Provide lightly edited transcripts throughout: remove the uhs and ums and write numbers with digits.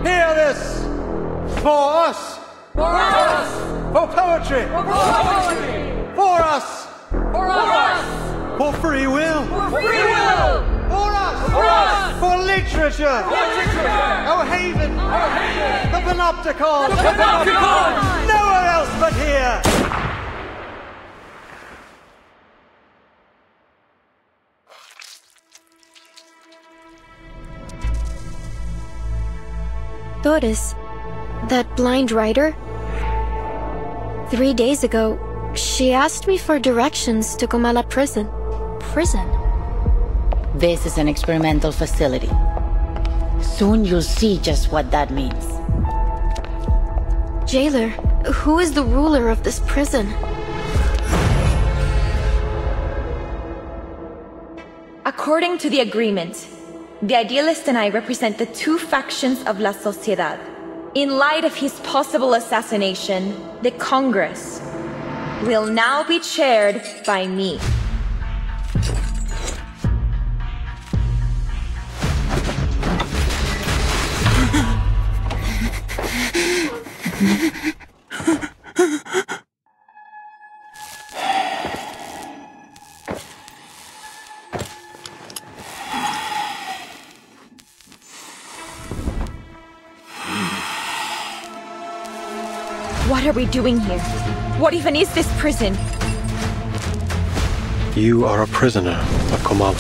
Hear this! For us! For us! For poetry! For poetry! For us! For us! For free will! For free will! For us! For us! For literature! For literature! Our haven! Our haven! The Panopticon! The Panopticon! Nowhere else but here! Doris, that blind writer? 3 days ago, she asked me for directions to Comala prison. Prison? This is an experimental facility. Soon you'll see just what that means. Jailer, who is the ruler of this prison? According to the agreement, the Idealist and I represent the two factions of La Sociedad. In light of his possible assassination, the Congress will now be chaired by me. What are we doing here? What even is this prison? You are a prisoner of Comala,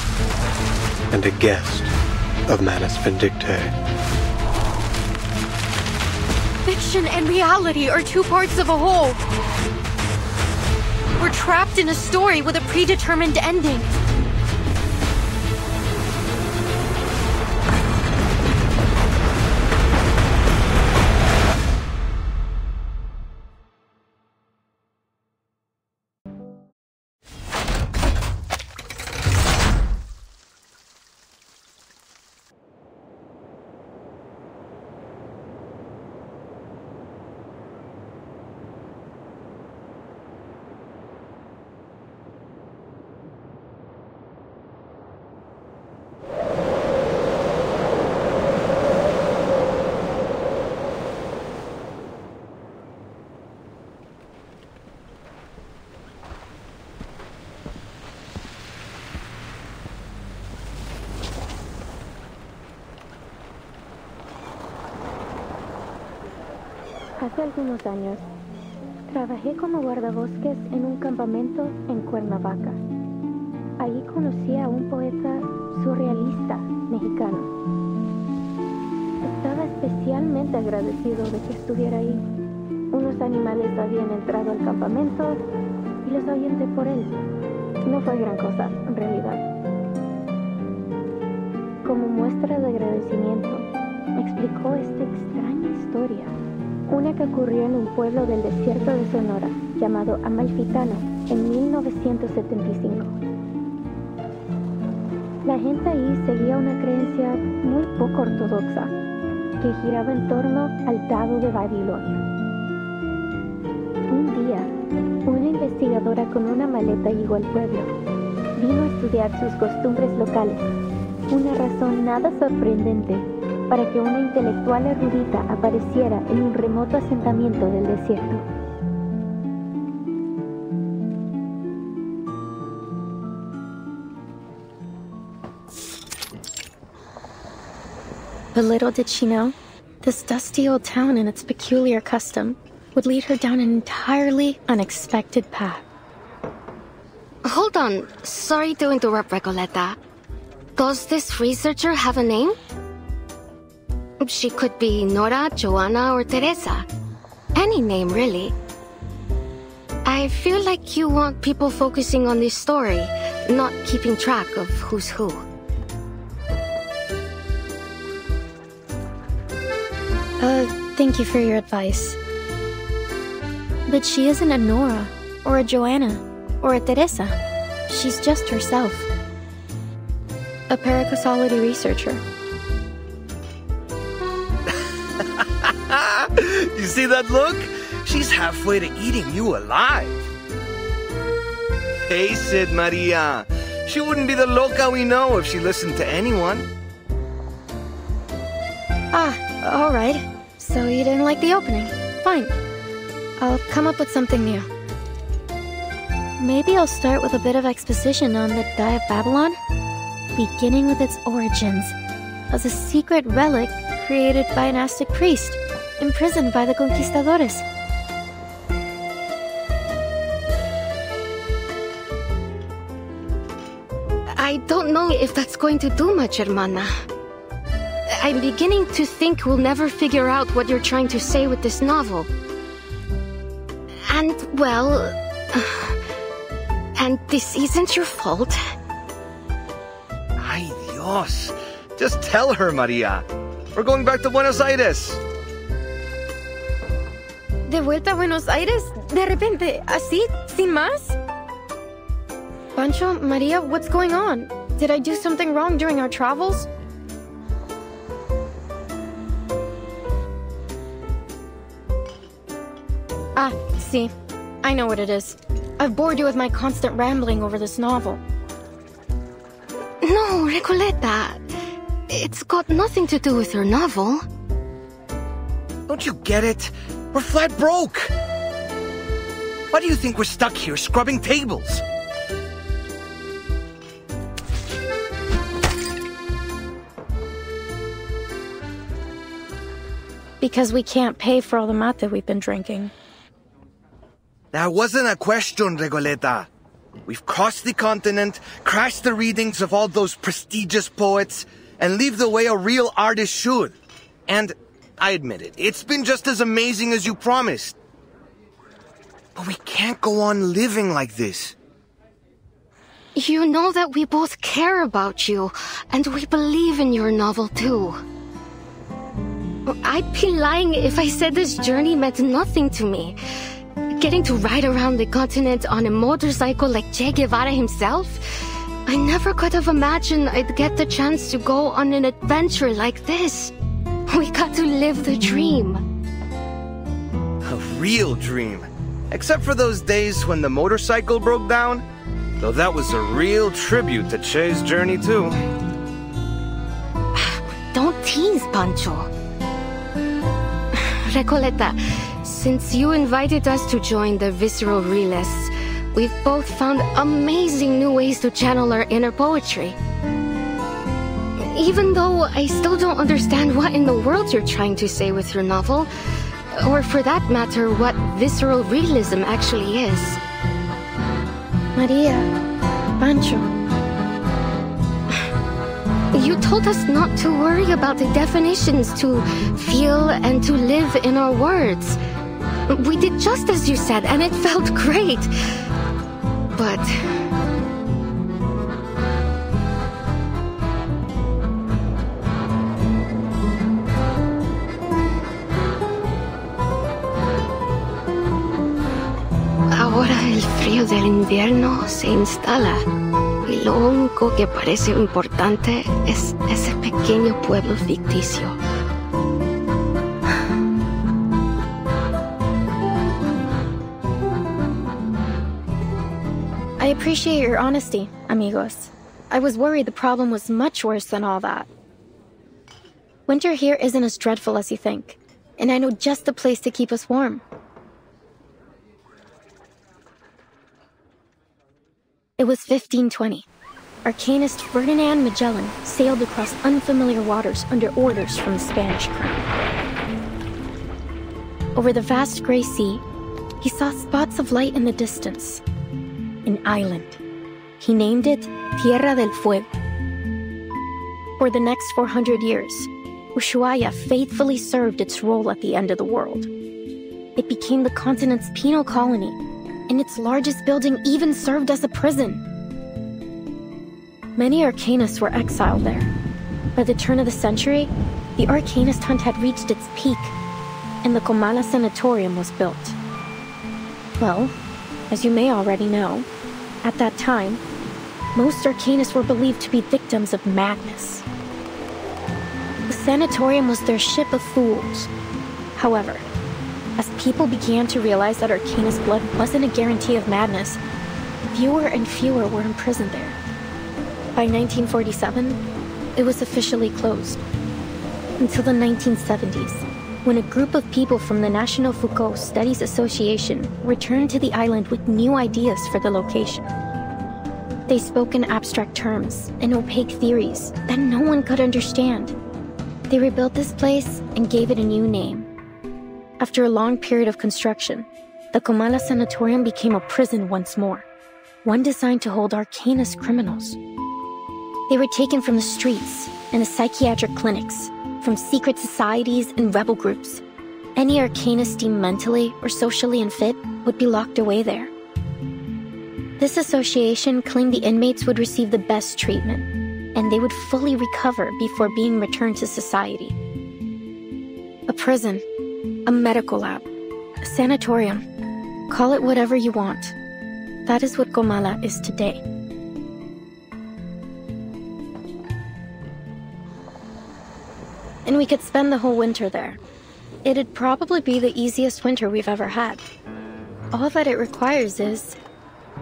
and a guest of Manus Vindictae. Fiction and reality are two parts of a whole. We're trapped in a story with a predetermined ending. Hace algunos años, trabajé como guardabosques en un campamento en Cuernavaca. Allí conocí a un poeta surrealista mexicano. Estaba especialmente agradecido de que estuviera ahí. Unos animales habían entrado al campamento y los ahuyenté por él. No fue gran cosa, en realidad. Como muestra de agradecimiento, me explicó esta extraña historia. Una que ocurrió en un pueblo del desierto de Sonora, llamado Amalfitano, en 1975. La gente ahí seguía una creencia muy poco ortodoxa, que giraba en torno al dado de Babilonia. Un día, una investigadora con una maleta llegó al pueblo. Vino a estudiar sus costumbres locales, una razón nada sorprendente para que una intelectual erudita apareciera en un remoto asentamiento del desierto. But little did she know, this dusty old town and its peculiar custom would lead her down an entirely unexpected path. Hold on, sorry to interrupt, Recoleta. Does this researcher have a name? She could be Nora, Joanna, or Teresa. Any name, really. I feel like you want people focusing on this story, not keeping track of who's who. Thank you for your advice. But she isn't a Nora, or a Joanna, or a Teresa. She's just herself. A paracausality researcher. You see that look? She's halfway to eating you alive. Face it, Maria. She wouldn't be the loca we know if she listened to anyone. Alright. So you didn't like the opening. Fine. I'll come up with something new. Maybe I'll start with a bit of exposition on the Die of Babylon, beginning with its origins as a secret relic created by an Aztec priest, imprisoned by the conquistadores. I don't know if that's going to do much, hermana. I'm beginning to think we'll never figure out what you're trying to say with this novel. And, well... and this isn't your fault. Ay, Dios. Just tell her, Maria. We're going back to Buenos Aires. ¿De vuelta a Buenos Aires? ¿De repente? ¿Así? ¿Sin más? Pancho, Maria, what's going on? Did I do something wrong during our travels? See. I know what it is. I've bored you with my constant rambling over this novel. No, Recoleta. It's got nothing to do with her novel. Don't you get it? We're flat broke. Why do you think we're stuck here scrubbing tables? Because we can't pay for all the mate we've been drinking. That wasn't a question, Regoleta. We've crossed the continent, crashed the readings of all those prestigious poets, and leave the way a real artist should. And, I admit it, it's been just as amazing as you promised. But we can't go on living like this. You know that we both care about you, and we believe in your novel too. I'd be lying if I said this journey meant nothing to me. Getting to ride around the continent on a motorcycle like Che Guevara himself? I never could have imagined I'd get the chance to go on an adventure like this. We got to live the dream. A real dream. Except for those days when the motorcycle broke down. Though that was a real tribute to Che's journey too. Don't tease, Pancho. Recoleta, since you invited us to join the Visceral Realists, we've both found amazing new ways to channel our inner poetry. Even though I still don't understand what in the world you're trying to say with your novel, or for that matter, what visceral realism actually is. Maria, Pancho. You told us not to worry about the definitions, to feel and to live in our words. We did just as you said, and it felt great. But... ahora el frío del invierno se instala. Y lo único que parece importante es ese pequeño pueblo ficticio. I appreciate your honesty, amigos. I was worried the problem was much worse than all that. Winter here isn't as dreadful as you think, and I know just the place to keep us warm. It was 1520. Arcanist Ferdinand Magellan sailed across unfamiliar waters under orders from the Spanish crown. Over the vast gray sea, he saw spots of light in the distance. An island. He named it Tierra del Fuego. For the next 400 years, Ushuaia faithfully served its role at the end of the world. It became the continent's penal colony, and its largest building even served as a prison. Many arcanists were exiled there. By the turn of the century, the arcanist hunt had reached its peak, and the Comala Sanatorium was built. Well, as you may already know, at that time, most arcanists were believed to be victims of madness. The sanatorium was their ship of fools. However, as people began to realize that arcanist blood wasn't a guarantee of madness, fewer and fewer were imprisoned there. By 1947, it was officially closed. until the 1970s, when a group of people from the National Foucault Studies Association returned to the island with new ideas for the location. They spoke in abstract terms and opaque theories that no one could understand. They rebuilt this place and gave it a new name. After a long period of construction, the Comala Sanatorium became a prison once more, one designed to hold arcanist criminals. They were taken from the streets and the psychiatric clinics, from secret societies and rebel groups. Any arcanist deemed mentally or socially unfit would be locked away there. This association claimed the inmates would receive the best treatment, and they would fully recover before being returned to society. A prison, a medical lab, a sanatorium, call it whatever you want. That is what Comala is today. And we could spend the whole winter there. It'd probably be the easiest winter we've ever had. All that it requires is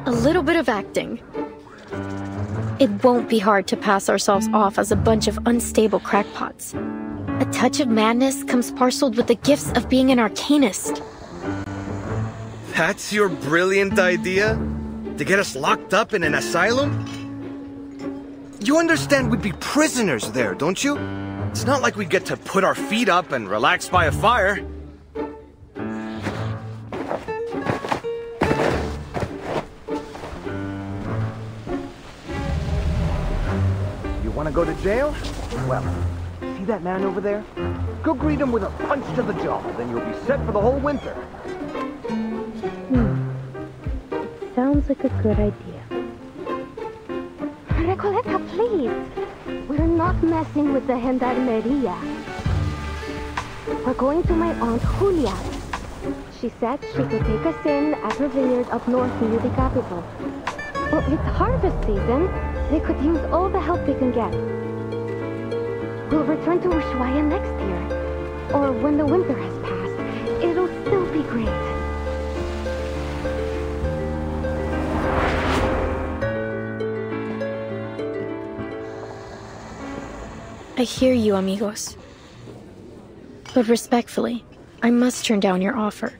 a little bit of acting. It won't be hard to pass ourselves off as a bunch of unstable crackpots. A touch of madness comes parceled with the gifts of being an arcanist. That's your brilliant idea? To get us locked up in an asylum? You understand we'd be prisoners there, don't you? It's not like we'd get to put our feet up and relax by a fire. You want to go to jail? Well, see that man over there? Go greet him with a punch to the jaw, then you'll be set for the whole winter. Sounds like a good idea. Recoleta, please. We're not messing with the Gendarmeria. We're going to my Aunt Julia's. She said she could take us in at her vineyard up north near the capital. Well, it's harvest season. They could use all the help they can get. We'll return to Ushuaia next year. Or when the winter has passed. It'll still be great. I hear you, amigos. But respectfully, I must turn down your offer.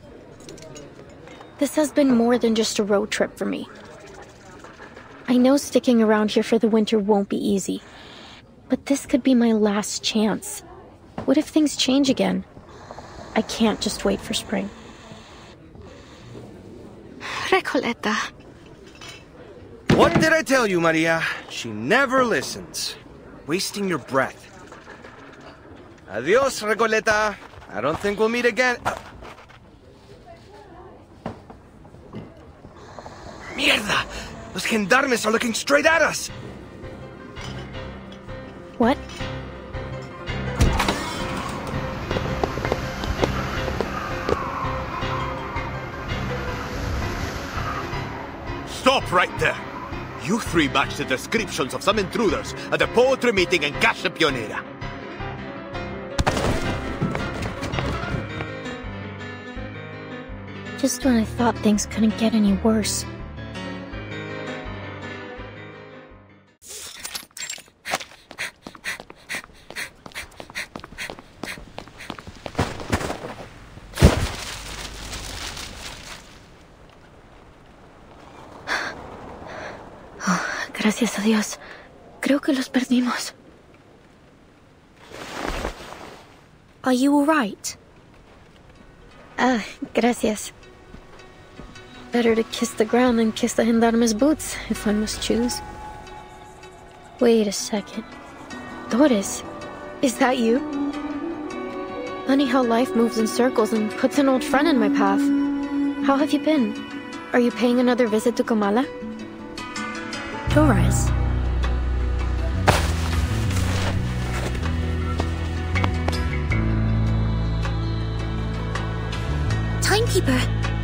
This has been more than just a road trip for me. I know sticking around here for the winter won't be easy, but this could be my last chance. What if things change again? I can't just wait for spring. Recoleta. What did I tell you, Maria? She never listens. Wasting your breath. Adios, Recoleta. I don't think we'll meet again. Mierda! Los gendarmes are looking straight at us! What? Stop right there! You three match the descriptions of some intruders at the poetry meeting in Casa Pionera. Just when I thought things couldn't get any worse. Gracias a Dios. Creo que los perdimos. Are you all right? Gracias. Better to kiss the ground than kiss the gendarme's boots, if one must choose. Wait a second. Doris, is that you? Funny how life moves in circles and puts an old friend in my path. How have you been? Are you paying another visit to Comala? Doris. Timekeeper,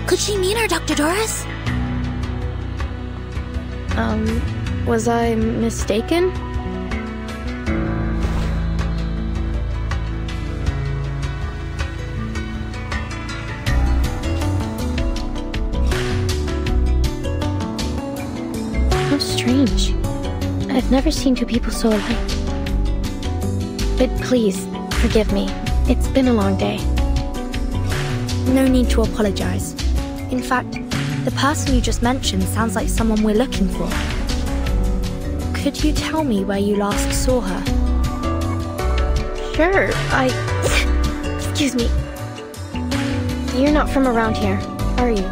could she mean her, Dr. Doris? Was I mistaken? How strange. I've never seen two people so alike. But please, Forgive me. It's been a long day. No need to apologize. In fact, the person you just mentioned sounds like someone we're looking for. Could you tell me where you last saw her? Sure, Excuse me. You're not from around here, are you?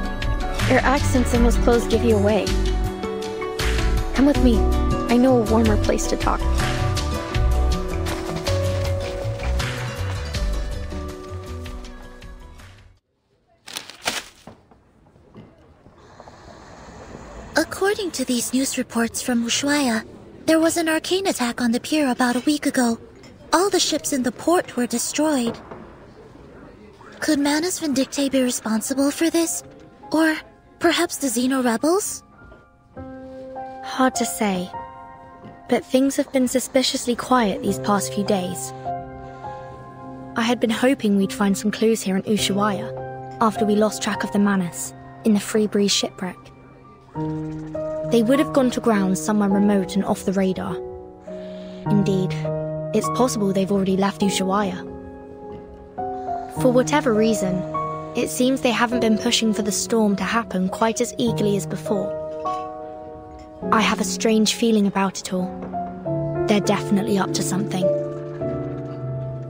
Your accents and those clothes give you away. Come with me. I know a warmer place to talk. According to these news reports from Ushuaia, there was an arcane attack on the pier about a week ago. All the ships in the port were destroyed. Could Manus Vindictae be responsible for this? Or perhaps the Xeno rebels? Hard to say. But things have been suspiciously quiet these past few days. I had been hoping we'd find some clues here in Ushuaia, after we lost track of the Manus, in the Free Breeze shipwreck. They would have gone to ground somewhere remote and off the radar. Indeed, it's possible they've already left Ushuaia. For whatever reason, it seems they haven't been pushing for the storm to happen quite as eagerly as before. I have a strange feeling about it all. They're definitely up to something.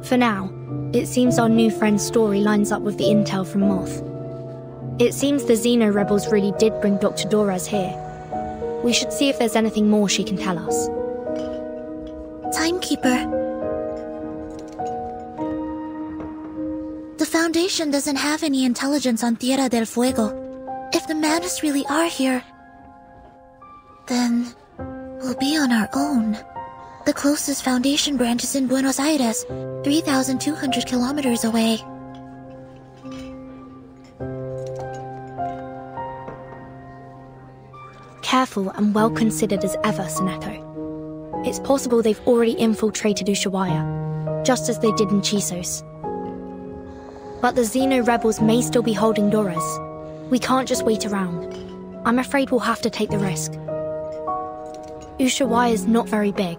For now, it seems our new friend's story lines up with the intel from Moth. It seems the Xeno rebels really did bring Dr. Dorez here. We should see if there's anything more she can tell us. Timekeeper. The Foundation doesn't have any intelligence on Tierra del Fuego. If the Manus really are here, then we'll be on our own. The closest Foundation branch is in Buenos Aires, 3,200 kilometers away. Careful and well considered as ever, Seneto. It's possible they've already infiltrated Ushuaia, just as they did in Chisos. But the Xeno rebels may still be holding Dorez. We can't just wait around. I'm afraid we'll have to take the risk. Ushuaia is not very big.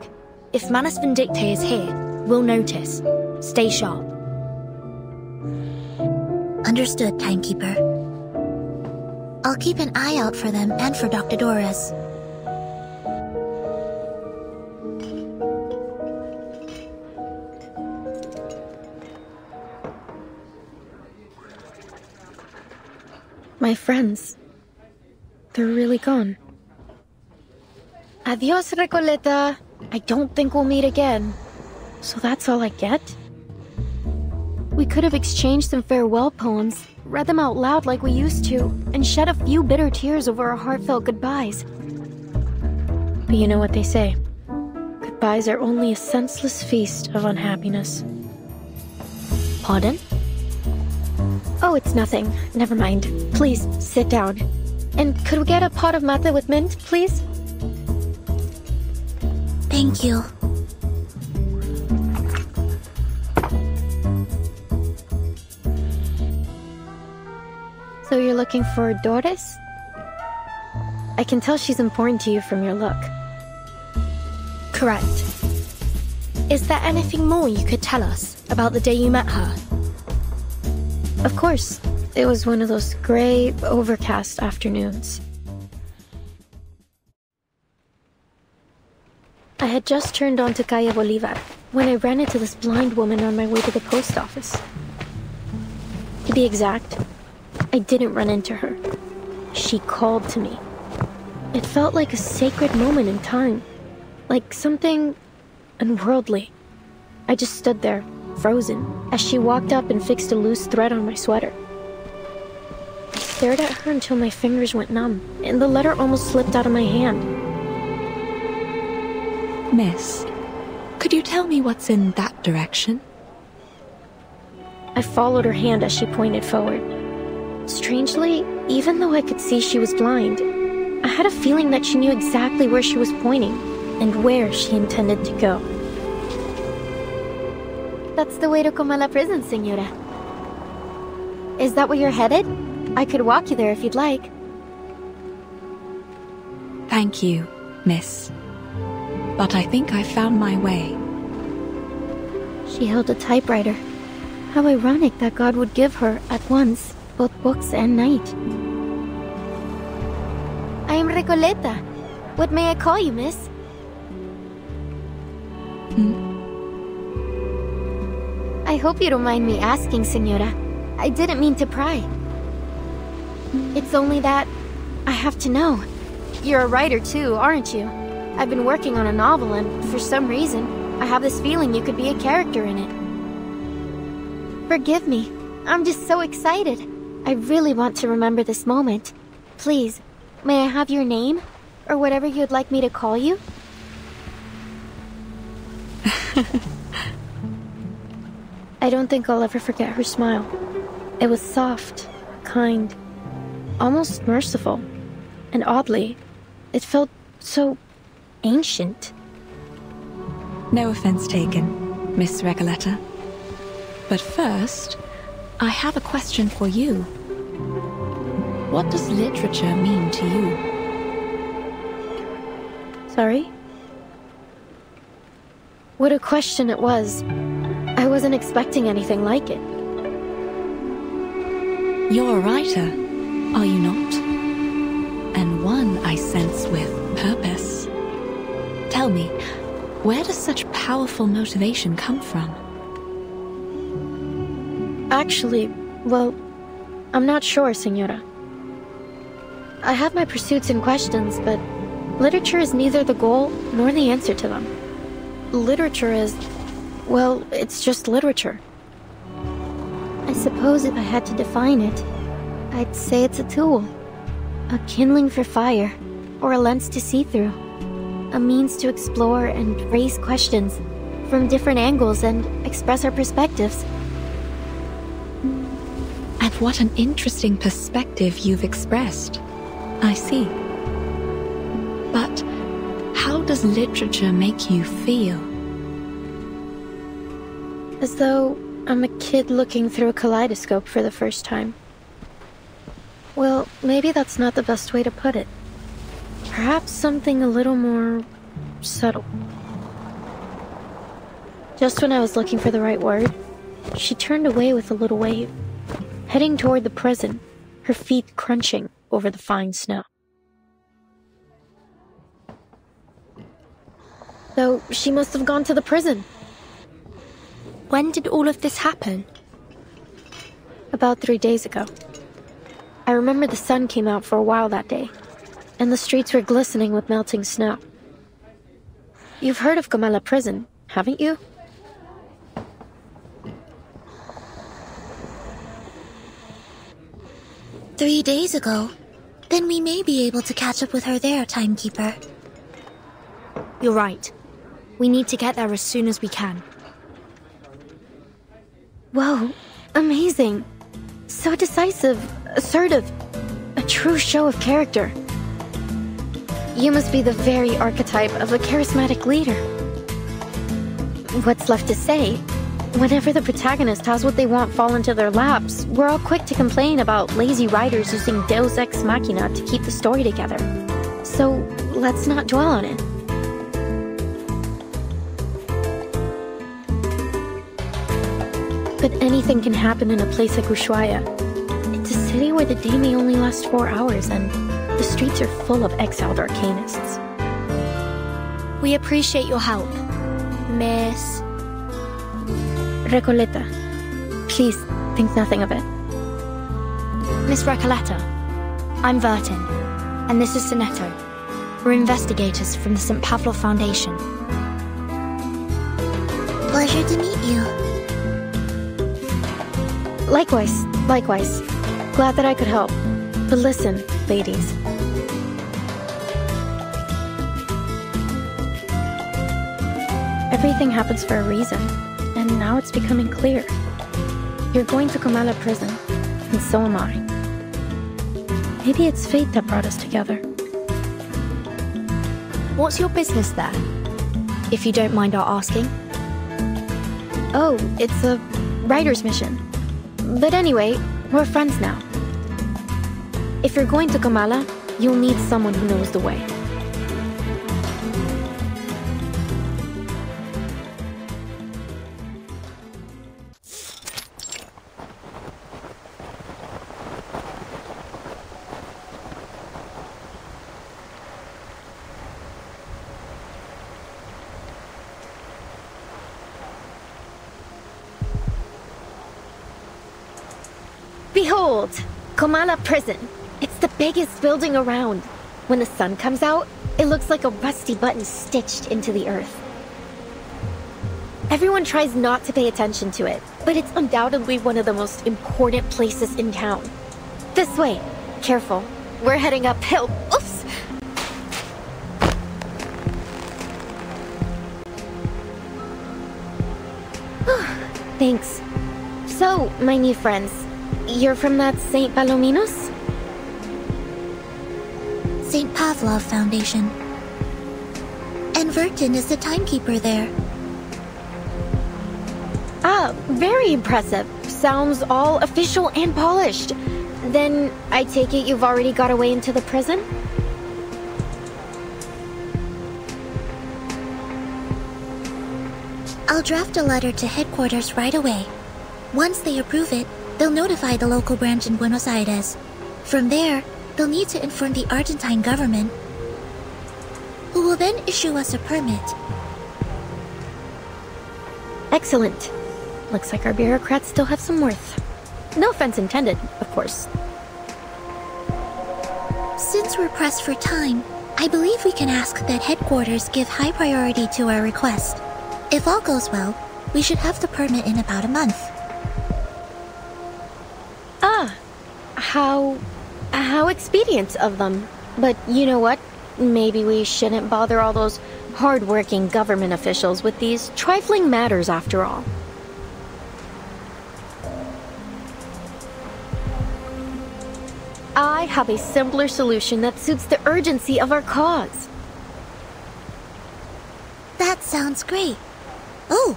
If Manus Vindictae is here, we'll notice. Stay sharp. Understood, Timekeeper. I'll keep an eye out for them and for Dr. Dorez. My friends. They're really gone. Adios, Recoleta. I don't think we'll meet again. So that's all I get? We could have exchanged some farewell poems, read them out loud like we used to, and shed a few bitter tears over our heartfelt goodbyes. But you know what they say. Goodbyes are only a senseless feast of unhappiness. Pardon? Oh, it's nothing. Never mind. Please, sit down. And could we get a pot of mate with mint, please? Thank you. So you're looking for Doris? I can tell she's important to you from your look. Correct. Is there anything more you could tell us about the day you met her? Of course. It was one of those gray, overcast afternoons. I had just turned onto Calle Bolivar when I ran into this blind woman on my way to the post office. To be exact, I didn't run into her. She called to me. It felt like a sacred moment in time, like something unworldly. I just stood there, frozen, as she walked up and fixed a loose thread on my sweater. I stared at her until my fingers went numb, and the letter almost slipped out of my hand. Miss, could you tell me what's in that direction? I followed her hand as she pointed forward. Strangely, even though I could see she was blind, I had a feeling that she knew exactly where she was pointing, and where she intended to go. That's the way to Comala Prison, Senora. Is that where you're headed? I could walk you there if you'd like. Thank you, Miss. But I think I found my way. She She held a typewriter. How ironic that God would give her, at once, both books and night. I am Recoleta. What may I call you, miss? I hope you don't mind me asking, Senora. I didn't mean to pry. It's only that I have to know. You're a writer too, aren't you? I've been working on a novel and, for some reason, I have this feeling you could be a character in it. Forgive me. I'm just so excited. I really want to remember this moment. Please, may I have your name? Or whatever you'd like me to call you? I don't think I'll ever forget her smile. It was soft, kind, almost merciful. And oddly, it felt so ancient. No offense taken, Miss Recoleta. But first, I have a question for you. What does literature mean to you? Sorry? What a question it was. I wasn't expecting anything like it. You're a writer, are you not? And one, I sense, with purpose. Tell me, where does such powerful motivation come from? Actually, well, I'm not sure, Senora. I have my pursuits and questions, but literature is neither the goal nor the answer to them. Literature is, well, it's just literature. I suppose if I had to define it, I'd say it's a tool. A kindling for fire, or a lens to see through. A means to explore and raise questions from different angles and express our perspectives. And what an interesting perspective you've expressed. I see. But how does literature make you feel? As though I'm a kid looking through a kaleidoscope for the first time. Well, maybe that's not the best way to put it. Perhaps something a little more subtle. Just when I was looking for the right word, she turned away with a little wave, heading toward the prison, her feet crunching over the fine snow. So she must have gone to the prison. When did all of this happen? About 3 days ago. I remember the sun came out for a while that day, and the streets were glistening with melting snow. You've heard of Comala Prison, haven't you? "3 days ago? Then we may be able to catch up with her there, Timekeeper." You're right. We need to get there as soon as we can. Whoa, amazing. So decisive, assertive, a true show of character. You must be the very archetype of a charismatic leader. What's left to say? Whenever the protagonist has what they want fall into their laps, we're all quick to complain about lazy writers using Deus Ex Machina to keep the story together. So let's not dwell on it. But anything can happen in a place like Ushuaia. It's a city where the day may only last 4 hours, and the streets are full of exiled arcanists. We appreciate your help, Miss Recoleta, please think nothing of it. Miss Recoleta. I'm Vertin, and this is Sinetto. We're investigators from the St. Pavlo Foundation. Pleasure to meet you. Likewise, likewise. Glad that I could help. But listen, ladies. Everything happens for a reason, and now it's becoming clear. You're going to Comala Prison, and so am I. Maybe it's fate that brought us together. What's your business there? If you don't mind our asking. Oh, it's a writer's mission. But anyway, we're friends now. If you're going to Comala, you'll need someone who knows the way. Behold, Komala Prison. It's the biggest building around. When the sun comes out, it looks like a rusty button stitched into the earth. Everyone tries not to pay attention to it, but it's undoubtedly one of the most important places in town. This way. Careful. We're heading uphill. Oops! Thanks. So, my new friends, you're from that St. Palominos? St. Pavlov Foundation. And Vertin is the timekeeper there. Ah, very impressive. Sounds all official and polished. Then, I take it you've already got away into the prison? I'll draft a letter to headquarters right away. Once they approve it, they'll notify the local branch in Buenos Aires. From there, they'll need to inform the Argentine government, who will then issue us a permit. Excellent. Looks like our bureaucrats still have some worth. No offense intended, of course. Since we're pressed for time, I believe we can ask that headquarters give high priority to our request. If all goes well, we should have the permit in about a month. Ah, how expedient of them. But you know what? Maybe we shouldn't bother all those hard-working government officials with these trifling matters after all. I have a simpler solution that suits the urgency of our cause. That sounds great. Oh,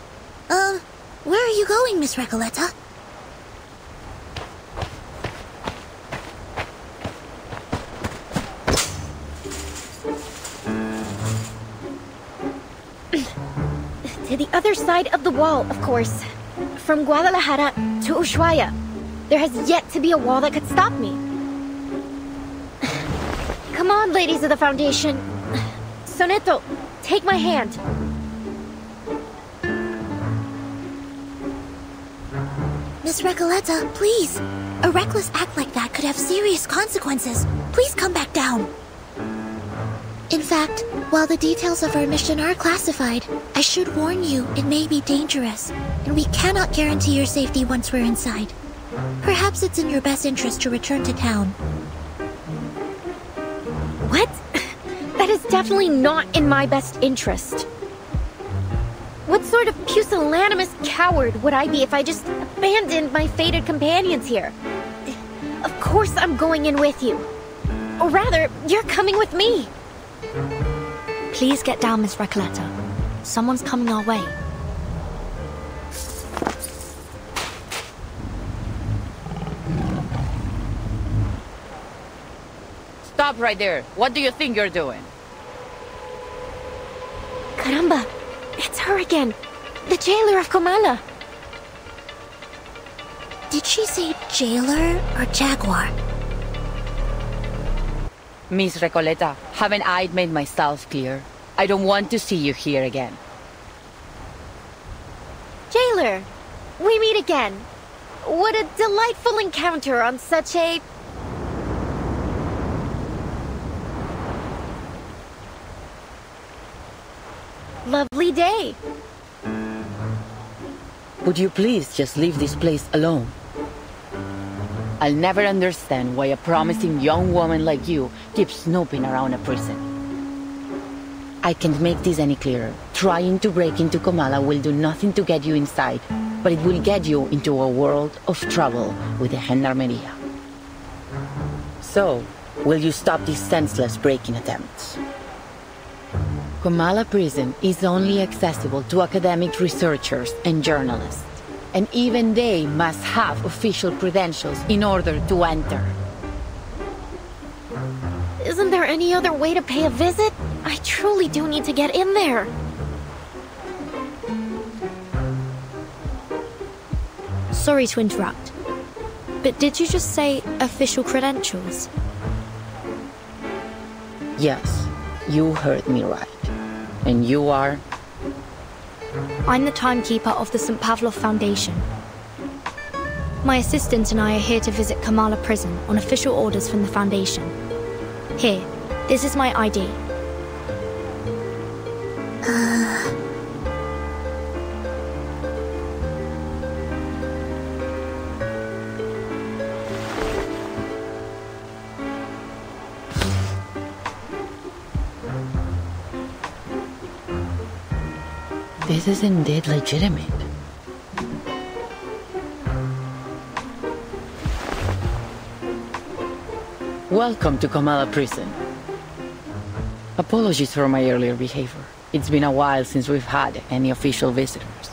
where are you going, Miss Recoleta? To the other side of the wall, of course. From Guadalajara to Ushuaia. There has yet to be a wall that could stop me. Come on, ladies of the Foundation. Soneto, take my hand. Miss Recoleta, please. A reckless act like that could have serious consequences. Please come back down. In fact, while the details of our mission are classified, I should warn you it may be dangerous, and we cannot guarantee your safety once we're inside. Perhaps it's in your best interest to return to town. What? That is definitely not in my best interest. What sort of pusillanimous coward would I be if I just abandoned my fated companions here? Of course I'm going in with you. Or rather, you're coming with me. Please get down, Miss Recoleta. Someone's coming our way. Stop right there. What do you think you're doing? Caramba! It's her again! The jailer of Komala! Did she say jailer or jaguar? Miss Recoleta, haven't I made myself clear? I don't want to see you here again. Jailer! We meet again! What a delightful encounter on such a... lovely day! Would you please just leave this place alone? I'll never understand why a promising young woman like you keeps snooping around a prison. I can't make this any clearer. Trying to break into Komala will do nothing to get you inside, but it will get you into a world of trouble with the Gendarmeria. So, will you stop these senseless breaking attempts? Komala Prison is only accessible to academic researchers and journalists, and even they must have official credentials in order to enter. Isn't there any other way to pay a visit? I truly do need to get in there. Sorry to interrupt, but did you just say official credentials? Yes, you heard me right. And you are? I'm the timekeeper of the St. Pavlov Foundation. My assistant and I are here to visit Kamala Prison on official orders from the Foundation. Here, this is my ID. This is indeed legitimate. Welcome to Kamala Prison. Apologies for my earlier behavior. It's been a while since we've had any official visitors.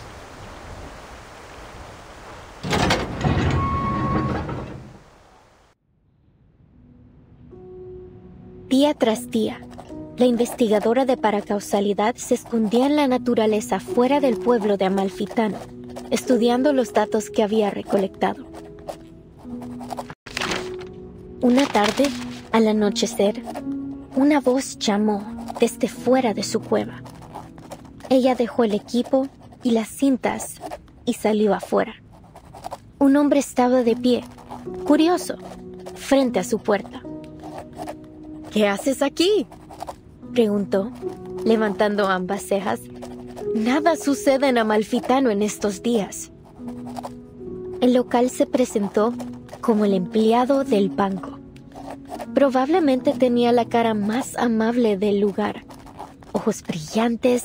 Día tras día, la investigadora de paracausalidad se escondía en la naturaleza fuera del pueblo de Amalfitano, estudiando los datos que había recolectado. Una tarde, al anochecer, una voz llamó desde fuera de su cueva. Ella dejó el equipo y las cintas y salió afuera. Un hombre estaba de pie, curioso, frente a su puerta. ¿Qué haces aquí?, preguntó, levantando ambas cejas. Nada sucede en Amalfitano en estos días. El local se presentó como el empleado del banco. Probablemente tenía la cara más amable del lugar. Ojos brillantes,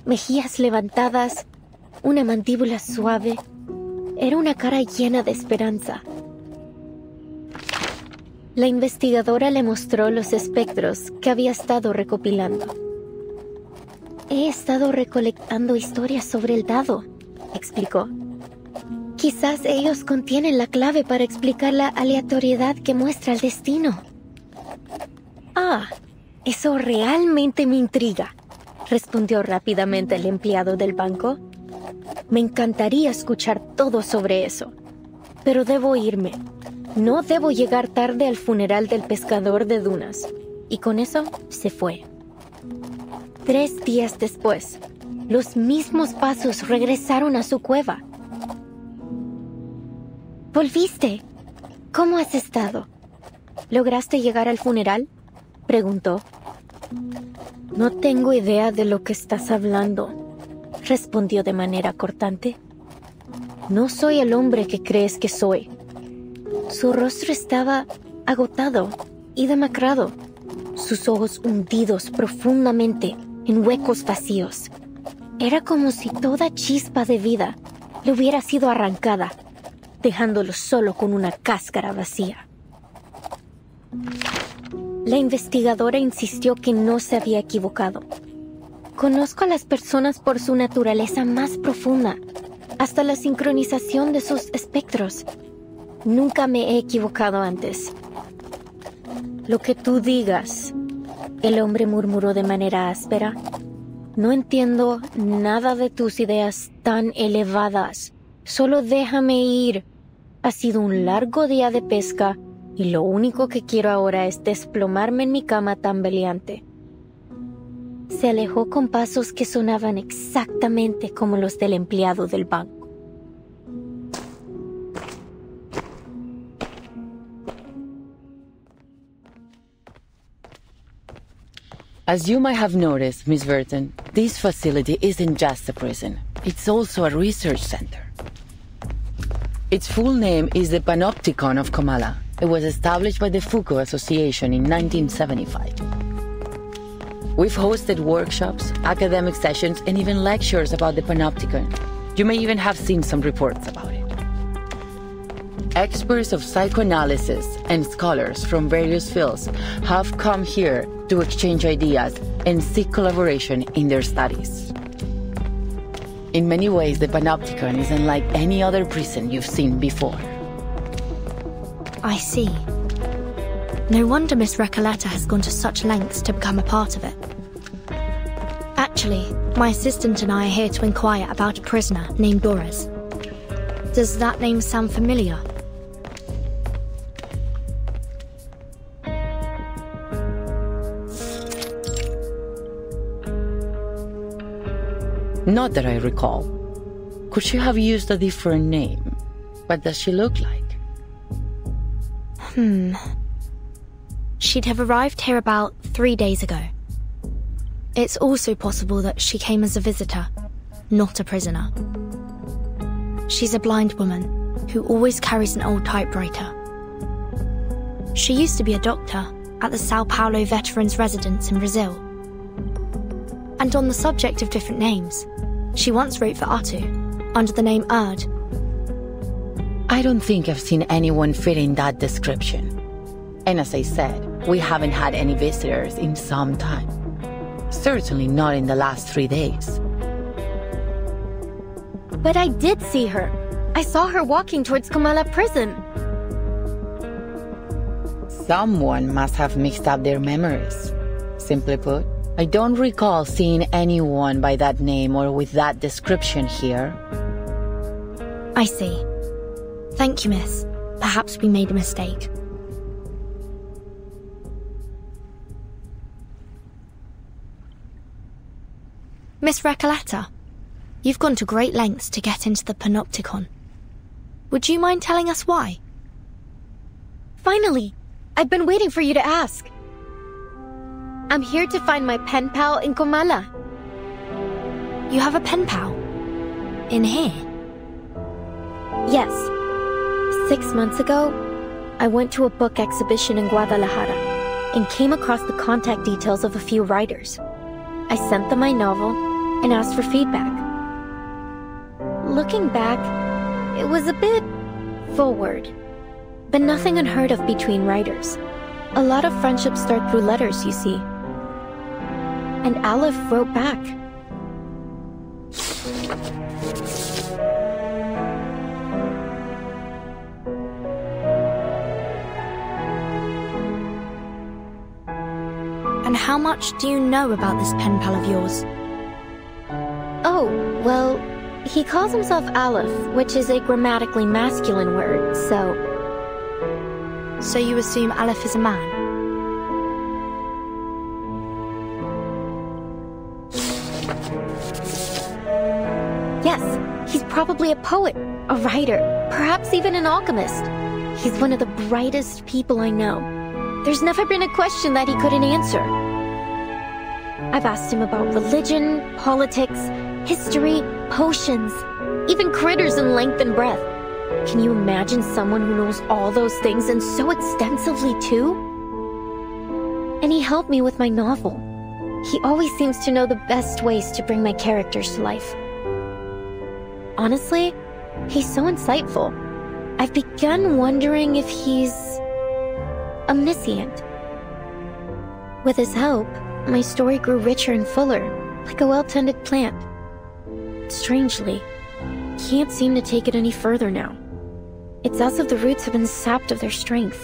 mejillas levantadas, una mandíbula suave. Era una cara llena de esperanza. La investigadora le mostró los espectros que había estado recopilando. He estado recolectando historias sobre el dado, explicó. Quizás ellos contienen la clave para explicar la aleatoriedad que muestra el destino. Ah, eso realmente me intriga, respondió rápidamente el empleado del banco. Me encantaría escuchar todo sobre eso, pero debo irme. No debo llegar tarde al funeral del pescador de dunas. Y con eso se fue. 3 días después, los mismos pasos regresaron a su cueva. ¿Volviste? ¿Cómo has estado? ¿Lograste llegar al funeral?, preguntó. No tengo idea de lo que estás hablando, respondió de manera cortante. No soy el hombre que crees que soy. Su rostro estaba agotado y demacrado, sus ojos hundidos profundamente en huecos vacíos. Era como si toda chispa de vida le hubiera sido arrancada, dejándolo solo con una cáscara vacía. La investigadora insistió que no se había equivocado. Conozco a las personas por su naturaleza más profunda, hasta la sincronización de sus espectros. Nunca me he equivocado antes. Lo que tú digas, el hombre murmuró de manera áspera. No entiendo nada de tus ideas tan elevadas. Solo déjame ir. Ha sido un largo día de pesca y lo único que quiero ahora es desplomarme en mi cama tambaleante. Se alejó con pasos que sonaban exactamente como los del empleado del banco. As you might have noticed, Miss Burton, this facility isn't just a prison. It's also a research center. Its full name is the Panopticon of Kamala. It was established by the Foucault Association in 1975. We've hosted workshops, academic sessions, and even lectures about the Panopticon. You may even have seen some reports about it. Experts of psychoanalysis and scholars from various fields have come here to exchange ideas and seek collaboration in their studies. In many ways, the Panopticon is unlike any other prison you've seen before. I see. No wonder Miss Recoleta has gone to such lengths to become a part of it. Actually, my assistant and I are here to inquire about a prisoner named Doris. Does that name sound familiar? Not that I recall. Could she have used a different name? What does she look like? She'd have arrived here about 3 days ago. It's also possible that she came as a visitor, not a prisoner. She's a blind woman who always carries an old typewriter. She used to be a doctor at the Sao Paulo Veterans Residence in Brazil. And on the subject of different names, she once wrote for Atu under the name Erd. I don't think I've seen anyone fitting that description. And as I said, we haven't had any visitors in some time. Certainly not in the last 3 days. But I did see her. I saw her walking towards Comala prison. Someone must have mixed up their memories. Simply put, I don't recall seeing anyone by that name or with that description here. I see. Thank you, miss. Perhaps we made a mistake. Miss Recoleta, you've gone to great lengths to get into the Panopticon. Would you mind telling us why? Finally! I've been waiting for you to ask. I'm here to find my pen pal in Comala. You have a pen pal? In here? Yes. 6 months ago, I went to a book exhibition in Guadalajara and came across the contact details of a few writers. I sent them my novel and asked for feedback. Looking back, it was a bit forward, but nothing unheard of between writers. A lot of friendships start through letters, you see. And Aleph wrote back. And how much do you know about this pen pal of yours? Oh, well, he calls himself Aleph, which is a grammatically masculine word, so... So you assume Aleph is a man? Yes, he's probably a poet, a writer, perhaps even an alchemist. He's one of the brightest people I know. There's never been a question that he couldn't answer. I've asked him about religion, politics, history, potions, even critters in length and breadth. Can you imagine someone who knows all those things and so extensively too? And he helped me with my novel. He always seems to know the best ways to bring my characters to life. Honestly, he's so insightful. I've begun wondering if he's... omniscient. With his help, my story grew richer and fuller, like a well-tended plant. Strangely, can't seem to take it any further now. It's as if the roots have been sapped of their strength.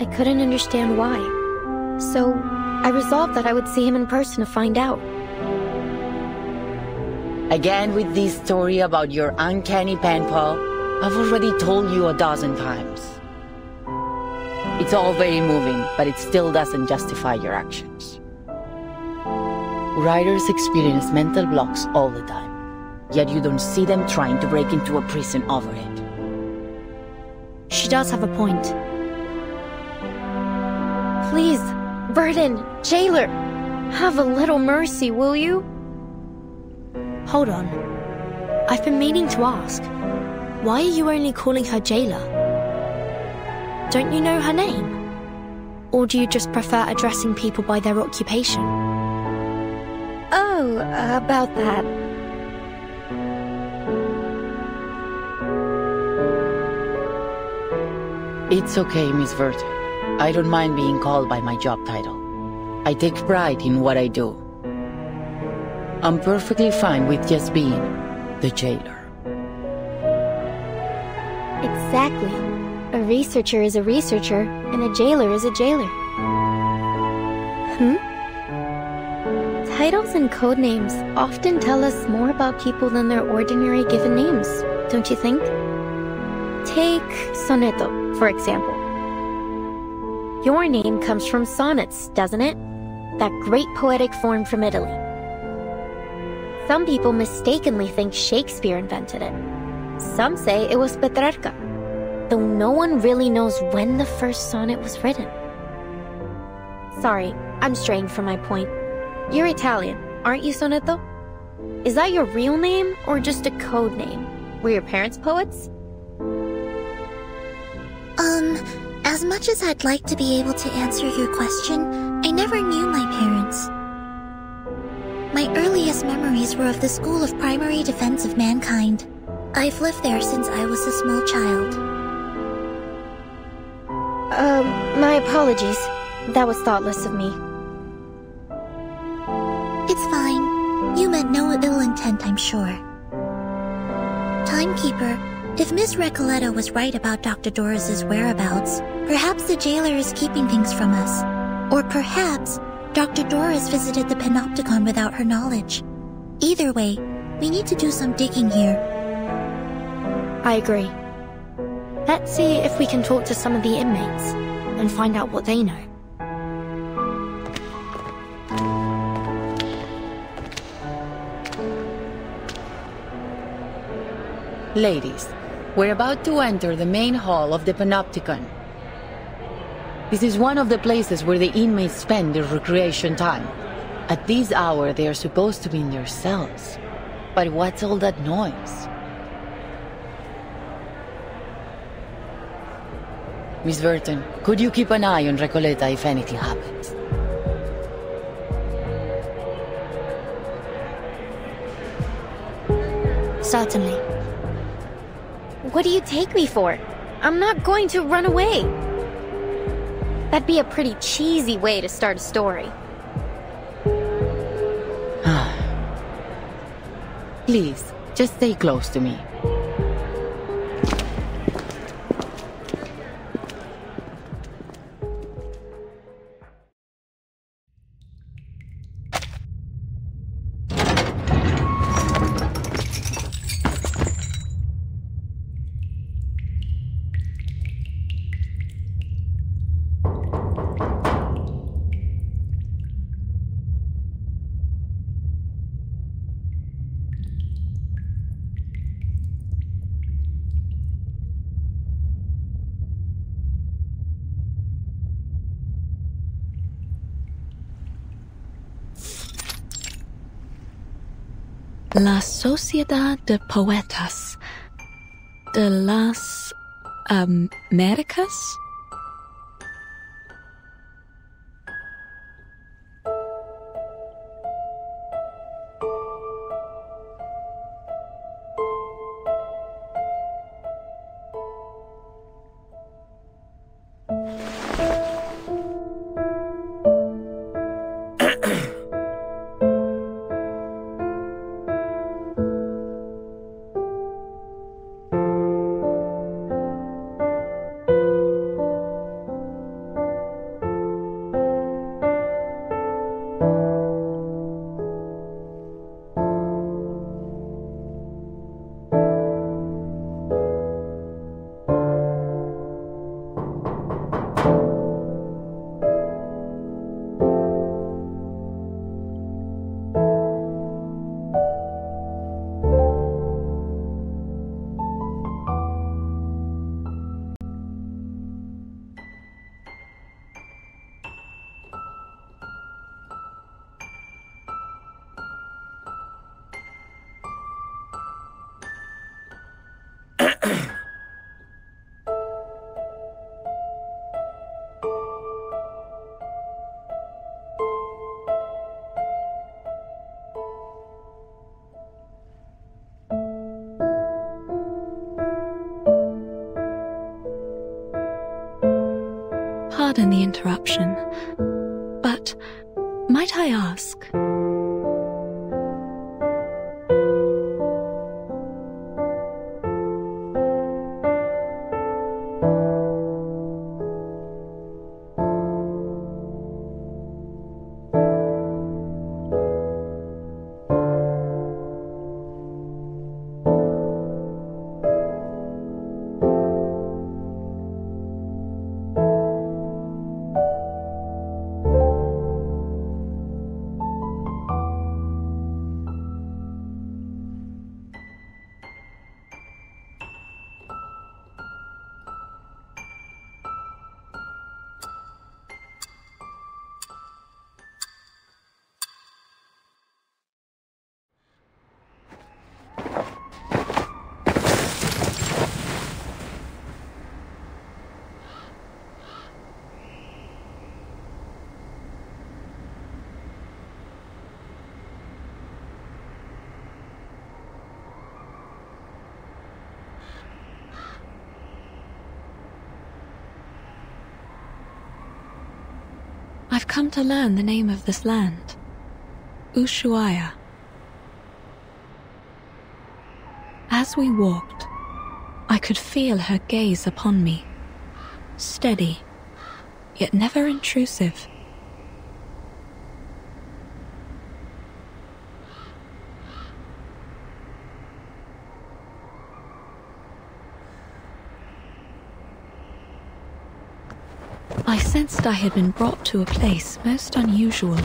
I couldn't understand why, so I resolved that I would see him in person to find out. Again with this story about your uncanny pen pal, I've already told you 1,000 times. It's all very moving, but it still doesn't justify your actions. Writers experience mental blocks all the time, yet you don't see them trying to break into a prison over it. She does have a point. Please, Burden, jailer, have a little mercy, will you? Hold on. I've been meaning to ask. Why are you only calling her jailer? Don't you know her name? Or do you just prefer addressing people by their occupation? Oh, about that. It's okay, Miss Verte. I don't mind being called by my job title. I take pride in what I do. I'm perfectly fine with just being the jailer. Exactly. A researcher is a researcher, and a jailer is a jailer. Titles and code names often tell us more about people than their ordinary given names, don't you think? Take Sonetto, for example. Your name comes from sonnets, doesn't it? That great poetic form from Italy. Some people mistakenly think Shakespeare invented it. Some say it was Petrarca, though no one really knows when the first sonnet was written. Sorry, I'm straying from my point. You're Italian, aren't you, Sonetto? Is that your real name, or just a code name? Were your parents poets? As much as I'd like to be able to answer your question, I never knew my parents. My earliest memories were of the School of Primary Defense of Mankind. I've lived there since I was a small child. My apologies. That was thoughtless of me. It's fine. You meant no ill intent, I'm sure. Timekeeper, if Miss Recoleta was right about Dr. Doris's whereabouts, perhaps the jailer is keeping things from us. Or perhaps Dr. Doris visited the Panopticon without her knowledge. Either way, we need to do some digging here. I agree. Let's see if we can talk to some of the inmates and find out what they know. Ladies, we're about to enter the main hall of the Panopticon. This is one of the places where the inmates spend their recreation time. At this hour, they are supposed to be in their cells. But what's all that noise? Miss Burton, could you keep an eye on Recoleta if anything happens? Certainly. What do you take me for? I'm not going to run away. That'd be a pretty cheesy way to start a story. Please, just stay close to me. La Sociedad de Poetas de las Américas? Pardon the interruption, but might I ask? I've come to learn the name of this land. Ushuaia. As we walked, I could feel her gaze upon me. Steady, yet never intrusive. I sensed I had been brought to a place most unusual.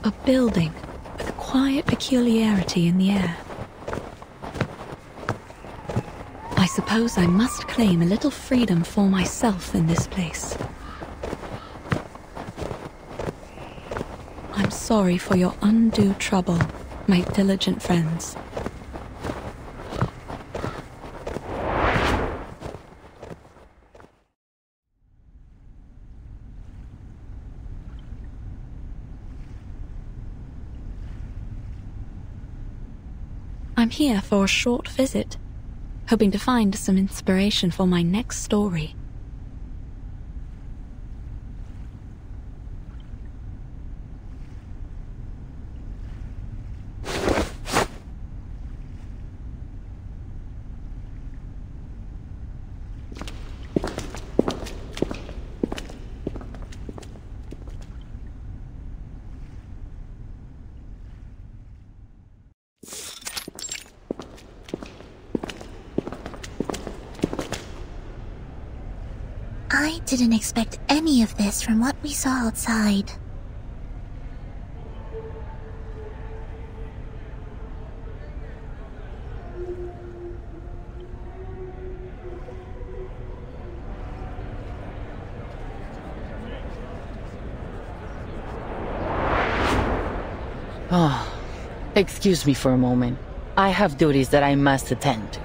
A building with a quiet peculiarity in the air. I suppose I must claim a little freedom for myself in this place. I'm sorry for your undue trouble, my diligent friends. I'm here for a short visit, hoping to find some inspiration for my next story. I didn't expect any of this from what we saw outside. Oh, excuse me for a moment. I have duties that I must attend.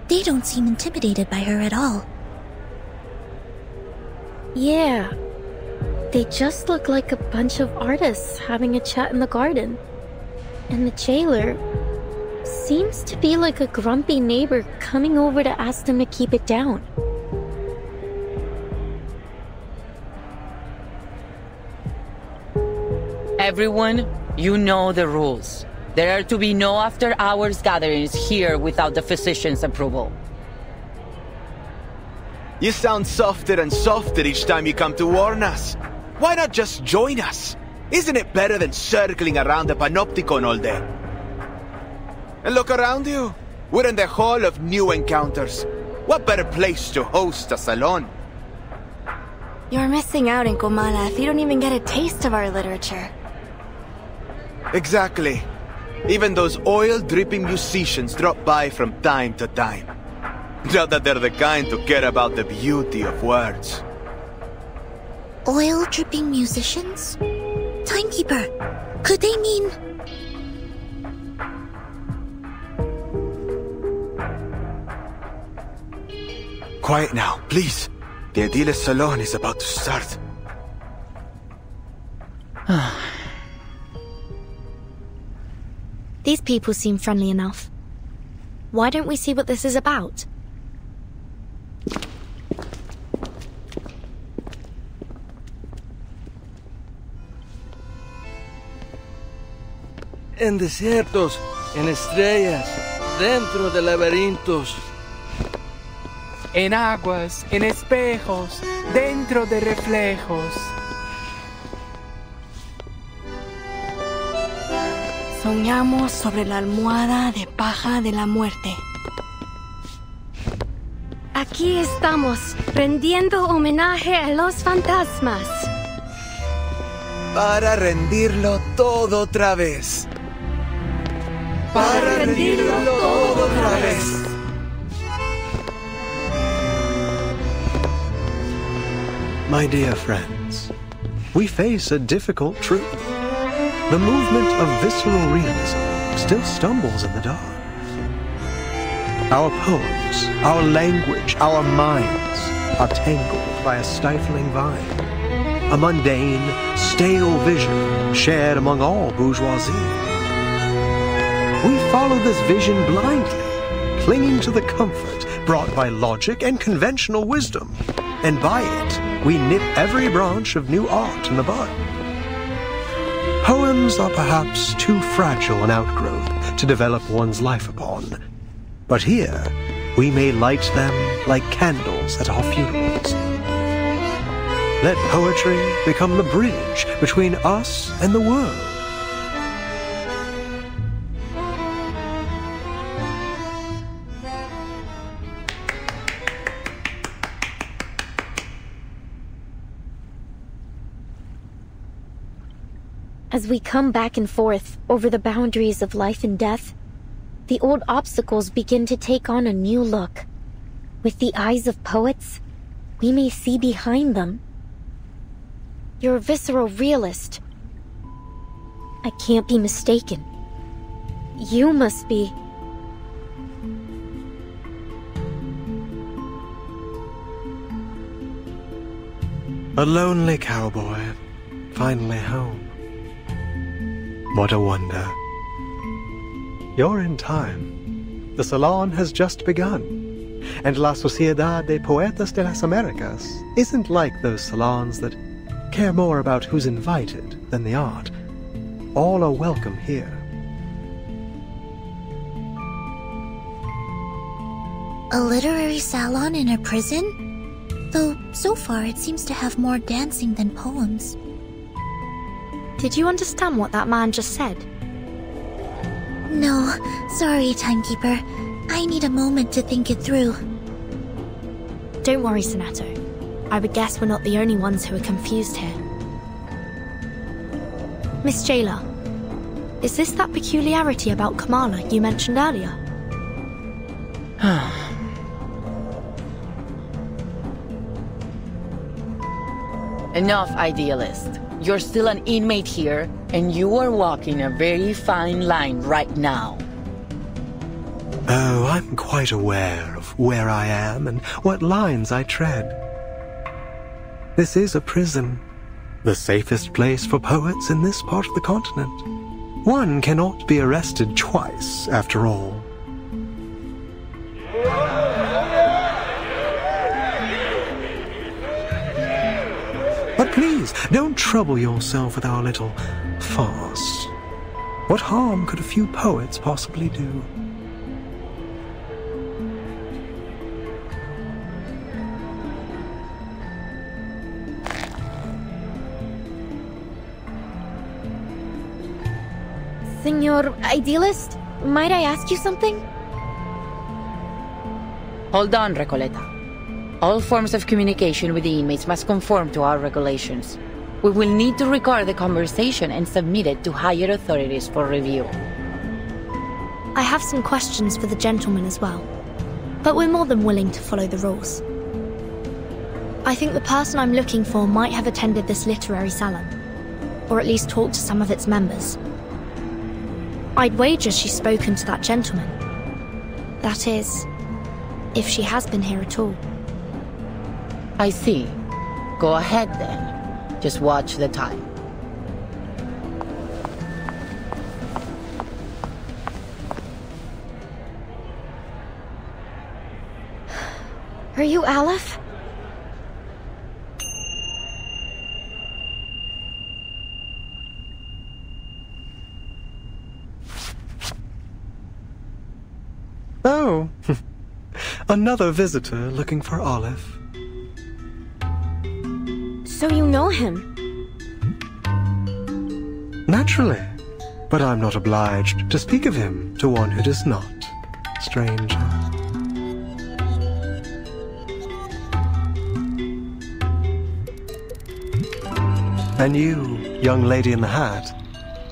They don't seem intimidated by her at all. Yeah. They just look like a bunch of artists having a chat in the garden. And the jailer seems to be like a grumpy neighbor coming over to ask them to keep it down. Everyone, you know the rules. There are to be no after-hours gatherings here without the physician's approval. You sound softer and softer each time you come to warn us. Why not just join us? Isn't it better than circling around the Panopticon all day? And look around you. We're in the Hall of New Encounters. What better place to host a salon? You're missing out in Comala if you don't even get a taste of our literature. Exactly. Even those oil-dripping musicians drop by from time to time. Not that they're the kind to care about the beauty of words. Oil-dripping musicians? Timekeeper, could they mean... Quiet now, please. The Ediles Salon is about to start. These people seem friendly enough. Why don't we see what this is about? En desiertos, en estrellas, dentro de laberintos. En aguas, en espejos, dentro de reflejos. Soñamos sobre la almohada de paja de la muerte. Aquí estamos, rendiendo homenaje a los fantasmas. Para rendirlo todo otra vez. Para rendirlo todo otra vez. My dear friends, we face a difficult truth. The movement of visceral realism still stumbles in the dark. Our poems, our language, our minds are tangled by a stifling vine. A mundane, stale vision shared among all bourgeoisie. We follow this vision blindly, clinging to the comfort brought by logic and conventional wisdom. And by it, we nip every branch of new art in the bud. Poems are perhaps too fragile an outgrowth to develop one's life upon. But here, we may light them like candles at our funerals. Let poetry become the bridge between us and the world. As we come back and forth over the boundaries of life and death, the old obstacles begin to take on a new look. With the eyes of poets, we may see behind them. You're a visceral realist. I can't be mistaken. You must be. A lonely cowboy, finally home. What a wonder. You're in time. The salon has just begun. And La Sociedad de Poetas de las Americas isn't like those salons that care more about who's invited than the art. All are welcome here. A literary salon in a prison? Though, so far it seems to have more dancing than poems. Did you understand what that man just said? No, sorry, Timekeeper. I need a moment to think it through. Don't worry, Sonato. I would guess we're not the only ones who are confused here. Miss Jailer, is this that peculiarity about Kamala you mentioned earlier? Enough, idealist. You're still an inmate here, and you are walking a very fine line right now. Oh, I'm quite aware of where I am and what lines I tread. This is a prison, the safest place for poets in this part of the continent. One cannot be arrested twice, after all. But please, don't trouble yourself with our little farce. What harm could a few poets possibly do? Senor Idealist, might I ask you something? Hold on, Recoleta. All forms of communication with the inmates must conform to our regulations. We will need to record the conversation and submit it to higher authorities for review. I have some questions for the gentleman as well, but we're more than willing to follow the rules. I think the person I'm looking for might have attended this literary salon, or at least talked to some of its members. I'd wager she's spoken to that gentleman. That is, if she has been here at all. I see. Go ahead then. Just watch the time. Are you Aleph? Oh, another visitor looking for Aleph. So you know him? Naturally, but I'm not obliged to speak of him to one who does not, stranger. And you, young lady in the hat,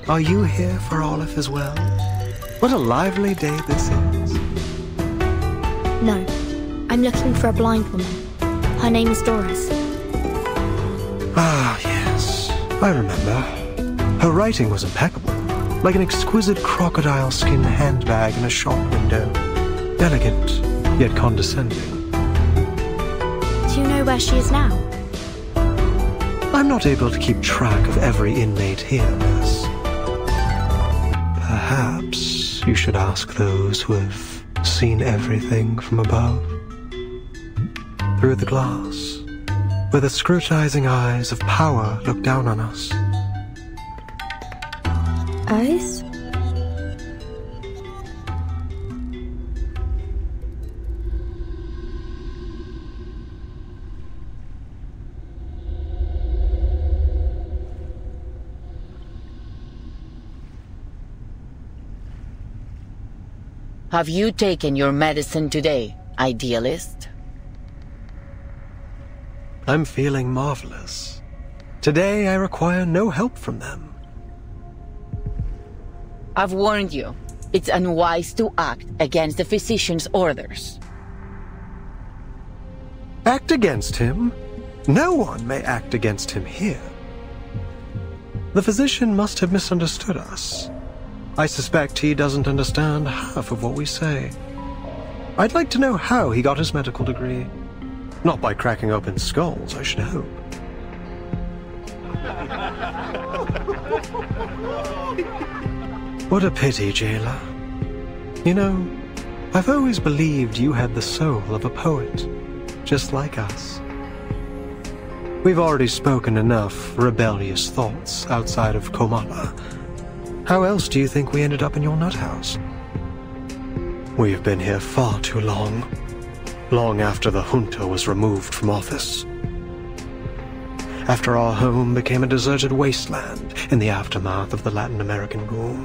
are you here for Aleph as well? What a lively day this is. No, I'm looking for a blind woman. Her name is Doris. Ah, yes, I remember. Her writing was impeccable, like an exquisite crocodile skin handbag in a shop window. Elegant, yet condescending. Do you know where she is now? I'm not able to keep track of every inmate here, miss. Perhaps you should ask those who have seen everything from above. Through the glass, where the scrutinizing eyes of power look down on us. Eyes? Have you taken your medicine today, idealist? I'm feeling marvelous. Today I require no help from them. I've warned you. It's unwise to act against the physician's orders. Act against him? No one may act against him here. The physician must have misunderstood us. I suspect he doesn't understand half of what we say. I'd like to know how he got his medical degree. Not by cracking open skulls, I should hope. What a pity, jailer. You know, I've always believed you had the soul of a poet, just like us. We've already spoken enough rebellious thoughts outside of Komala. How else do you think we ended up in your nut house? We've been here far too long. Long after the junta was removed from office. After our home became a deserted wasteland in the aftermath of the Latin American boom.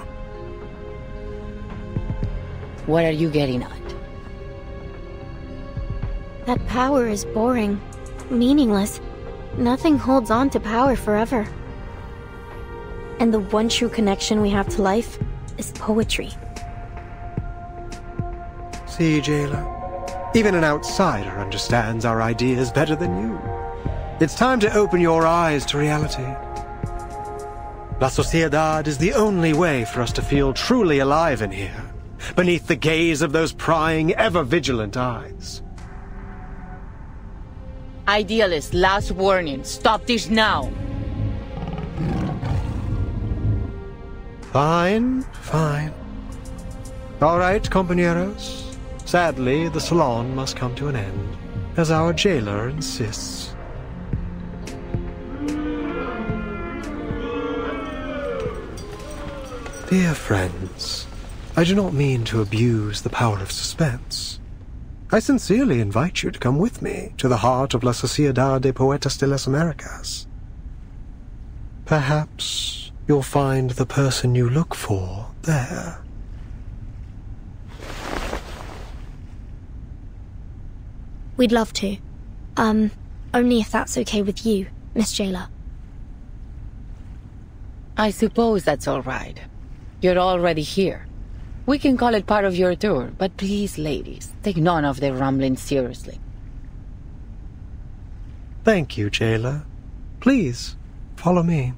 What are you getting at? That power is boring, meaningless. Nothing holds on to power forever. And the one true connection we have to life is poetry. See, jailer? Even an outsider understands our ideas better than you. It's time to open your eyes to reality. La Sociedad is the only way for us to feel truly alive in here, beneath the gaze of those prying, ever-vigilant eyes. Idealist, last warning. Stop this now. Fine, fine. All right, compañeros. Sadly, the salon must come to an end, as our jailer insists. Dear friends, I do not mean to abuse the power of suspense. I sincerely invite you to come with me to the heart of La Sociedad de Poetas de las Americas. Perhaps you'll find the person you look for there. We'd love to. Only if that's okay with you, Miss Jailer. I suppose that's all right. You're already here. We can call it part of your tour, but please, ladies, take none of their rumblings seriously. Thank you, jailer. Please, follow me.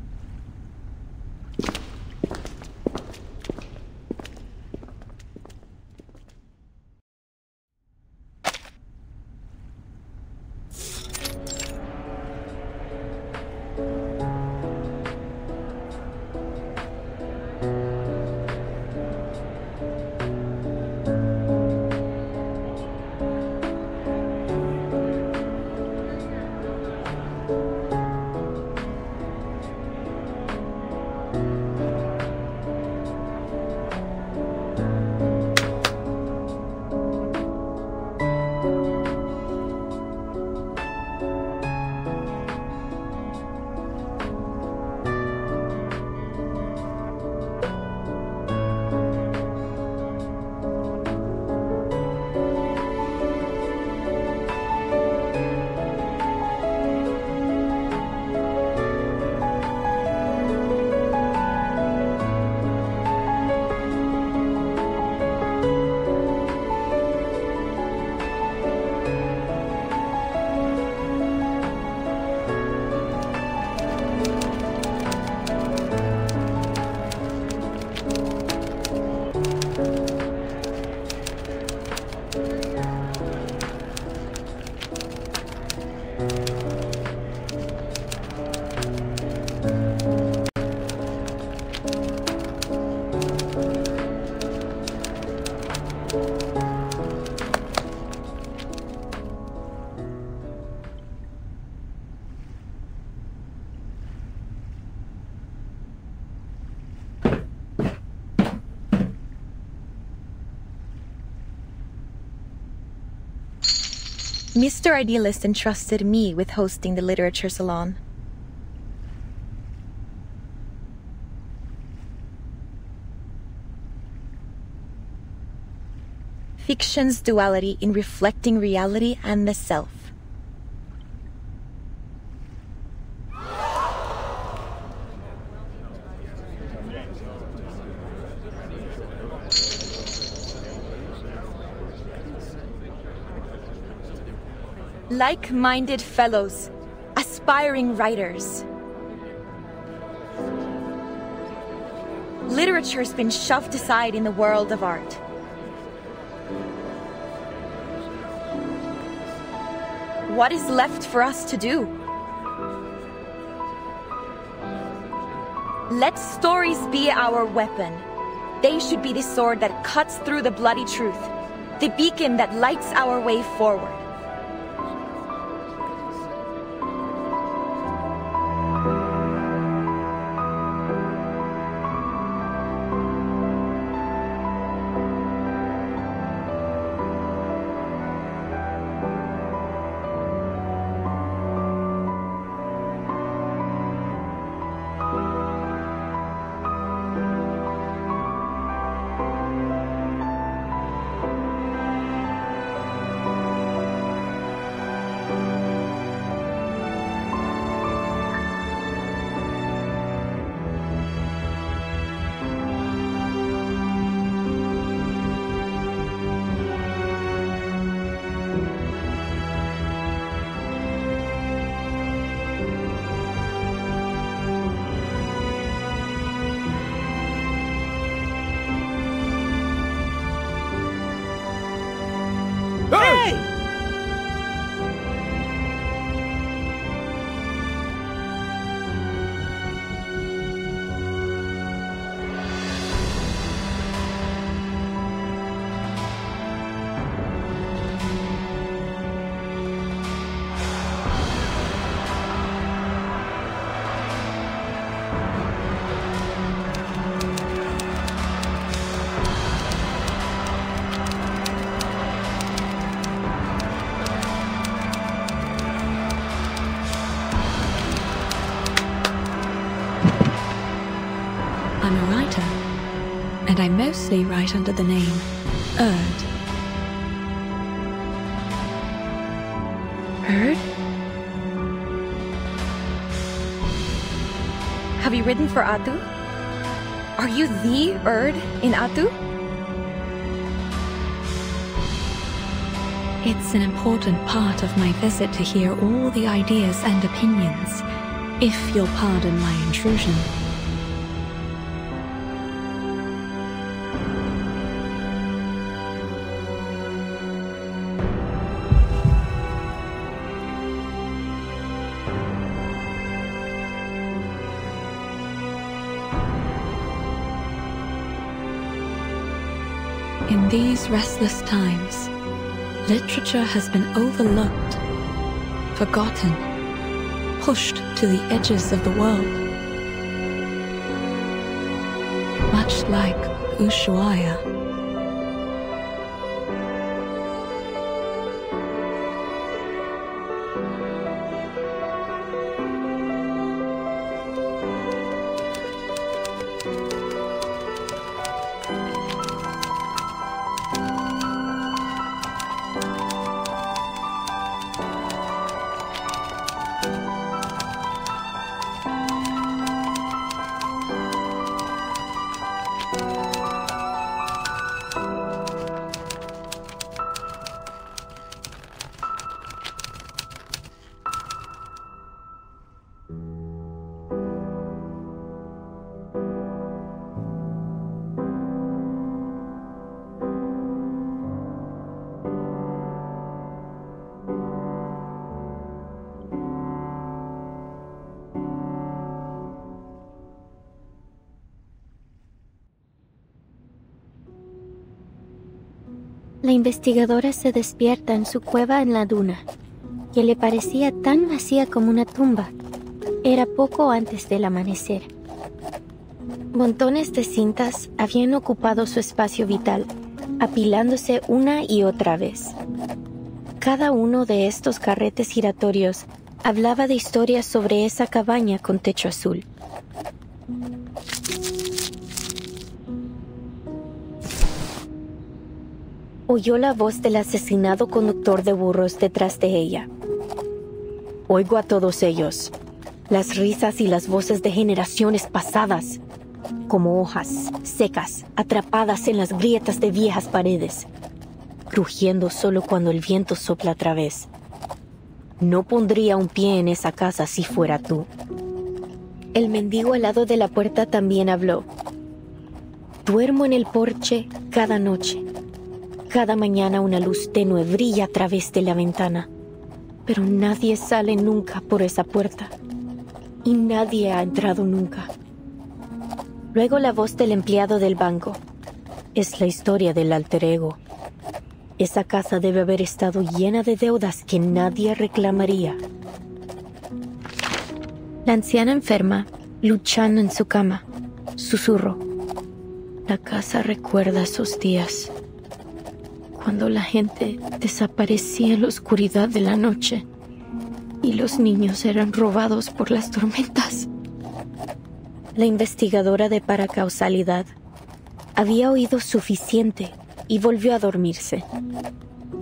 Mr. Idealist entrusted me with hosting the literature salon. Fiction's duality in reflecting reality and the self. Like-minded fellows, aspiring writers. Literature's been shoved aside in the world of art. What is left for us to do? Let stories be our weapon. They should be the sword that cuts through the bloody truth, the beacon that lights our way forward. I'm a writer, and I mostly write under the name Erd. Erd? Have you written for Atu? Are you the Erd in Atu? It's an important part of my visit to hear all the ideas and opinions, if you'll pardon my intrusion. In these restless times, literature has been overlooked, forgotten, pushed to the edges of the world. Much like Ushuaia. La investigadora se despierta en su cueva en la duna, que le parecía tan vacía como una tumba. Era poco antes del amanecer. Montones de cintas habían ocupado su espacio vital, apilándose una y otra vez. Cada uno de estos carretes giratorios hablaba de historias sobre esa cabaña con techo azul. Oyó la voz del asesinado conductor de burros detrás de ella. Oigo a todos ellos, las risas y las voces de generaciones pasadas, como hojas secas atrapadas en las grietas de viejas paredes, crujiendo solo cuando el viento sopla otra vez. No pondría un pie en esa casa si fuera tú. El mendigo al lado de la puerta también habló. Duermo en el porche cada noche. Cada mañana una luz tenue brilla a través de la ventana, pero nadie sale nunca por esa puerta, y nadie ha entrado nunca. Luego la voz del empleado del banco. Es la historia del alter ego. Esa casa debe haber estado llena de deudas que nadie reclamaría. La anciana enferma, luchando en su cama, susurró. La casa recuerda esos días, cuando la gente desaparecía en la oscuridad de la noche y los niños eran robados por las tormentas. La investigadora de paracausalidad había oído suficiente y volvió a dormirse.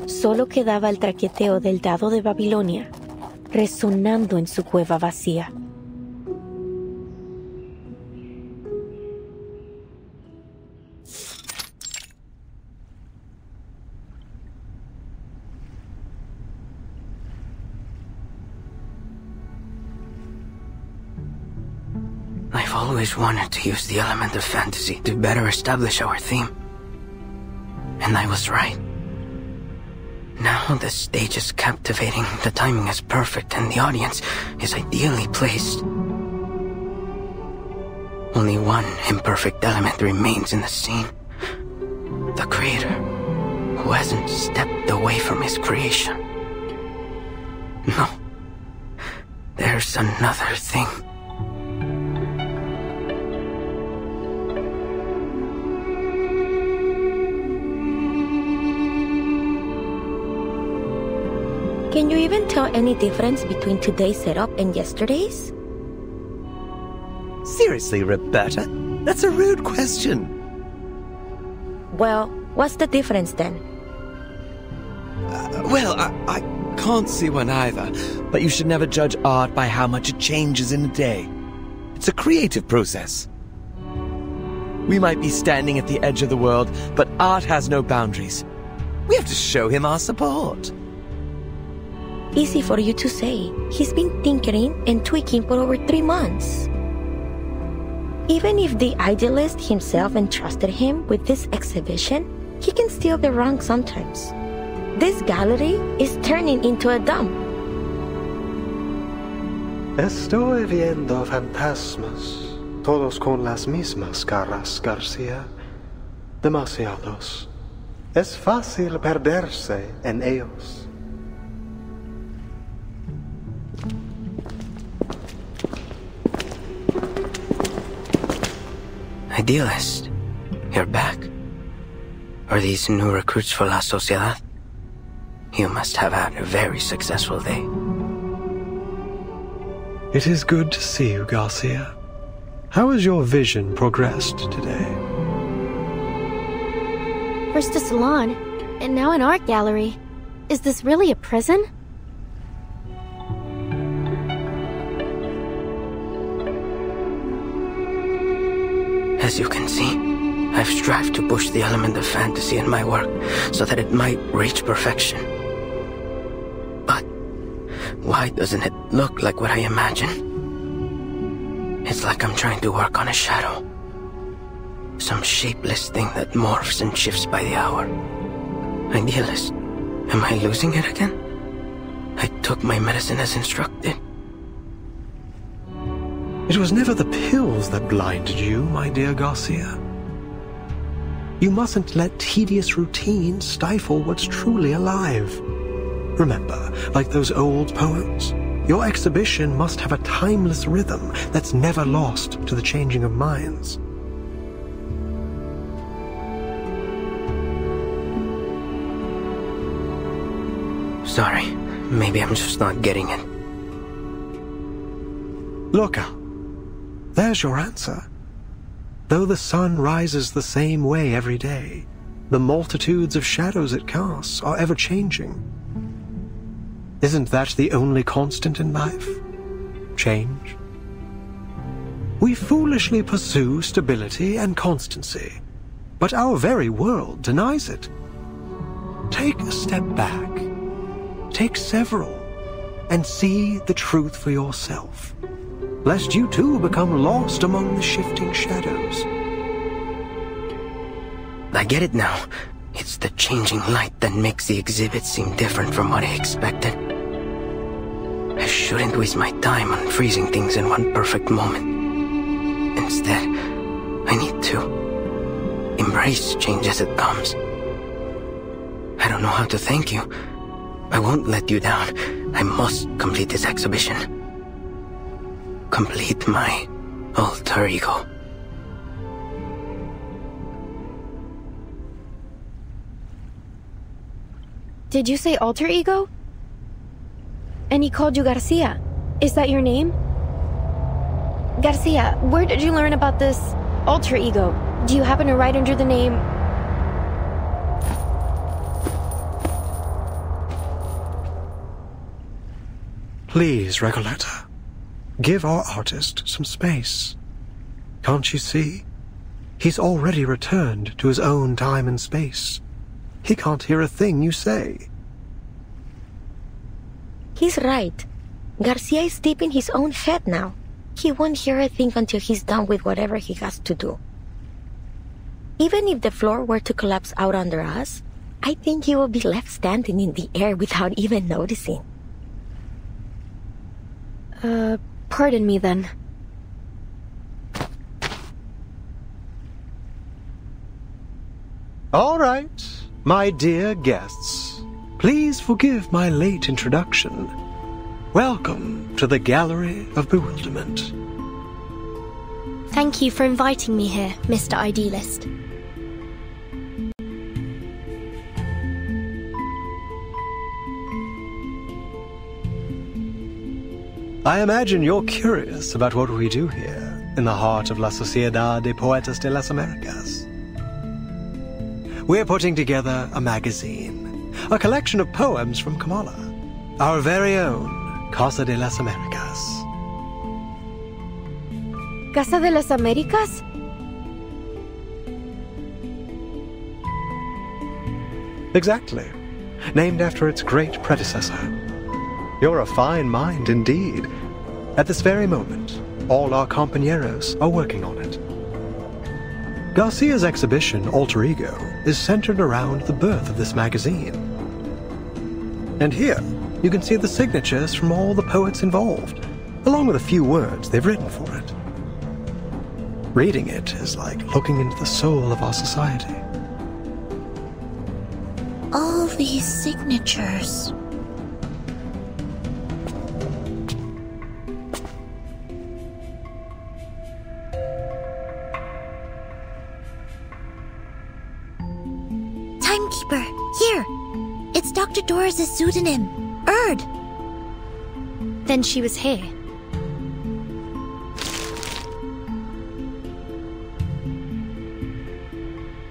Solo quedaba el traqueteo del dado de Babilonia, resonando en su cueva vacía. I've always wanted to use the element of fantasy to better establish our theme. And I was right. Now the stage is captivating, the timing is perfect, and the audience is ideally placed. Only one imperfect element remains in the scene. The creator, who hasn't stepped away from his creation. No. There's another thing. Can you even tell any difference between today's setup and yesterday's? Seriously, Roberta? That's a rude question. Well, what's the difference then? I can't see one either, but you should never judge art by how much it changes in a day. It's a creative process. We might be standing at the edge of the world, but art has no boundaries. We have to show him our support. Easy for you to say. He's been tinkering and tweaking for over 3 months. Even if the idealist himself entrusted him with this exhibition, he can still be wrong sometimes. This gallery is turning into a dump. Estoy viendo fantasmas, todos con las mismas caras, García. Demasiados. Es fácil perderse en ellos. Idealist, you're back. Are these new recruits for La Sociedad? You must have had a very successful day. It is good to see you, Garcia. How has your vision progressed today? First a salon, and now an art gallery. Is this really a prison? As you can see, I've strived to push the element of fantasy in my work so that it might reach perfection. But why doesn't it look like what I imagine? It's like I'm trying to work on a shadow. Some shapeless thing that morphs and shifts by the hour. Idealist, am I losing it again? I took my medicine as instructed. It was never the pills that blinded you, my dear Garcia. You mustn't let tedious routine stifle what's truly alive. Remember, like those old poems, your exhibition must have a timeless rhythm that's never lost to the changing of minds. Sorry. Maybe I'm just not getting it. Look out. There's your answer. Though the sun rises the same way every day, the multitudes of shadows it casts are ever changing. Isn't that the only constant in life? Change. We foolishly pursue stability and constancy, but our very world denies it. Take a step back. Take several, and see the truth for yourself, lest you too become lost among the shifting shadows. I get it now. It's the changing light that makes the exhibit seem different from what I expected. I shouldn't waste my time on freezing things in one perfect moment. Instead, I need to embrace change as it comes. I don't know how to thank you. I won't let you down. I must complete this exhibition. Complete my alter ego. Did you say alter ego? And he called you Garcia. Is that your name? Garcia, where did you learn about this alter ego? Do you happen to write under the name... Please, Recoleta, give our artist some space. Can't you see? He's already returned to his own time and space. He can't hear a thing you say. He's right. Garcia is deep in his own head now. He won't hear a thing until he's done with whatever he has to do. Even if the floor were to collapse out under us, I think he will be left standing in the air without even noticing. Pardon me then. All right, my dear guests, please forgive my late introduction. Welcome to the Gallery of Bewilderment. Thank you for inviting me here, Mr. Idealist. I imagine you're curious about what we do here in the heart of La Sociedad de Poetas de las Americas. We're putting together a magazine, a collection of poems from Kamala, our very own Casa de las Americas. ¿Casa de las Américas? Exactly. Named after its great predecessor. You're a fine mind indeed. At this very moment, all our compañeros are working on it. Garcia's exhibition, Alter Ego, is centered around the birth of this magazine. And here, you can see the signatures from all the poets involved, along with a few words they've written for it. Reading it is like looking into the soul of our society. All these signatures. Timekeeper, here! It's Dr. Doris' pseudonym, Erd. Then she was here.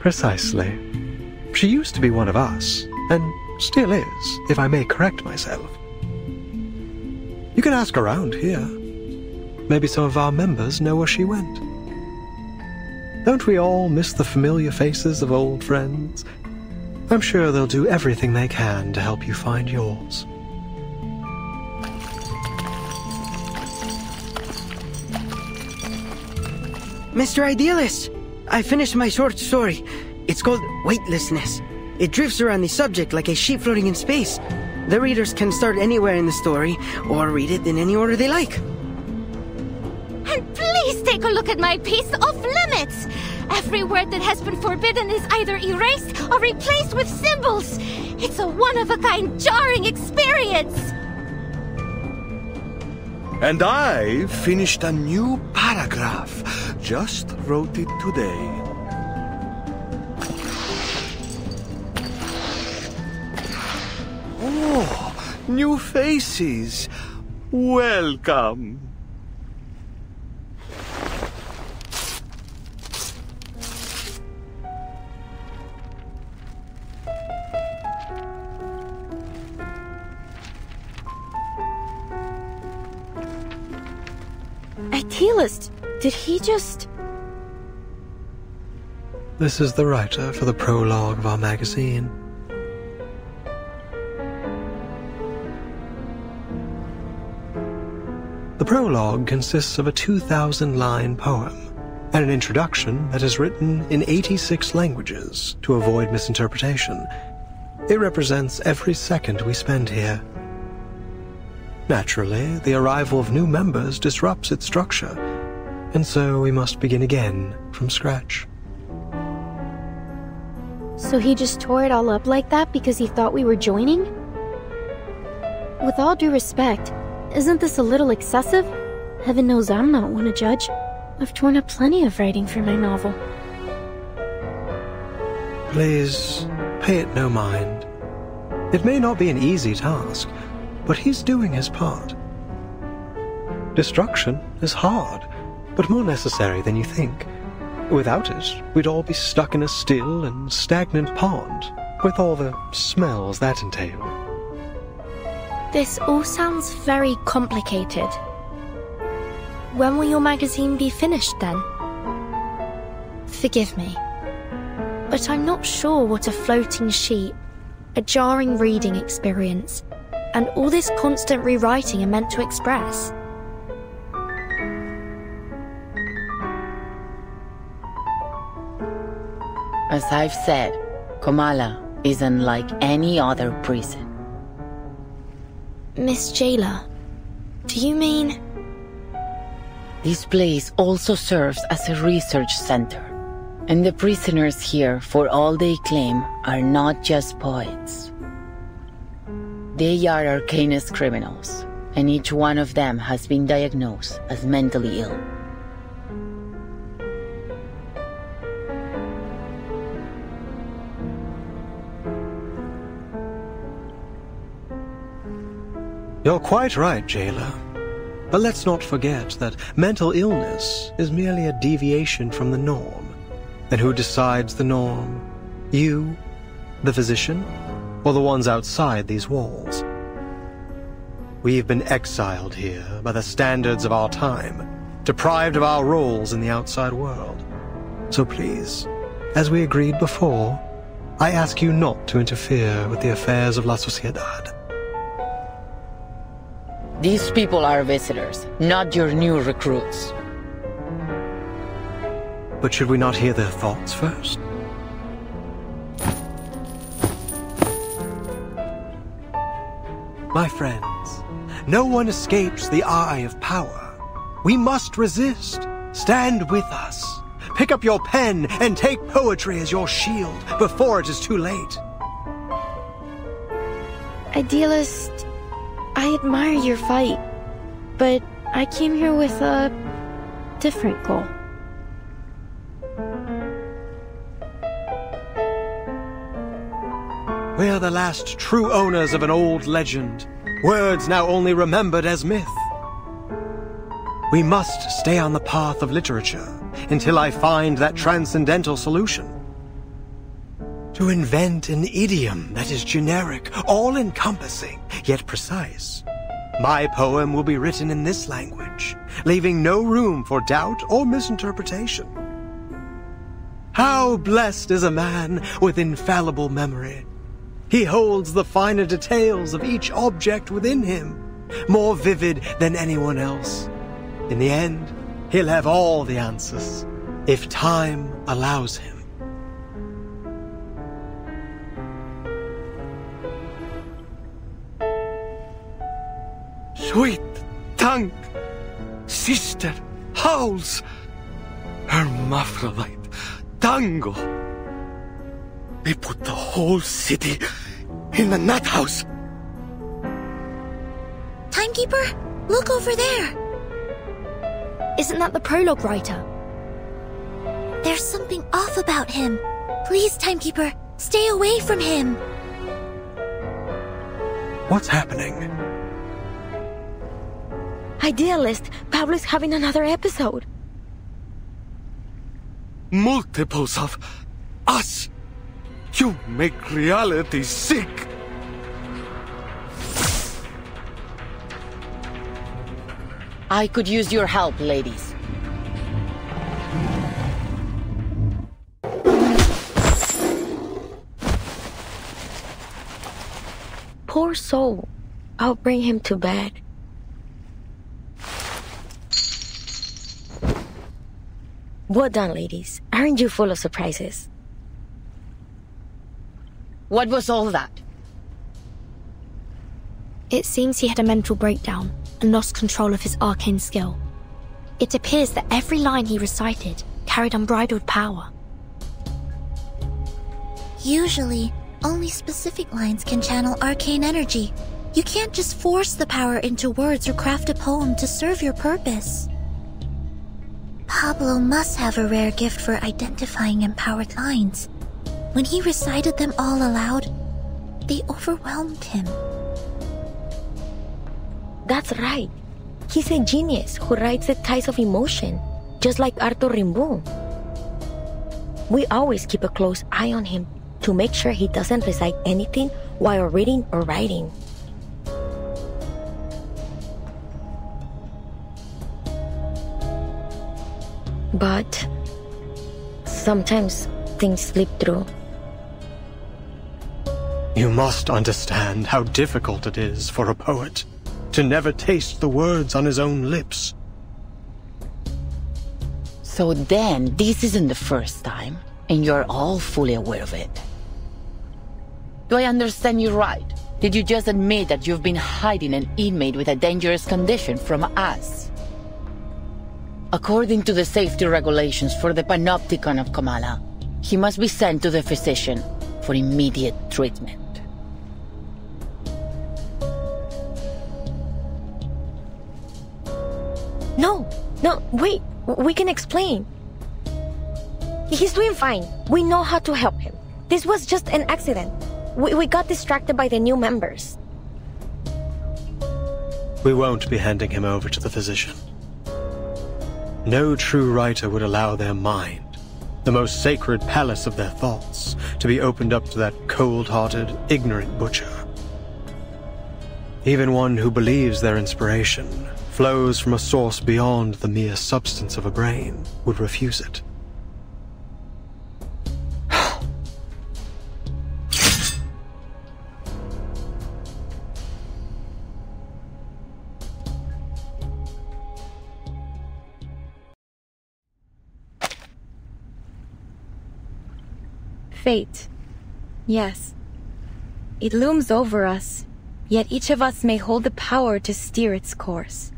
Precisely. She used to be one of us, and still is, if I may correct myself. You can ask around here. Maybe some of our members know where she went. Don't we all miss the familiar faces of old friends? I'm sure they'll do everything they can to help you find yours. Mr. Idealist, I finished my short story. It's called Weightlessness. It drifts around the subject like a sheep floating in space. The readers can start anywhere in the story, or read it in any order they like. And please take a look at my piece, Off Limits! Every word that has been forbidden is either erased or replaced with symbols. It's a one-of-a-kind, jarring experience. And I finished a new paragraph. Just wrote it today. Oh, New faces. Welcome. Idealist, did he just... This is the writer for the prologue of our magazine. The prologue consists of a 2,000-line poem and an introduction that is written in 86 languages to avoid misinterpretation. It represents every second we spend here. Naturally, the arrival of new members disrupts its structure, and so we must begin again from scratch. So he just tore it all up like that because he thought we were joining? With all due respect, isn't this a little excessive? Heaven knows I'm not one to judge. I've torn up plenty of writing for my novel. Please, pay it no mind. It may not be an easy task, but he's doing his part. Destruction is hard, but more necessary than you think. Without it, we'd all be stuck in a still and stagnant pond, with all the smells that entail. This all sounds very complicated. When will your magazine be finished then? Forgive me, but I'm not sure what a floating sheet, a jarring reading experience, and all this constant rewriting are meant to express. As I've said, Komala is unlike any other prison. Miss Jailer, do you mean... This place also serves as a research center, and the prisoners here, for all they claim, are not just poets. They are arcanist criminals, and each one of them has been diagnosed as mentally ill. You're quite right, Jailer. But let's not forget that mental illness is merely a deviation from the norm. And who decides the norm? You, the physician, or the ones outside these walls? We've been exiled here by the standards of our time, deprived of our roles in the outside world. So please, as we agreed before, I ask you not to interfere with the affairs of La Sociedad. These people are visitors, not your new recruits. But should we not hear their thoughts first? My friends, no one escapes the eye of power. We must resist. Stand with us. Pick up your pen and take poetry as your shield before it is too late. Idealist, I admire your fight, but I came here with a different goal. We are the last true owners of an old legend, words now only remembered as myth. We must stay on the path of literature until I find that transcendental solution. To invent an idiom that is generic, all-encompassing, yet precise. My poem will be written in this language, leaving no room for doubt or misinterpretation. How blessed is a man with infallible memory. He holds the finer details of each object within him, more vivid than anyone else. In the end, he'll have all the answers, if time allows him. Sweet tongue, sister howls, hermaphrodite, tango. They put the whole city in the nut house. Timekeeper, look over there. Isn't that the prologue writer? There's something off about him. Please, Timekeeper, stay away from him. What's happening? Idealist, Pablo's having another episode. Multiples of us. You make reality sick. I could use your help, ladies. Poor soul. I'll bring him to bed. Well done, ladies. Aren't you full of surprises? What was all that? It seems he had a mental breakdown and lost control of his arcane skill. It appears that every line he recited carried unbridled power. Usually, only specific lines can channel arcane energy. You can't just force the power into words or craft a poem to serve your purpose. Pablo must have a rare gift for identifying empowered lines. When he recited them all aloud, they overwhelmed him. That's right. He's a genius who rides the tides of emotion, just like Arthur Rimbaud. We always keep a close eye on him to make sure he doesn't recite anything while reading or writing. But sometimes things slip through. You must understand how difficult it is for a poet to never taste the words on his own lips. So then, this isn't the first time, and you're all fully aware of it. Do I understand you right? Did you just admit that you've been hiding an inmate with a dangerous condition from us? According to the safety regulations for the Panopticon of Kamala, he must be sent to the physician for immediate treatment. No, wait, we can explain. He's doing fine. We know how to help him. This was just an accident. We got distracted by the new members. We won't be handing him over to the physician. No true writer would allow their mind, the most sacred palace of their thoughts, to be opened up to that cold-hearted, ignorant butcher. Even one who believes their inspiration flows from a source beyond the mere substance of a brain would refuse it. Fate. Yes. It looms over us, yet each of us may hold the power to steer its course.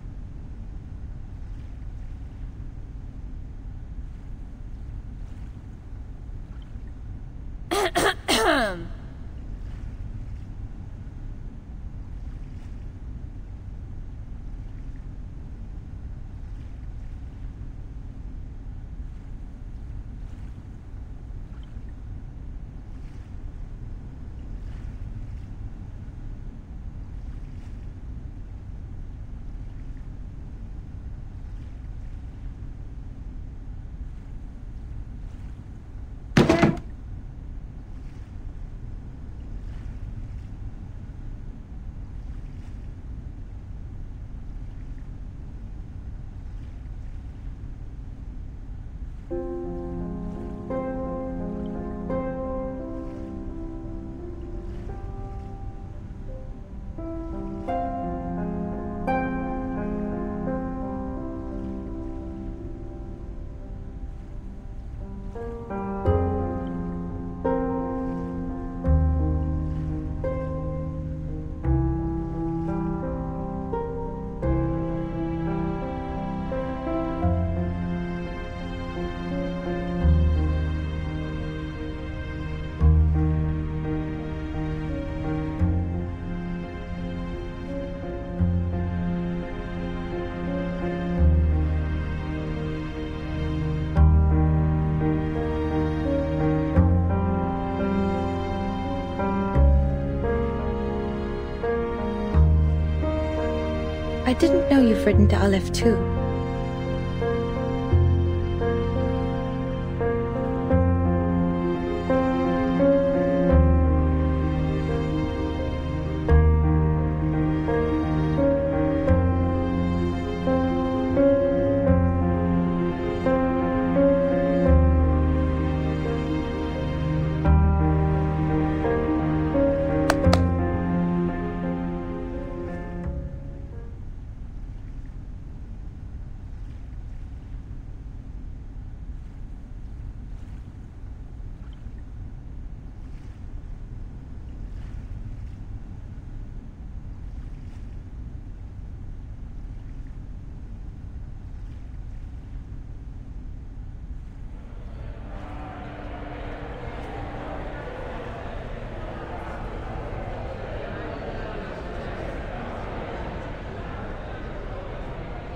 didn't know you've written to Aleph too.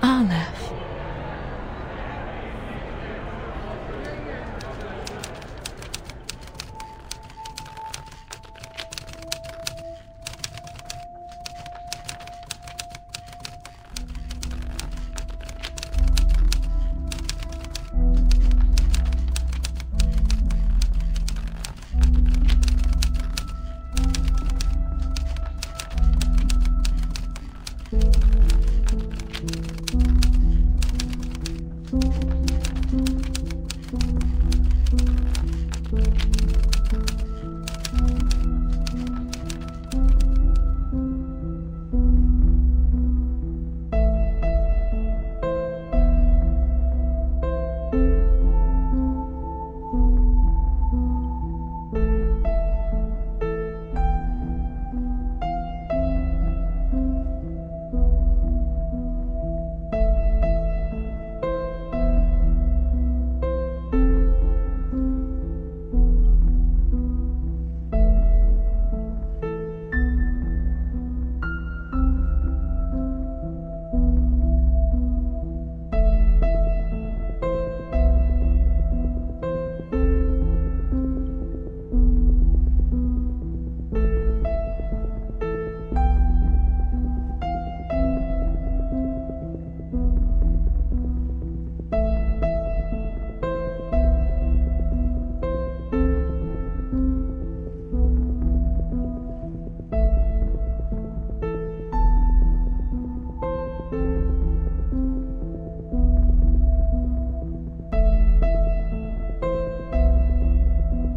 Aleph.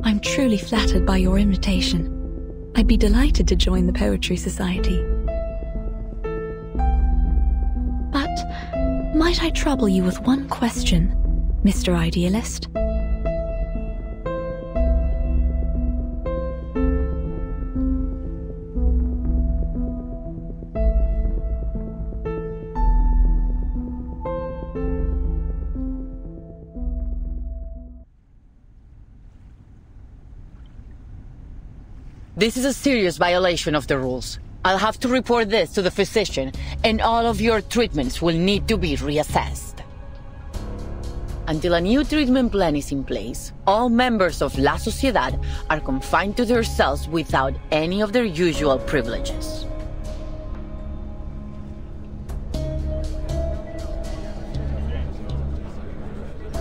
I'm truly flattered by your invitation. I'd be delighted to join the Poetry Society. But might I trouble you with one question, Mr. Idealist? This is a serious violation of the rules. I'll have to report this to the physician, and all of your treatments will need to be reassessed. Until a new treatment plan is in place, all members of La Sociedad are confined to their cells without any of their usual privileges.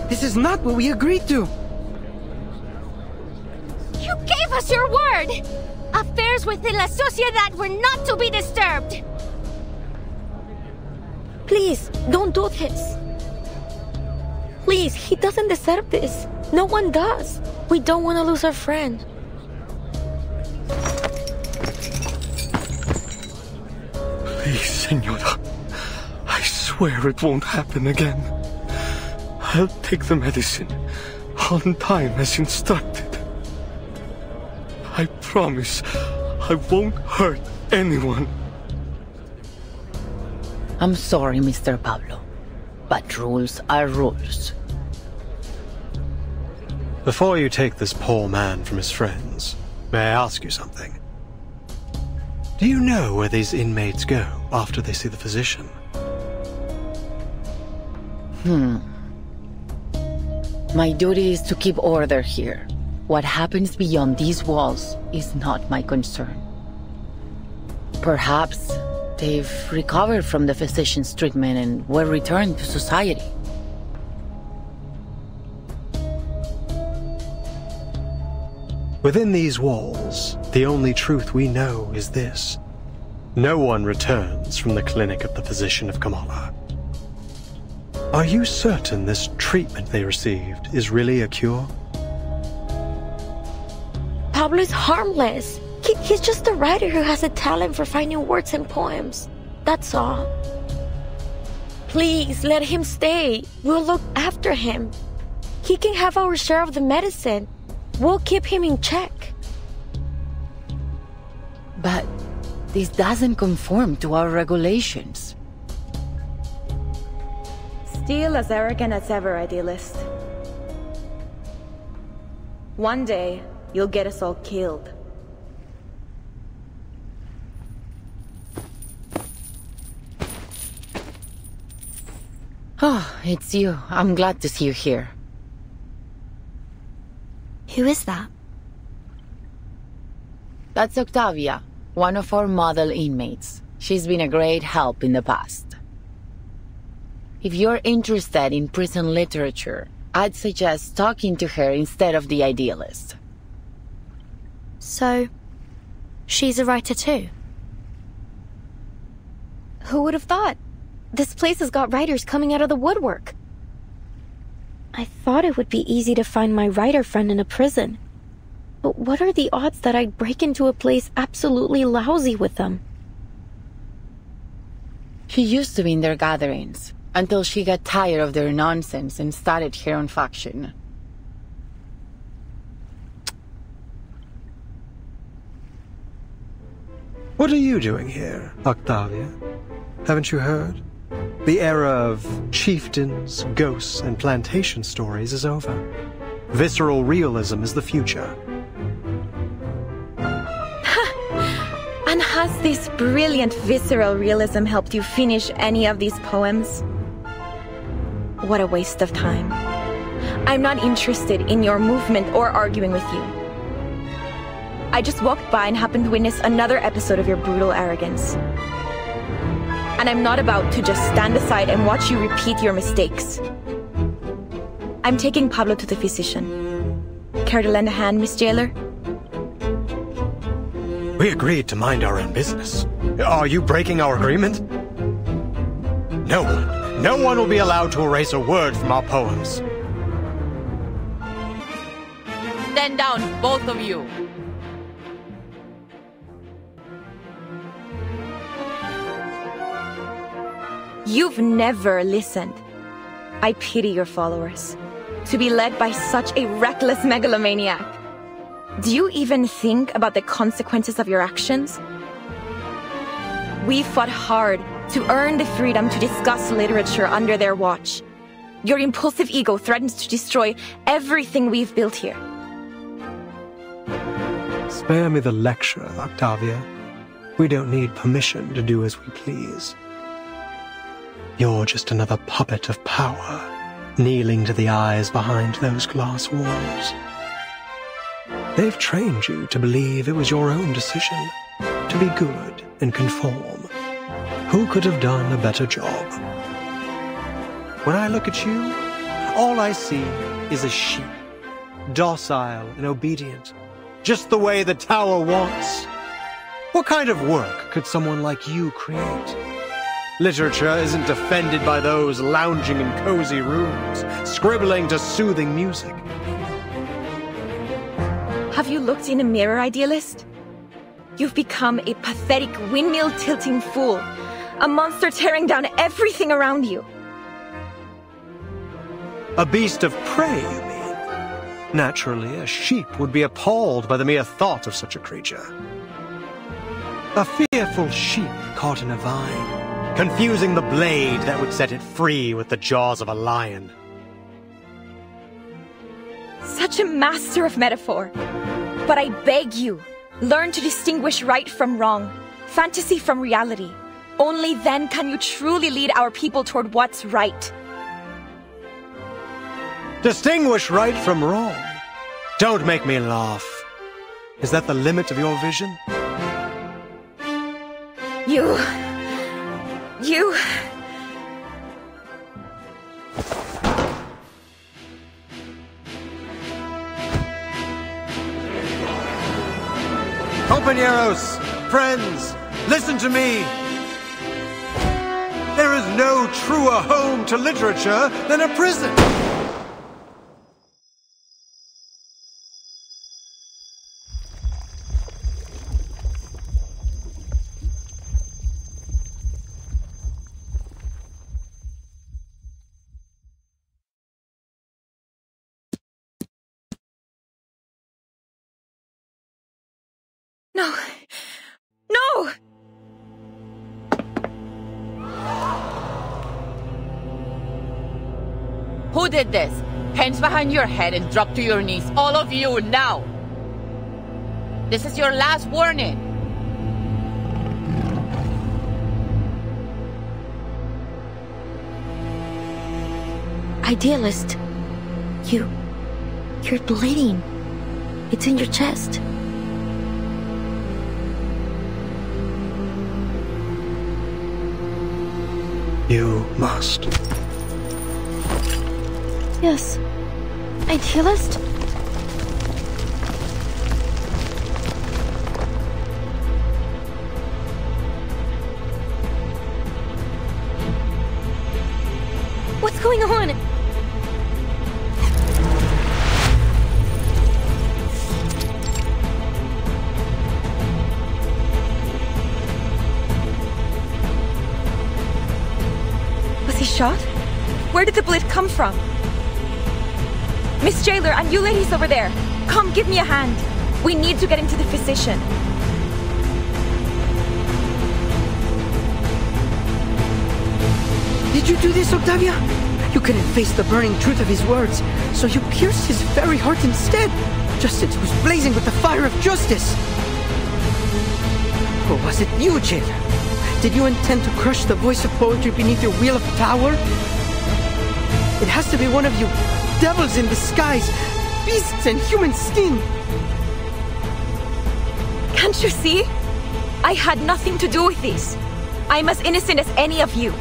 This is not what we agreed to! You gave us your word! Affairs within La Sociedad were not to be disturbed! Please, don't do this. Please, he doesn't deserve this. No one does. We don't want to lose our friend. Please, Senora. I swear it won't happen again. I'll take the medicine on time as instructed. I promise I won't hurt anyone. I'm sorry, Mr. Pablo, but rules are rules. Before you take this poor man from his friends, may I ask you something? Do you know where these inmates go after they see the physician? My duty is to keep order here. What happens beyond these walls is not my concern. Perhaps They've recovered from the physician's treatment and were returned to society. Within these walls, the only truth we know is this. No one returns from the clinic of the physician of Kamala. Are you certain this treatment they received is really a cure? Pablo is harmless. He's just a writer who has a talent for finding words in poems. That's all. Please, let him stay. We'll look after him. He can have our share of the medicine. We'll keep him in check. But this doesn't conform to our regulations. Still as arrogant as ever, idealist. One day, you'll get us all killed. Oh, it's you. I'm glad to see you here. Who is that? That's Octavia, one of our model inmates. She's been a great help in the past. If you're interested in prison literature, I'd suggest talking to her instead of the idealist. So, she's a writer too? Who would have thought? This place has got writers coming out of the woodwork. I thought it would be easy to find my writer friend in a prison. But what are the odds that I'd break into a place absolutely lousy with them? She used to be in their gatherings, until she got tired of their nonsense and started her own faction. What are you doing here, Octavia? Haven't you heard? The era of chieftains, ghosts, and plantation stories is over. Visceral realism is the future. And has this brilliant visceral realism helped you finish any of these poems? What a waste of time. I'm not interested in your movement or arguing with you. I just walked by and happened to witness another episode of your brutal arrogance. And I'm not about to just stand aside and watch you repeat your mistakes. I'm taking Pablo to the physician. Care to lend a hand, Miss Jailer? We agreed to mind our own business. Are you breaking our agreement? No one will be allowed to erase a word from our poems. Stand down, both of you. You've never listened. I pity your followers. To be led by such a reckless megalomaniac. Do you even think about the consequences of your actions? We fought hard to earn the freedom to discuss literature under their watch. Your impulsive ego threatens to destroy everything we've built here. Spare me the lecture, Octavia. We don't need permission to do as we please. You're just another puppet of power, kneeling to the eyes behind those glass walls. They've trained you to believe it was your own decision, to be good and conform. Who could have done a better job? When I look at you, all I see is a sheep, docile and obedient, just the way the tower wants. What kind of work could someone like you create? Literature isn't defended by those lounging in cozy rooms, scribbling to soothing music. Have you looked in a mirror, idealist? You've become a pathetic windmill-tilting fool, a monster tearing down everything around you. A beast of prey, you mean? Naturally, a sheep would be appalled by the mere thought of such a creature. A fearful sheep caught in a vine, confusing the blade that would set it free with the jaws of a lion. Such a master of metaphor. But I beg you, learn to distinguish right from wrong, fantasy from reality. Only then can you truly lead our people toward what's right. Distinguish right from wrong? Don't make me laugh. Is that the limit of your vision? You... Compañeros, friends, listen to me. There is no truer home to literature than a prison. No. No! Who did this? Hands behind your head and drop to your knees. All of you, now! This is your last warning. Idealist. You're bleeding. It's in your chest. You must. Yes. Idealist? What's going on? Was he shot? Where did the bullet come from? Miss Jailer and you ladies over there, come give me a hand. We need to get him to the physician. Did you do this, Octavia? You couldn't face the burning truth of his words, so you pierced his very heart instead, just as it was blazing with the fire of justice. Or was it you, Jailer? Did you intend to crush the voice of poetry beneath your wheel of power? It has to be one of you devils in disguise, beasts in human skin. Can't you see? I had nothing to do with this. I'm as innocent as any of you.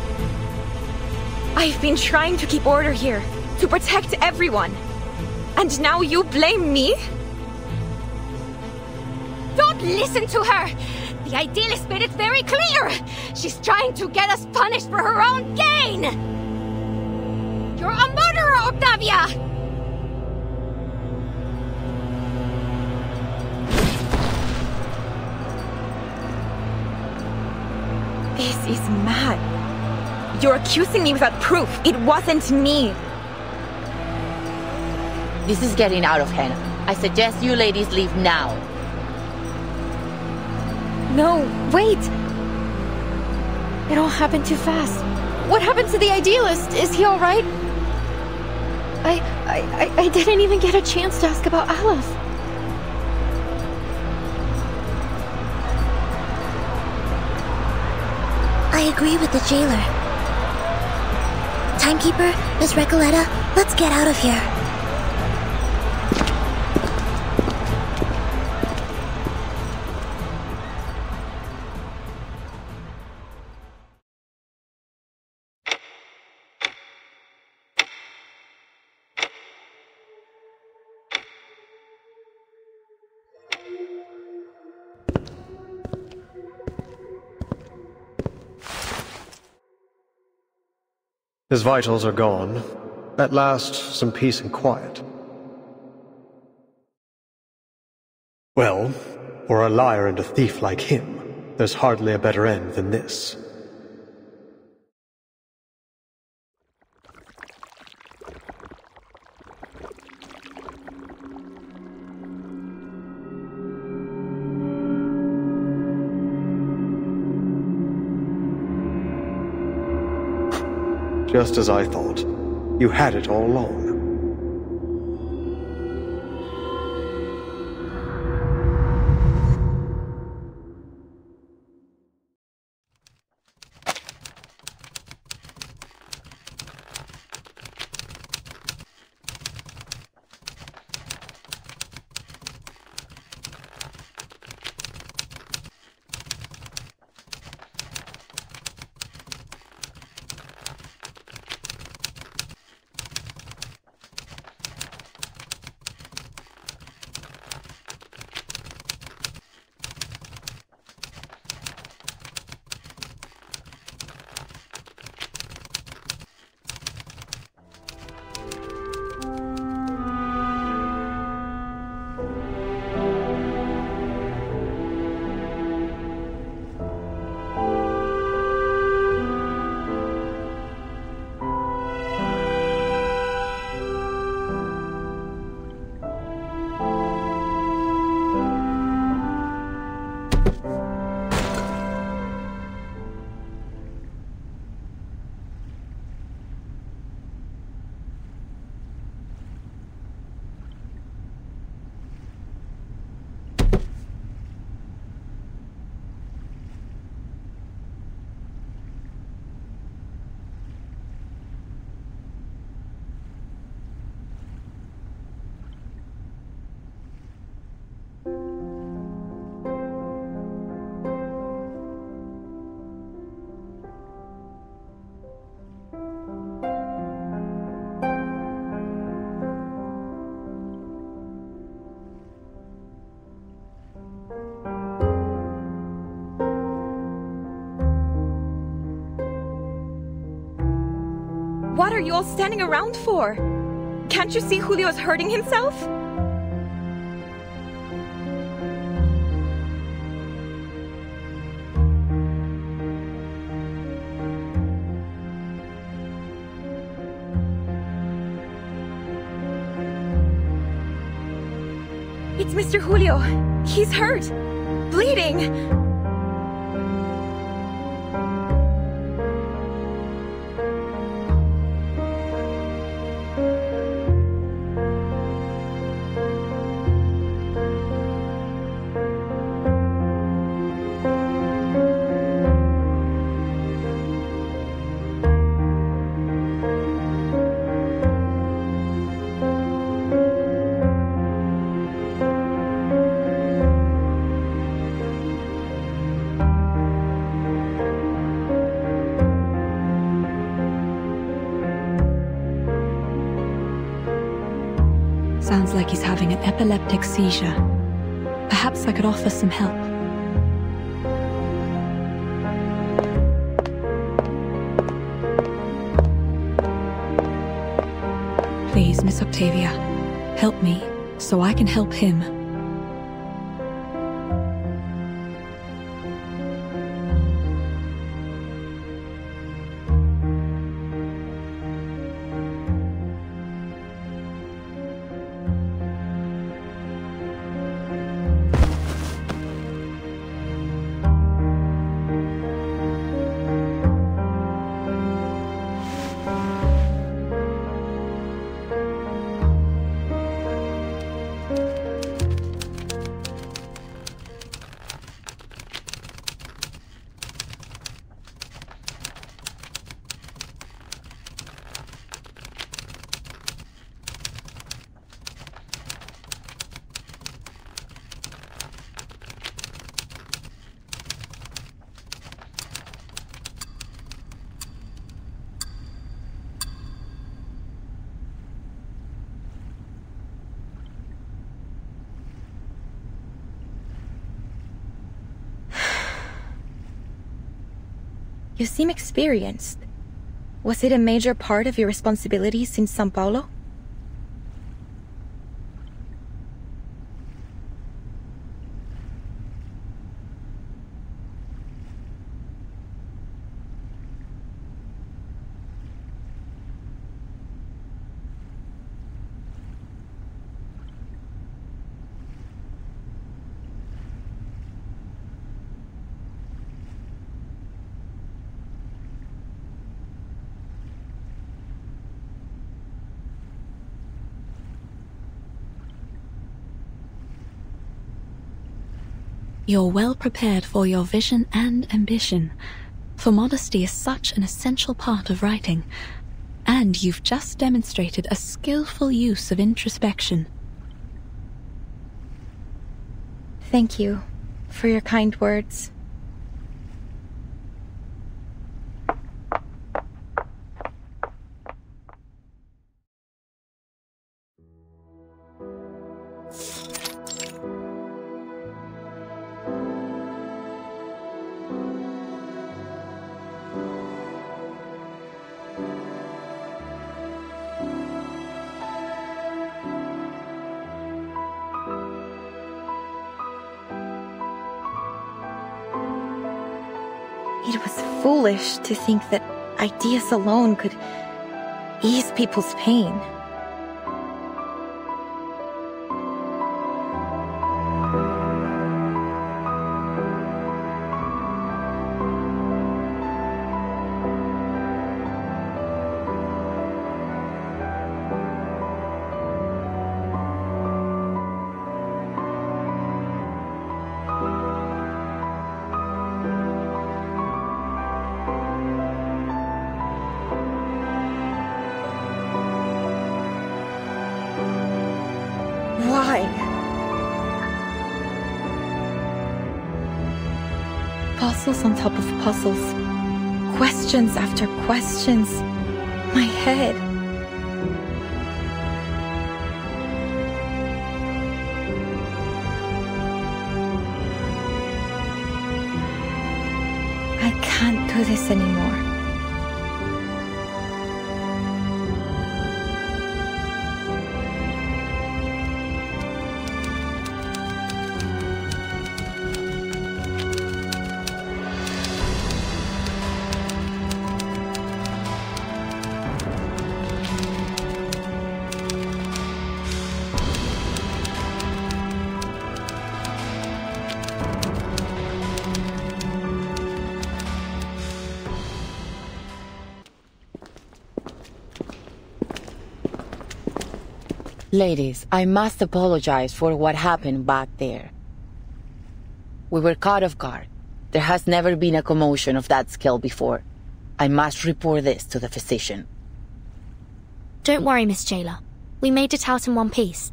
I've been trying to keep order here, to protect everyone. And now you blame me? Don't listen to her! The Idealist made it very clear! She's trying to get us punished for her own gain! You're a murderer, Octavia! This is mad. You're accusing me without proof. It wasn't me. This is getting out of hand. I suggest you ladies leave now. No, wait! It all happened too fast. What happened to the Idealist? Is he alright? I didn't even get a chance to ask about Aleph. I agree with the jailer. Timekeeper, Miss Recoleta, let's get out of here. His vitals are gone. At last, some peace and quiet. Well, for a liar and a thief like him, there's hardly a better end than this. Just as I thought. You had it all along. What are you all standing around for? Can't you see Julio's hurting himself? It's Mr. Julio. He's hurt. Bleeding. Sounds like he's having an epileptic seizure. Perhaps I could offer some help. Please, Miss Octavia, help me so I can help him. You seem experienced. Was it a major part of your responsibilities in São Paulo? You're well prepared for your vision and ambition, for modesty is such an essential part of writing, and you've just demonstrated a skillful use of introspection. Thank you for your kind words. It was foolish to think that ideas alone could ease people's pain. Why? Puzzles on top of puzzles. Questions after questions. My head. I can't do this anymore. Ladies, I must apologize for what happened back there. We were caught off guard. There has never been a commotion of that scale before. I must report this to the physician. Don't worry, Miss Jailer. We made it out in one piece.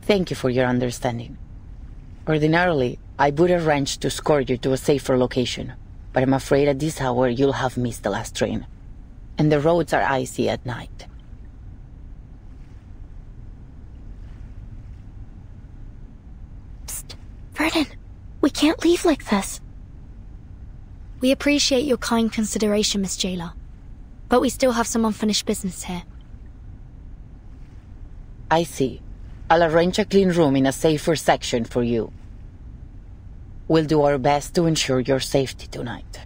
Thank you for your understanding. Ordinarily, I would arrange to escort you to a safer location, but I'm afraid at this hour you'll have missed the last train. And the roads are icy at night. Psst, Vernon, we can't leave like this. We appreciate your kind consideration, Miss Jailer, but we still have some unfinished business here. I see. I'll arrange a clean room in a safer section for you. We'll do our best to ensure your safety tonight.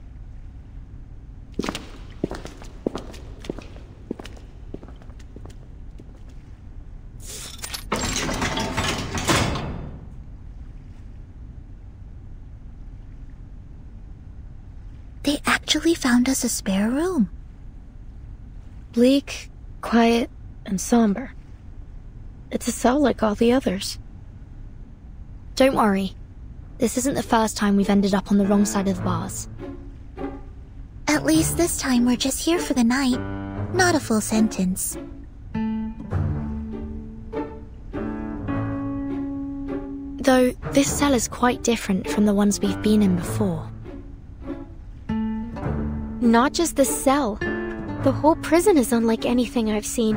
They actually found us a spare room. Bleak, quiet, and somber. It's a cell like all the others. Don't worry. This isn't the first time we've ended up on the wrong side of the bars. At least this time we're just here for the night, not a full sentence. Though, this cell is quite different from the ones we've been in before. Not just the cell. The whole prison is unlike anything I've seen.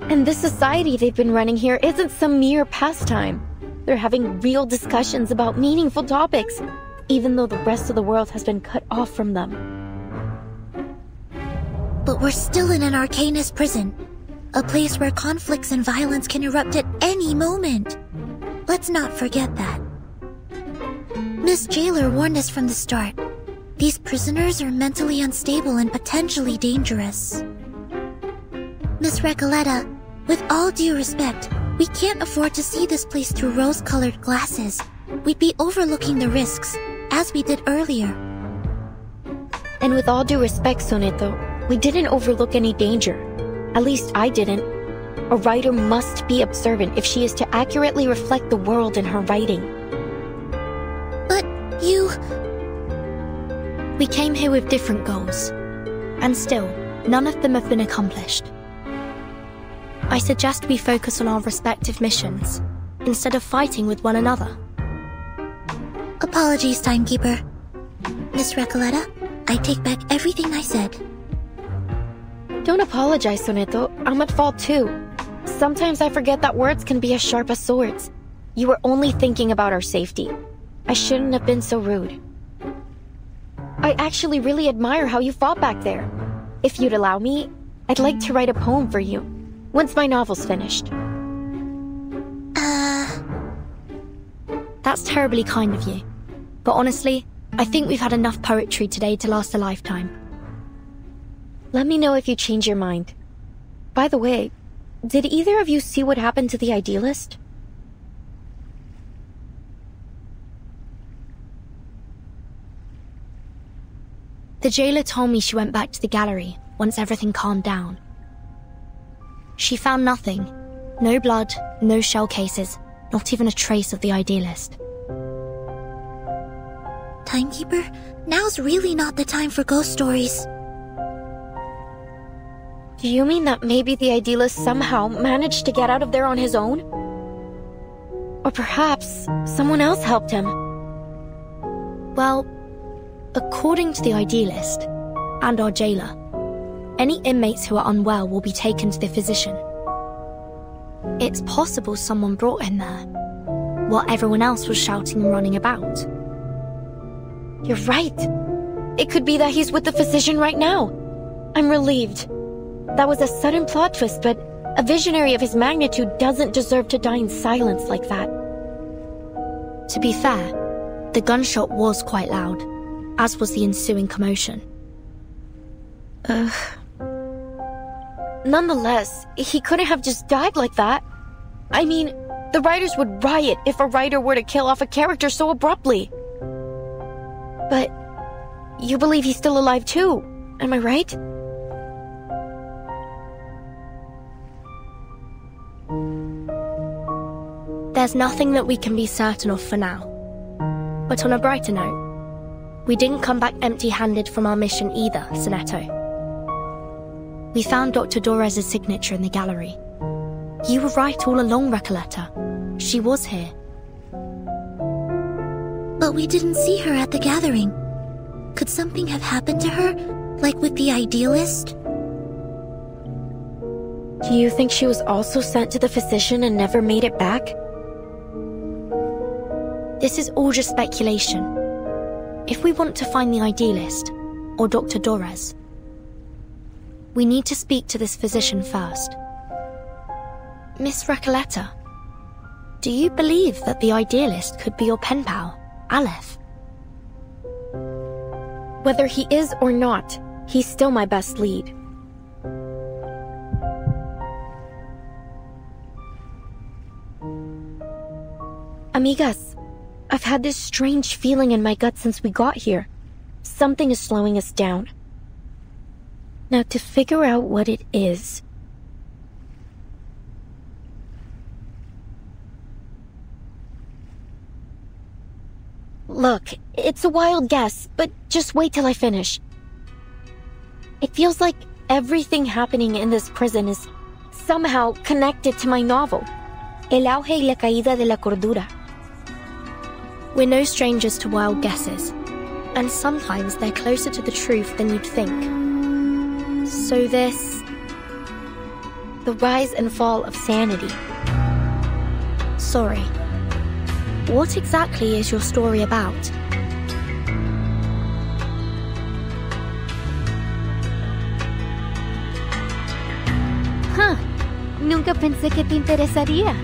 And this society they've been running here isn't some mere pastime. They're having real discussions about meaningful topics, even though the rest of the world has been cut off from them. But we're still in an Arcanist prison, a place where conflicts and violence can erupt at any moment. Let's not forget that. Miss Jailer warned us from the start. These prisoners are mentally unstable and potentially dangerous. Miss Recoleta, with all due respect, we can't afford to see this place through rose-colored glasses. We'd be overlooking the risks, as we did earlier. And with all due respect, Soneto, we didn't overlook any danger. At least I didn't. A writer must be observant if she is to accurately reflect the world in her writing. But you... We came here with different goals. And still, none of them have been accomplished. I suggest we focus on our respective missions, instead of fighting with one another. Apologies, Timekeeper. Miss Recoleta, I take back everything I said. Don't apologize, Soneto. I'm at fault too. Sometimes I forget that words can be as sharp as swords. You were only thinking about our safety. I shouldn't have been so rude. I actually really admire how you fought back there. If you'd allow me, I'd like to write a poem for you, once my novel's finished. That's terribly kind of you. But honestly, I think we've had enough poetry today to last a lifetime. Let me know if you change your mind. By the way, did either of you see what happened to the idealist? The jailer told me she went back to the gallery once everything calmed down. She found nothing. No blood, no shell cases, not even a trace of the idealist. Timekeeper, now's really not the time for ghost stories. Do you mean that maybe the idealist somehow managed to get out of there on his own? Or perhaps someone else helped him? Well, according to the idealist and our jailer, any inmates who are unwell will be taken to the physician. It's possible someone brought him there, while everyone else was shouting and running about. You're right. It could be that he's with the physician right now. I'm relieved. That was a sudden plot twist, but a visionary of his magnitude doesn't deserve to die in silence like that. To be fair, the gunshot was quite loud, as was the ensuing commotion. Nonetheless, he couldn't have just died like that. I mean, the writers would riot if a writer were to kill off a character so abruptly. But you believe he's still alive too, am I right? There's nothing that we can be certain of for now. But on a brighter note, we didn't come back empty-handed from our mission either, Sonetto. We found Dr. Dorez's signature in the gallery. You were right all along, Recoleta. She was here. But we didn't see her at the gathering. Could something have happened to her, like with the idealist? Do you think she was also sent to the physician and never made it back? This is all just speculation. If we want to find the idealist, or Dr. Dorez, we need to speak to this physician first. Miss Recoleta, do you believe that the idealist could be your pen pal, Aleph? Whether he is or not, he's still my best lead. Amigas, I've had this strange feeling in my gut since we got here. Something is slowing us down. Now, to figure out what it is... Look, it's a wild guess, but just wait till I finish. It feels like everything happening in this prison is somehow connected to my novel, El auge y la caída de la cordura. We're no strangers to wild guesses, and sometimes they're closer to the truth than you'd think. So this... The rise and fall of sanity. Sorry. What exactly is your story about? Huh. Nunca pensé que te interesaría.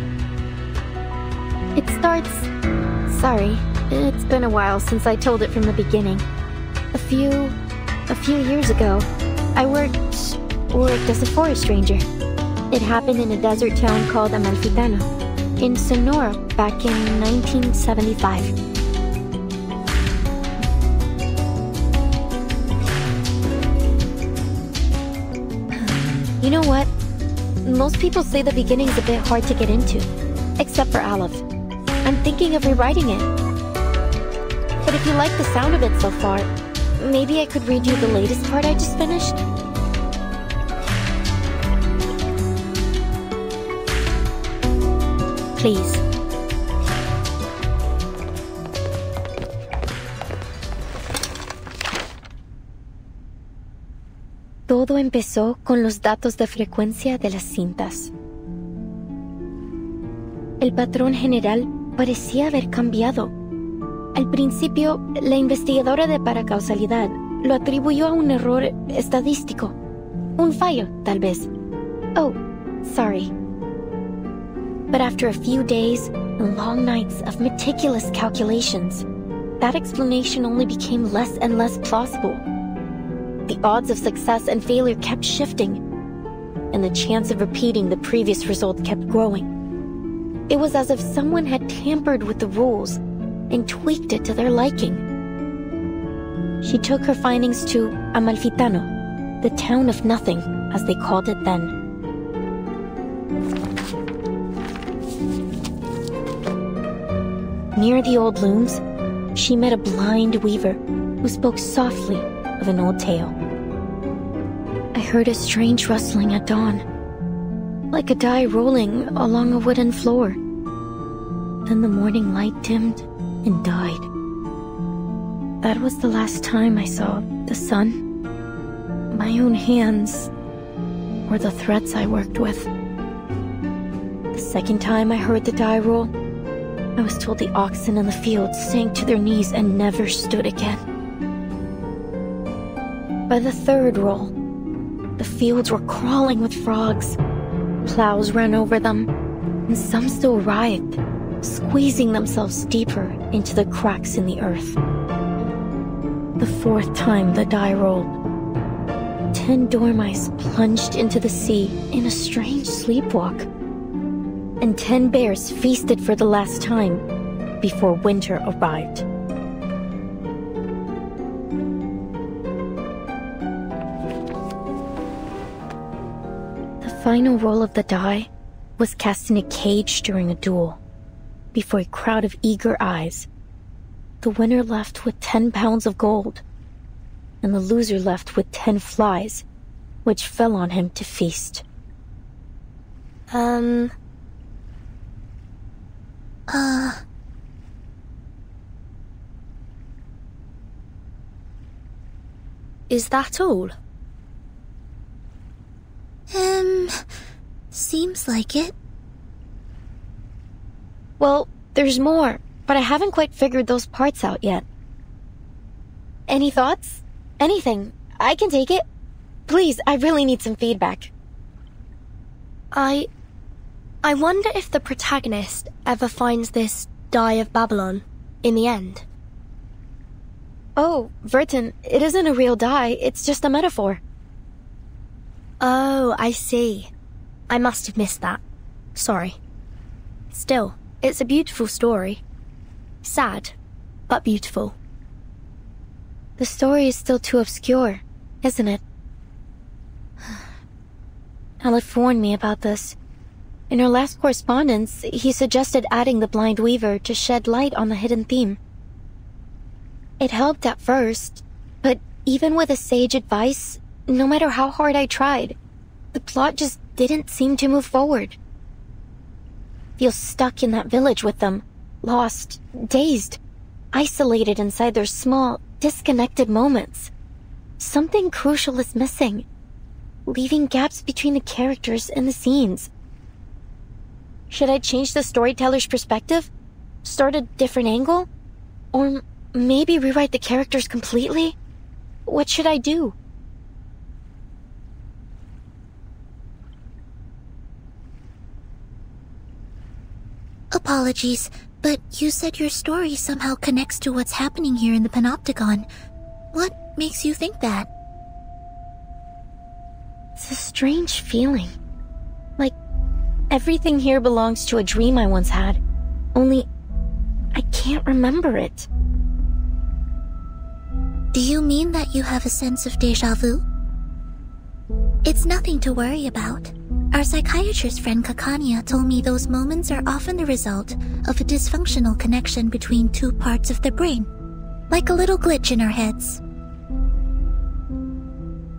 It starts... Sorry, it's been a while since I told it from the beginning. A few years ago, I worked as a forest ranger. It happened in a desert town called Amalfitano, in Sonora, back in 1975. You know what? Most people say the beginning's a bit hard to get into, except for Aleph. I'm thinking of rewriting it. But if you like the sound of it so far, maybe I could read you the latest part I just finished? Please. Todo empezó con los datos de frecuencia de las cintas. El patrón general parecía haber cambiado. Al principio, la investigadora de paracausalidad lo atribuyó a un error estadístico. Un fallo, tal vez. Oh, sorry. But after a few days and long nights of meticulous calculations, that explanation only became less and less plausible. The odds of success and failure kept shifting, and the chance of repeating the previous result kept growing. It was as if someone had tampered with the rules and tweaked it to their liking. She took her findings to Amalfitano, the town of nothing, as they called it then. Near the old looms, she met a blind weaver who spoke softly of an old tale. I heard a strange rustling at dawn, like a die rolling along a wooden floor. Then the morning light dimmed and died. That was the last time I saw the sun, my own hands, or the threads I worked with. The second time I heard the die roll, I was told the oxen in the fields sank to their knees and never stood again. By the third roll, the fields were crawling with frogs. Plows ran over them, and some still writhed, squeezing themselves deeper into the cracks in the earth. The fourth time the die rolled, 10 dormice plunged into the sea in a strange sleepwalk, and 10 bears feasted for the last time before winter arrived. The final roll of the die was cast in a cage during a duel. before a crowd of eager eyes. The winner left with 10 pounds of gold, and the loser left with 10 flies, which fell on him to feast. Is that all? Seems like it. Well, there's more, but I haven't quite figured those parts out yet. Any thoughts? Anything. I can take it. Please, I really need some feedback. I wonder if the protagonist ever finds this Die of Babylon in the end. Oh, Verton, it isn't a real die, it's just a metaphor. Oh, I see. I must have missed that. Sorry. Still, it's a beautiful story. Sad, but beautiful. The story is still too obscure, isn't it? Aleph warned me about this. In our last correspondence, he suggested adding the Blind Weaver to shed light on the hidden theme. It helped at first, but even with his sage advice, no matter how hard I tried, the plot just didn't seem to move forward. Feel stuck in that village with them, lost, dazed, isolated inside their small, disconnected moments. Something crucial is missing, leaving gaps between the characters and the scenes. Should I change the storyteller's perspective? Start a different angle? Or maybe rewrite the characters completely? What should I do? Apologies, but you said your story somehow connects to what's happening here in the Panopticon. What makes you think that? It's a strange feeling. Like everything here belongs to a dream I once had, only I can't remember it. Do you mean that you have a sense of déjà vu? It's nothing to worry about. Our psychiatrist friend Kakania told me those moments are often the result of a dysfunctional connection between two parts of the brain, like a little glitch in our heads.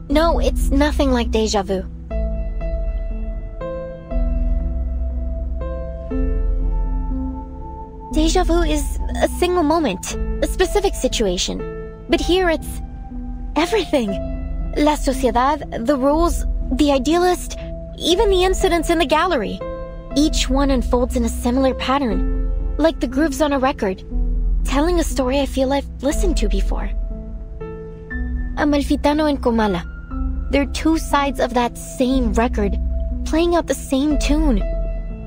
No, it's nothing like déjà vu. Déjà vu is a single moment, a specific situation. But here it's everything. La sociedad, the rules, the idealist, even the incidents in the gallery. Each one unfolds in a similar pattern, like the grooves on a record, telling a story I feel I've listened to before. Amalfitano and Comala. They're two sides of that same record, playing out the same tune.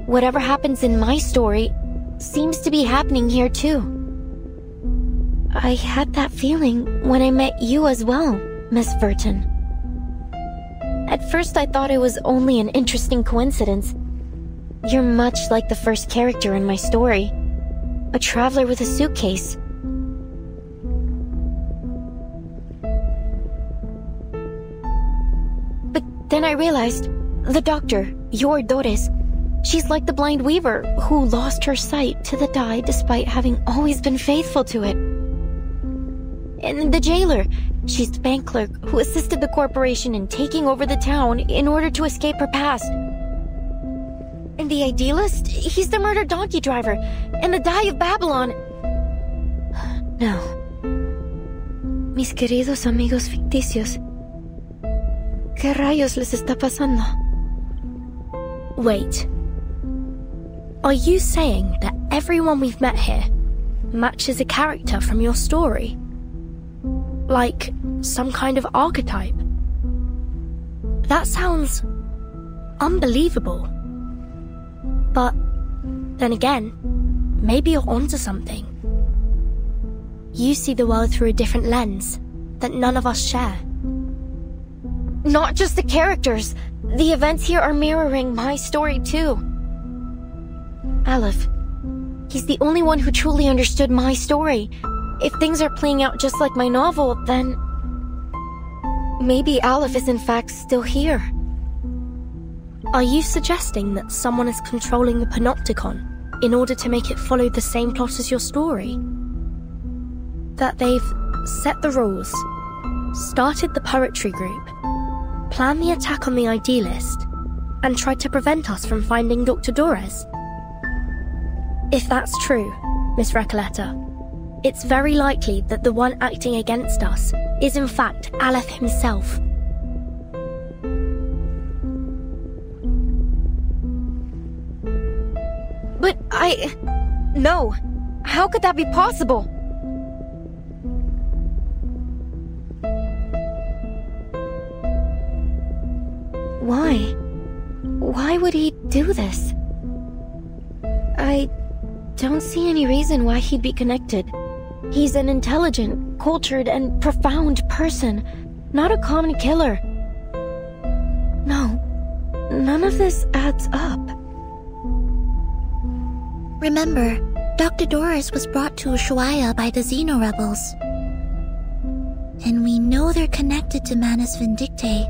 Whatever happens in my story seems to be happening here too. I had that feeling when I met you as well, Miss Verton. At first I thought it was only an interesting coincidence. You're much like the first character in my story. A traveler with a suitcase. But then I realized, the doctor, your Doris, she's like the Blind Weaver who lost her sight to the die despite having always been faithful to it. And the jailer, she's the bank clerk who assisted the corporation in taking over the town in order to escape her past. And the idealist, he's the murdered donkey driver, and the Die of Babylon. No. Mis queridos amigos ficticios. ¿Qué rayos les está pasando? Wait. Are you saying that everyone we've met here matches a character from your story? Like some kind of archetype? That sounds unbelievable. But then again, maybe you're onto something. You see the world through a different lens that none of us share. Not just the characters. The events here are mirroring my story too. Aleph, he's the only one who truly understood my story. If things are playing out just like my novel, then maybe Aleph is in fact still here. Are you suggesting that someone is controlling the Panopticon? in order to make it follow the same plot as your story. That they've set the rules, started the poetry group, planned the attack on the Idealist, and tried to prevent us from finding Dr. Dores. If that's true, Miss Recoleta, it's very likely that the one acting against us is in fact Aleph himself. But No! How could that be possible? Why? Why would he do this? I don't see any reason why he'd be connected. He's an intelligent, cultured, and profound person, not a common killer. No, none of this adds up. Remember, Dr. Doris was brought to Ushuaia by the Xeno rebels. And we know they're connected to Manus Vindictae.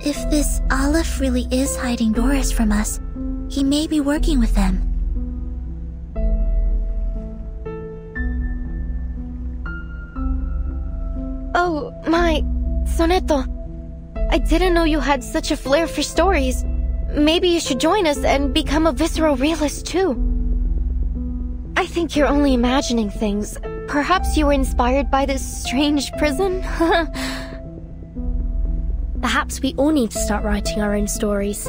If this Aleph really is hiding Doris from us, he may be working with them. Oh, my... Soneto. I didn't know you had such a flair for stories. Maybe you should join us and become a visceral realist too. I think you're only imagining things. Perhaps you were inspired by this strange prison? Perhaps we all need to start writing our own stories.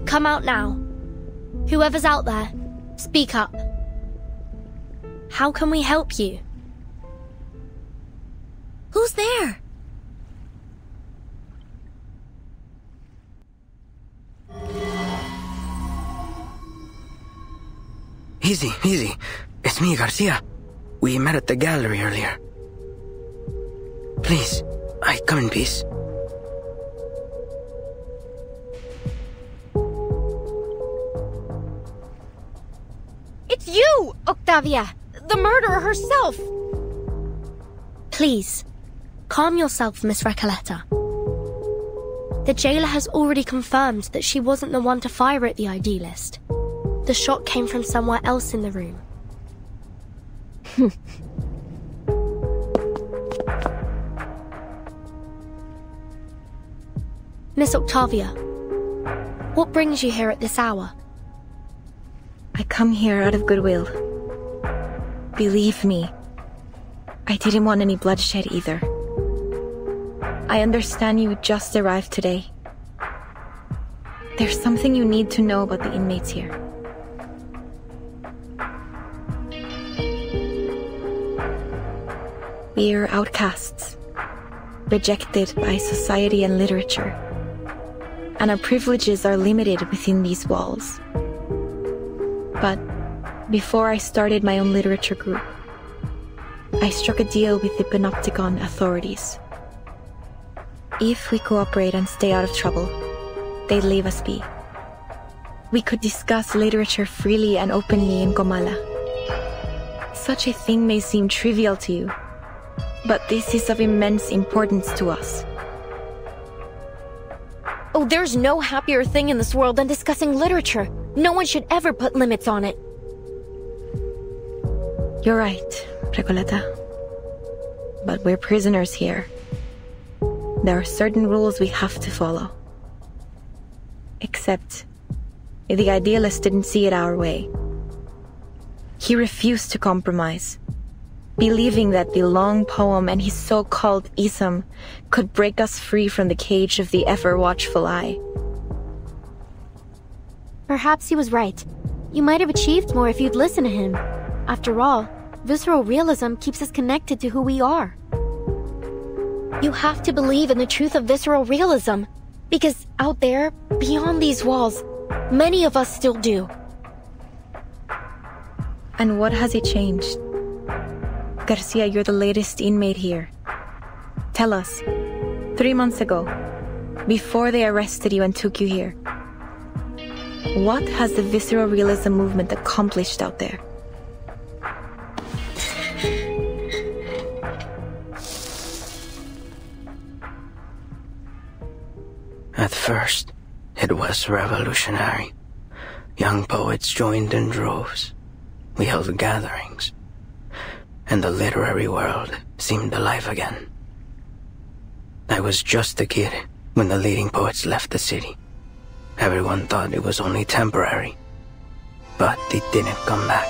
Come out now. Whoever's out there, speak up. How can we help you? Who's there? Easy, easy. It's me, Garcia. We met at the gallery earlier. Please, I come in peace. It's you, Octavia! The murderer herself! Please, calm yourself, Miss Recoleta. The jailer has already confirmed that she wasn't the one to fire at the Idealist. The shot came from somewhere else in the room. Miss Octavia, what brings you here at this hour? I come here out of goodwill. Believe me, I didn't want any bloodshed either. I understand you just arrived today. There's something you need to know about the inmates here. We're outcasts, rejected by society and literature, and our privileges are limited within these walls. But before I started my own literature group, I struck a deal with the Panopticon authorities. If we cooperate and stay out of trouble, they'd leave us be. We could discuss literature freely and openly in Comala. Such a thing may seem trivial to you, but this is of immense importance to us. Oh, there's no happier thing in this world than discussing literature. No one should ever put limits on it. You're right, Recoleta. But we're prisoners here. There are certain rules we have to follow. Except, the Idealist didn't see it our way. He refused to compromise, believing that the long poem and his so-called ism could break us free from the cage of the ever-watchful eye. Perhaps he was right. You might have achieved more if you'd listened to him. After all, visceral realism keeps us connected to who we are. You have to believe in the truth of visceral realism, because out there, beyond these walls, many of us still do. And what has it changed? Garcia, you're the latest inmate here. Tell us, 3 months ago, before they arrested you and took you here, what has the visceral realism movement accomplished out there? At first, It was revolutionary. Young poets joined in droves. We held gatherings. And the literary world seemed alive again. I was just a kid when the leading poets left the city. Everyone thought it was only temporary. But they didn't come back,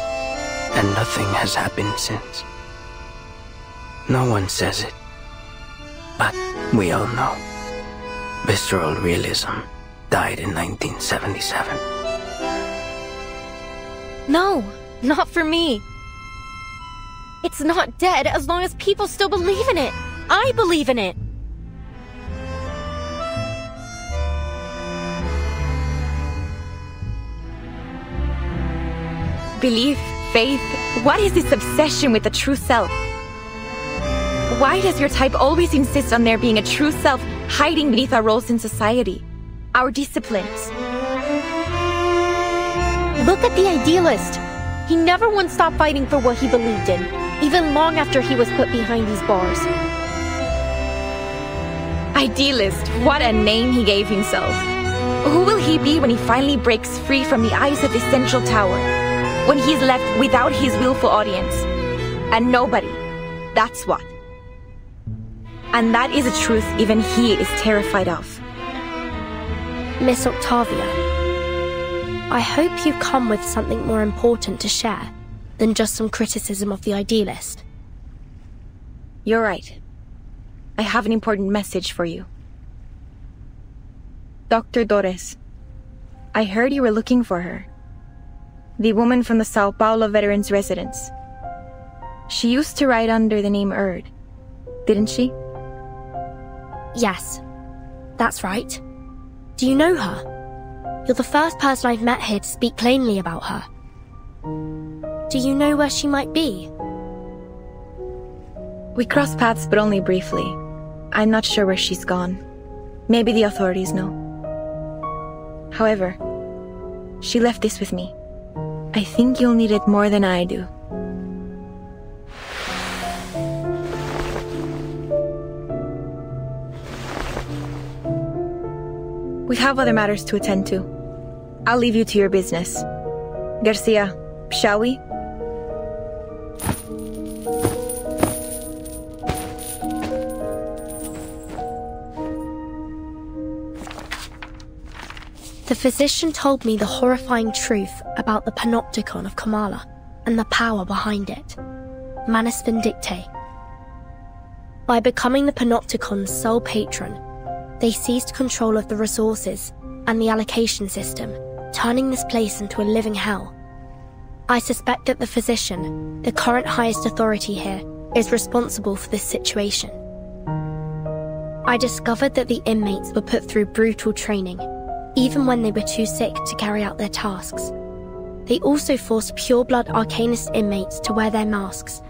and nothing has happened since. No one says it, but we all know. Visceral realism died in 1977. No, not for me. It's not dead as long as people still believe in it. I believe in it. Belief, faith, what is this obsession with the true self? Why does your type always insist on there being a true self hiding beneath our roles in society? Our disciplines? Look at the idealist. He never once stopped fighting for what he believed in, even long after he was put behind these bars. Idealist, what a name he gave himself. Who will he be when he finally breaks free from the eyes of the central tower? When he's left without his willful audience? And nobody. That's what. And that is a truth even he is terrified of. Miss Octavia, I hope you've come with something more important to share than just some criticism of the idealist. You're right. I have an important message for you. Dr. Torres, I heard you were looking for her. The woman from the Sao Paulo Veterans Residence. She used to write under the name Erd, didn't she? Yes, that's right. Do you know her? You're the first person I've met here to speak plainly about her. Do you know where she might be? We crossed paths, but only briefly. I'm not sure where she's gone. Maybe the authorities know. However, she left this with me. I think you'll need it more than I do. We have other matters to attend to. I'll leave you to your business. Garcia, shall we? The physician told me the horrifying truth about the panopticon of Kamala and the power behind it. Manus Vindictae. By becoming the panopticon's sole patron, they seized control of the resources and the allocation system, turning this place into a living hell. I suspect that the physician, the current highest authority here, is responsible for this situation. I discovered that the inmates were put through brutal training, even when they were too sick to carry out their tasks. They also forced pure-blood Arcanist inmates to wear their masks,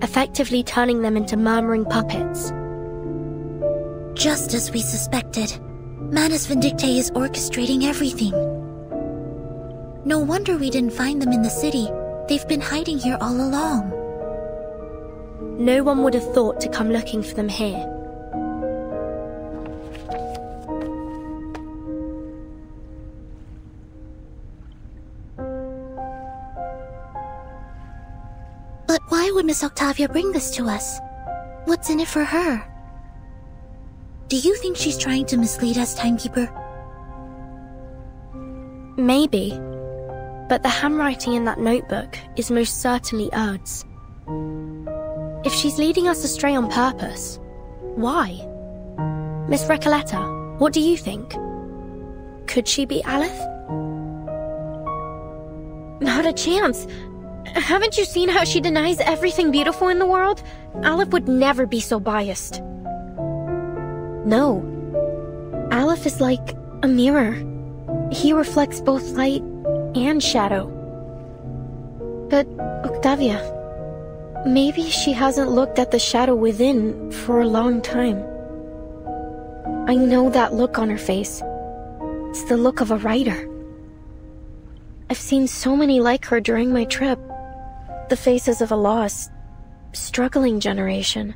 effectively turning them into murmuring puppets. Just as we suspected, Manus Vindictae is orchestrating everything. No wonder we didn't find them in the city. They've been hiding here all along. No one would have thought to come looking for them here. But why would Miss Octavia bring this to us? What's in it for her? Do you think she's trying to mislead us, Timekeeper? Maybe. But the handwriting in that notebook is most certainly Erd's. If she's leading us astray on purpose, why? Miss Recoleta, what do you think? Could she be Aleph? Not a chance. Haven't you seen how she denies everything beautiful in the world? Aleph would never be so biased. No. Aleph is like a mirror. He reflects both light and shadow. But, Octavia, maybe she hasn't looked at the shadow within for a long time. I know that look on her face. It's the look of a writer. I've seen so many like her during my trip. The faces of a lost, struggling generation.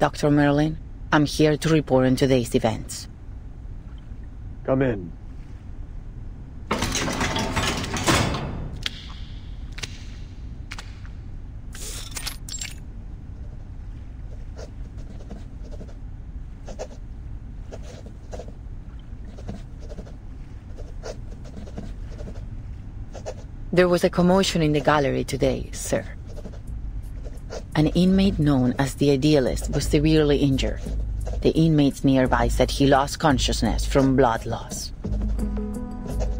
Dr. Merlin. I'm here to report on today's events. Come in. There was a commotion in the gallery today, sir. An inmate known as the Idealist was severely injured. The inmates nearby said he lost consciousness from blood loss.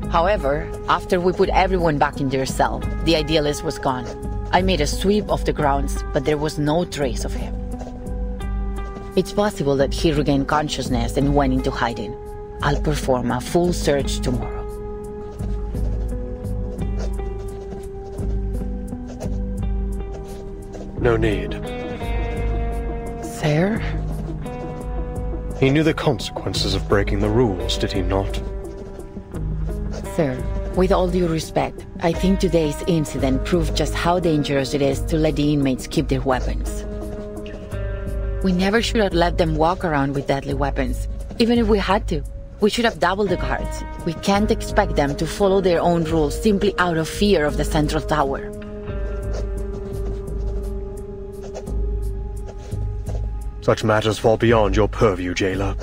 However, after we put everyone back in their cell, the Idealist was gone. I made a sweep of the grounds, but there was no trace of him. It's possible that he regained consciousness and went into hiding. I'll perform a full search tomorrow. No need. Sir? He knew the consequences of breaking the rules, did he not? Sir, with all due respect, I think today's incident proved just how dangerous it is to let the inmates keep their weapons. We never should have let them walk around with deadly weapons, even if we had to. We should have doubled the guards. We can't expect them to follow their own rules simply out of fear of the Central Tower. Such matters fall beyond your purview, jailer.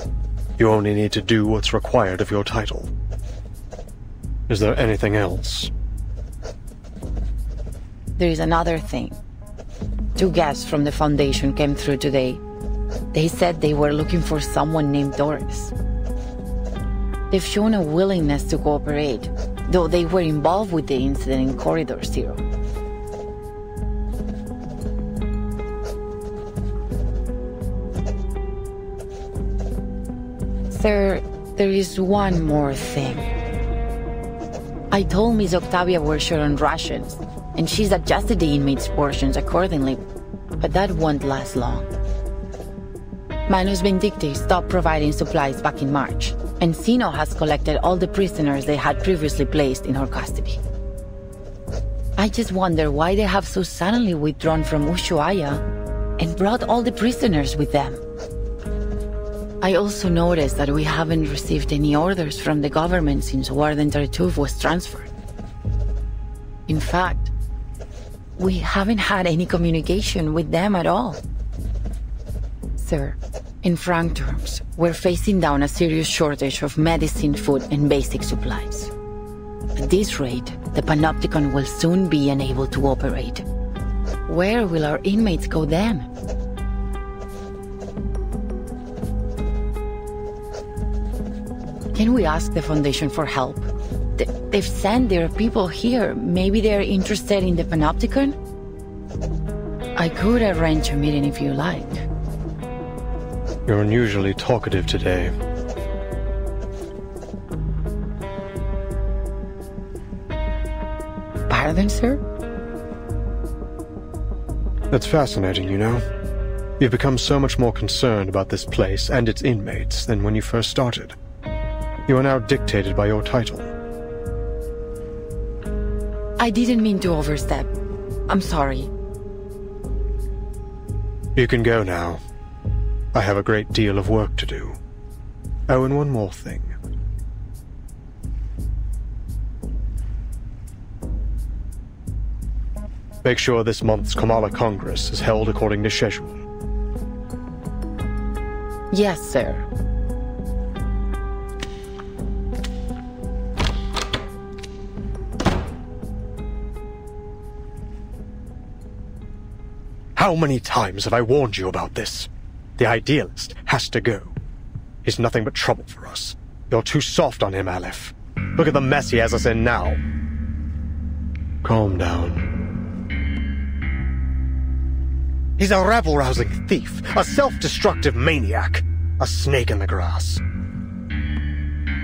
You only need to do what's required of your title. Is there anything else? There is another thing. 2 guests from the Foundation came through today. They said they were looking for someone named Doris. They've shown a willingness to cooperate, though they were involved with the incident in Corridor Zero. Sir, there is one more thing. I told Miss Octavia we're short on rations, and she's adjusted the inmates' portions accordingly, but that won't last long. Manus Vindicti stopped providing supplies back in March, and Sino has collected all the prisoners they had previously placed in her custody. I just wonder why they have so suddenly withdrawn from Ushuaia and brought all the prisoners with them. I also noticed that we haven't received any orders from the government since Warden Tartuffe was transferred. In fact, we haven't had any communication with them at all. Sir, in frank terms, we're facing down a serious shortage of medicine, food, and basic supplies. At this rate, the Panopticon will soon be unable to operate. Where will our inmates go then? Can we ask the Foundation for help? They've sent their people here. Maybe they're interested in the Panopticon? I could arrange a meeting if you like. You're unusually talkative today. Pardon, sir? That's fascinating, you know. You've become so much more concerned about this place and its inmates than when you first started. You are now dictated by your title. I didn't mean to overstep. I'm sorry. You can go now. I have a great deal of work to do. Oh, and one more thing. Make sure this month's Kamala Congress is held according to schedule. Yes, sir. How many times have I warned you about this? The Idealist has to go. He's nothing but trouble for us. You're too soft on him, Aleph. Look at the mess he has us in now. Calm down. He's a rabble-rousing thief, a self-destructive maniac, a snake in the grass.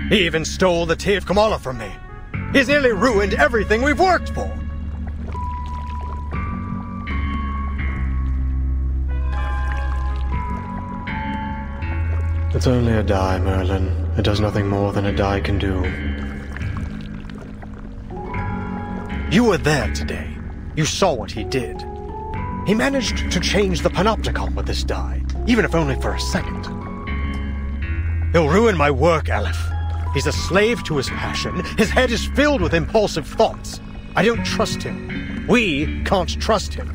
He even stole the tea of Kamala from me. He's nearly ruined everything we've worked for. It's only a die, Merlin. It does nothing more than a die can do. You were there today. You saw what he did. He managed to change the Panopticon with this die. even if only for a second. He'll ruin my work, Aleph. He's a slave to his passion. His head is filled with impulsive thoughts. I don't trust him. We can't trust him.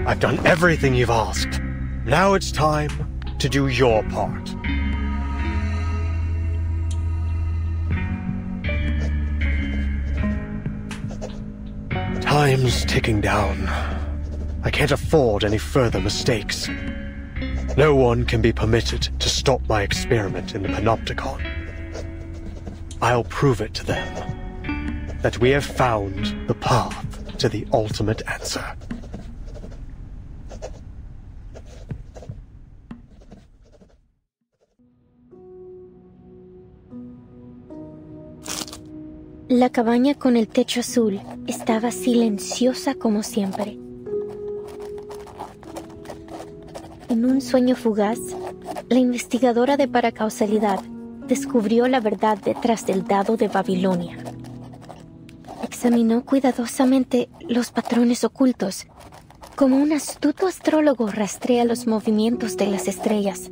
I've done everything you've asked. Now it's time to do your part. Time's ticking down. I can't afford any further mistakes. No one can be permitted to stop my experiment in the Panopticon. I'll prove it to them that we have found the path to the ultimate answer. La cabaña con el techo azul estaba silenciosa como siempre. En un sueño fugaz, la investigadora de paracausalidad descubrió la verdad detrás del dado de Babilonia. Examinó cuidadosamente los patrones ocultos, como un astuto astrólogo rastrea los movimientos de las estrellas.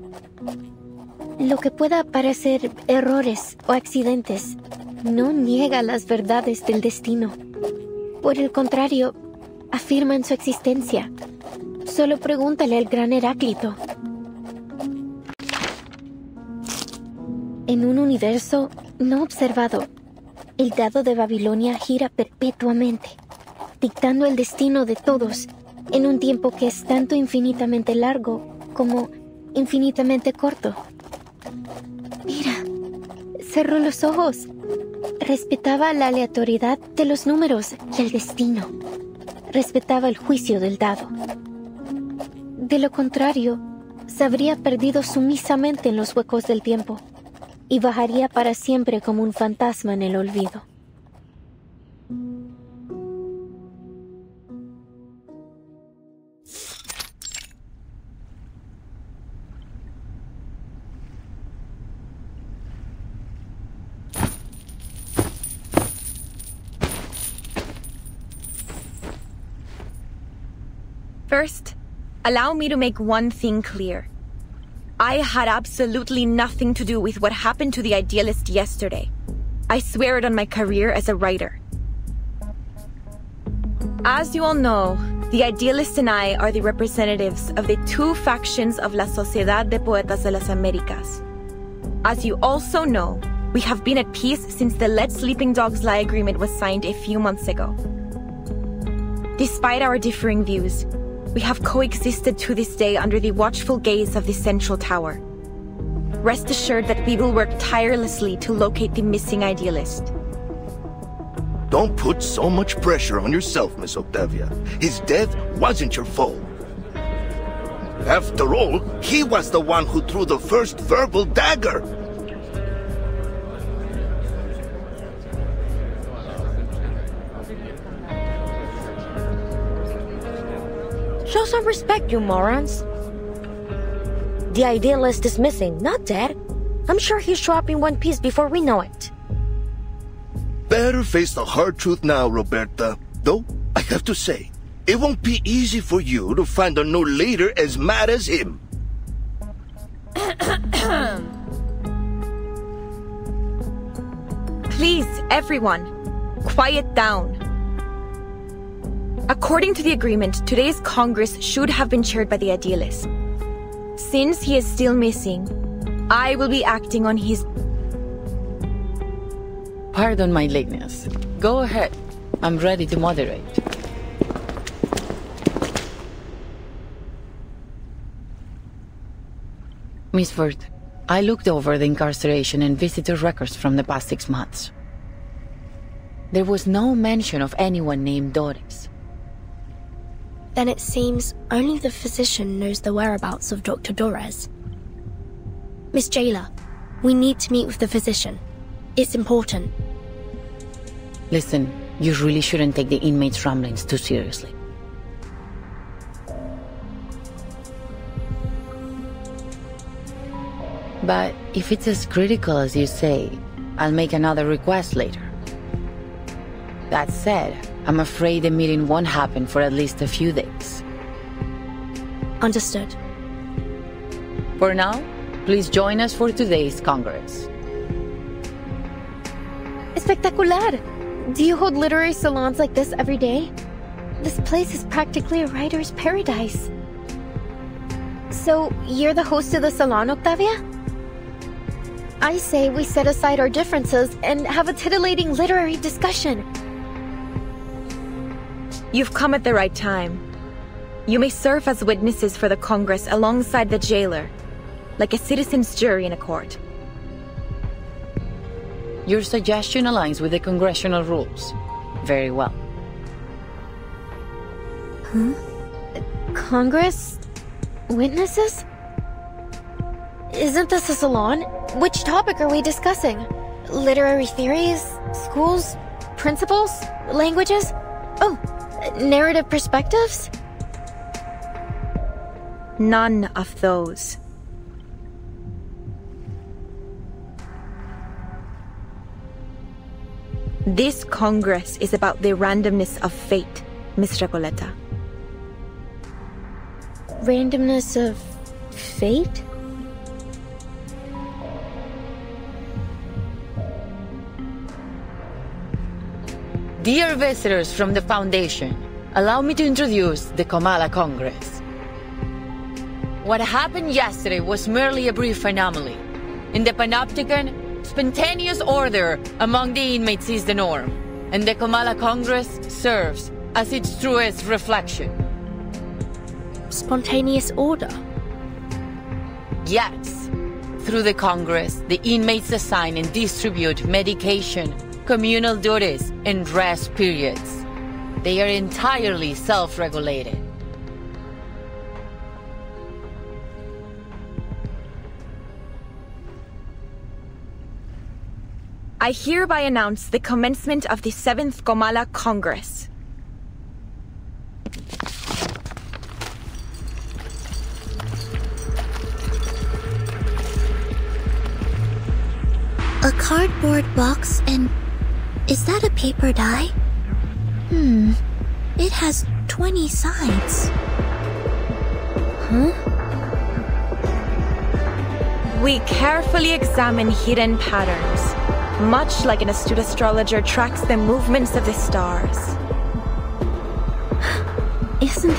Lo que pueda parecer errores o accidentes no niega las verdades del destino. Por el contrario, afirman su existencia. Solo pregúntale al gran Heráclito. En un universo no observado, el dado de Babilonia gira perpetuamente, dictando el destino de todos en un tiempo que es tanto infinitamente largo como infinitamente corto. Mira, cerró los ojos. Respetaba la aleatoriedad de los números y el destino. Respetaba el juicio del dado. De lo contrario, se habría perdido sumisamente en los huecos del tiempo y bajaría para siempre como un fantasma en el olvido. First, allow me to make one thing clear. I had absolutely nothing to do with what happened to the Idealist yesterday. I swear it on my career as a writer. As you all know, the Idealist and I are the representatives of the two factions of La Sociedad de Poetas de las Américas. As you also know, we have been at peace since the Let Sleeping Dogs Lie agreement was signed a few months ago. Despite our differing views, we have coexisted to this day under the watchful gaze of the Central Tower. Rest assured that we will work tirelessly to locate the missing Idealist. Don't put so much pressure on yourself, Miss Octavia. His death wasn't your fault. After all, he was the one who threw the first verbal dagger. Show some respect, you morons. The Idealist is missing, not dead. I'm sure he'll show up in one piece before we know it. Better face the hard truth now, Roberta. Though, I have to say, it won't be easy for you to find a new leader as mad as him. Please, everyone, quiet down. According to the agreement, today's Congress should have been chaired by the Idealist. Since he is still missing, I will be acting on his... Pardon my lateness. Go ahead. I'm ready to moderate. Miss Ford, I looked over the incarceration and visitor records from the past 6 months. There was no mention of anyone named Doris. Then it seems only the physician knows the whereabouts of Dr. Dorez. Miss Jailer, we need to meet with the physician. It's important. Listen, you really shouldn't take the inmates' ramblings too seriously. But if it's as critical as you say, I'll make another request later. That said, I'm afraid the meeting won't happen for at least a few days. Understood. For now, please join us for today's Congress. Espectacular! Do you hold literary salons like this every day? This place is practically a writer's paradise. So, you're the host of the salon, Octavia? I say we set aside our differences and have a titillating literary discussion. You've come at the right time. You may serve as witnesses for the Congress alongside the jailer, like a citizen's jury in a court. Your suggestion aligns with the congressional rules. Very well. Huh? Congress? Witnesses? Isn't this a salon? Which topic are we discussing? Literary theories? Schools? Principles? Languages? Oh, narrative perspectives? None of those. This Congress is about the randomness of fate, Miss Recoleta. Randomness of fate? Dear visitors from the Foundation, allow me to introduce the Comala Congress. What happened yesterday was merely a brief anomaly. In the Panopticon, spontaneous order among the inmates is the norm, and the Comala Congress serves as its truest reflection. Spontaneous order? Yes. Through the Congress, the inmates assign and distribute medication, communal duties, and rest periods. They are entirely self-regulated. I hereby announce the commencement of the 7th Comala Congress. A cardboard box and... is that a paper die? It has 20 sides. Huh? We carefully examine hidden patterns, much like an astute astrologer tracks the movements of the stars. Isn't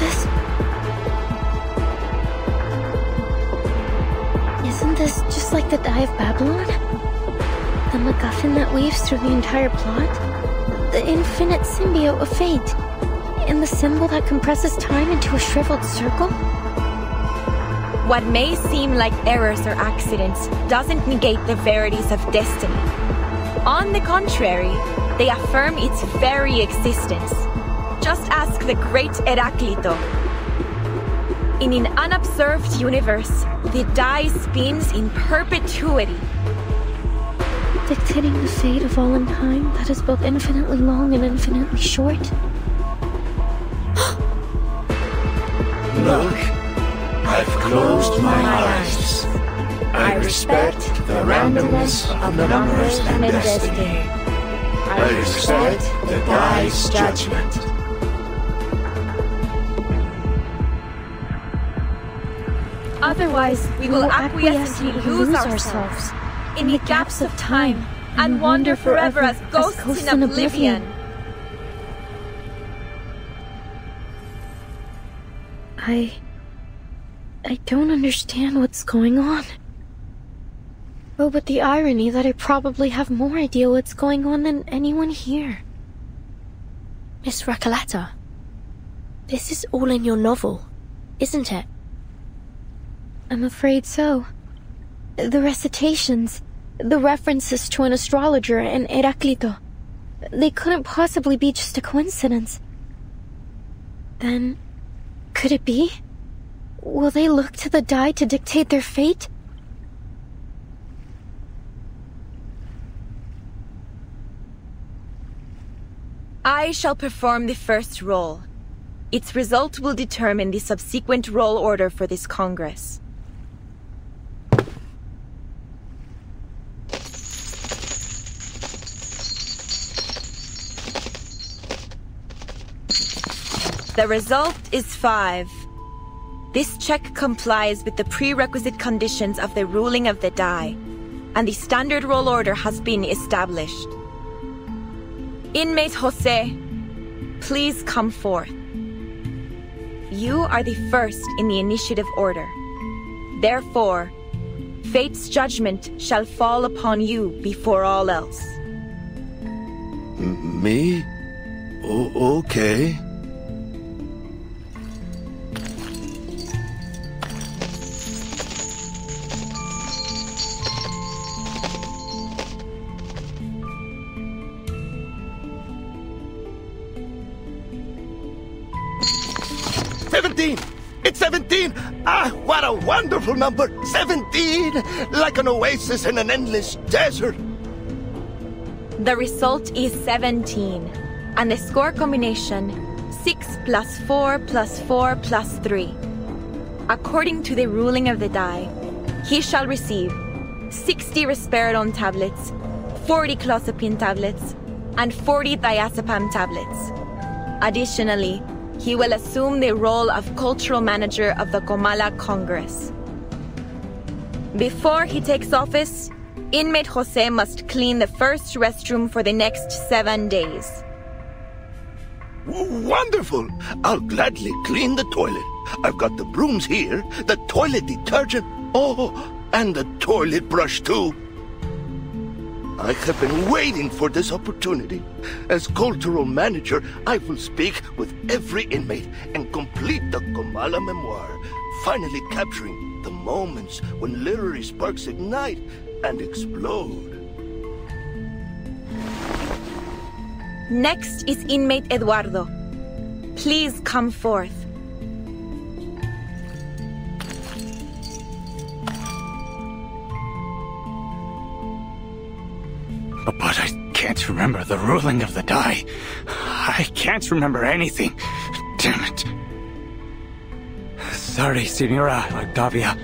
this just like the Die of Babylon? The MacGuffin that weaves through the entire plot? The infinite symbiote of fate? And the symbol that compresses time into a shriveled circle? What may seem like errors or accidents doesn't negate the verities of destiny. On the contrary, they affirm its very existence. Just ask the great Heraclito. In an unobserved universe, the die spins in perpetuity. Dictating the fate of all in time that is both infinitely long and infinitely short. Look, I've closed my eyes. I respect the randomness of the numbers and destiny. I respect the die's judgment. Otherwise, we will acquiesce and lose ourselves in the gaps of time and wander forever as ghosts in oblivion. I don't understand what's going on. Oh, but the irony that I probably have more idea what's going on than anyone here. Miss Recoleta, this is all in your novel, isn't it? I'm afraid so. The recitations, the references to an astrologer and Heraclito, they couldn't possibly be just a coincidence. Then, could it be? Will they look to the die to dictate their fate? I shall perform the first roll. Its result will determine the subsequent roll order for this Congress. The result is 5. This check complies with the prerequisite conditions of the ruling of the die, and the standard roll order has been established. Inmate Jose, please come forth. You are the first in the initiative order. Therefore, fate's judgment shall fall upon you before all else. Me? Okay. It's 17! Ah, what a wonderful number! 17! Like an oasis in an endless desert. The result is 17, and the score combination 6 plus 4 plus 4 plus 3. According to the ruling of the die, he shall receive 60 risperidone tablets, 40 clozapine tablets, and 40 diazepam tablets. Additionally, he will assume the role of cultural manager of the Comala Congress. Before he takes office, inmate Jose must clean the first restroom for the next 7 days. Wonderful! I'll gladly clean the toilet. I've got the brooms here, the toilet detergent, and the toilet brush too. I have been waiting for this opportunity. As cultural manager, I will speak with every inmate and complete the Comala memoir, finally capturing the moments when literary sparks ignite and explode. Next is inmate Eduardo. Please come forth. But I can't remember the ruling of the die. I can't remember anything. Damn it. Sorry, Senora Octavia,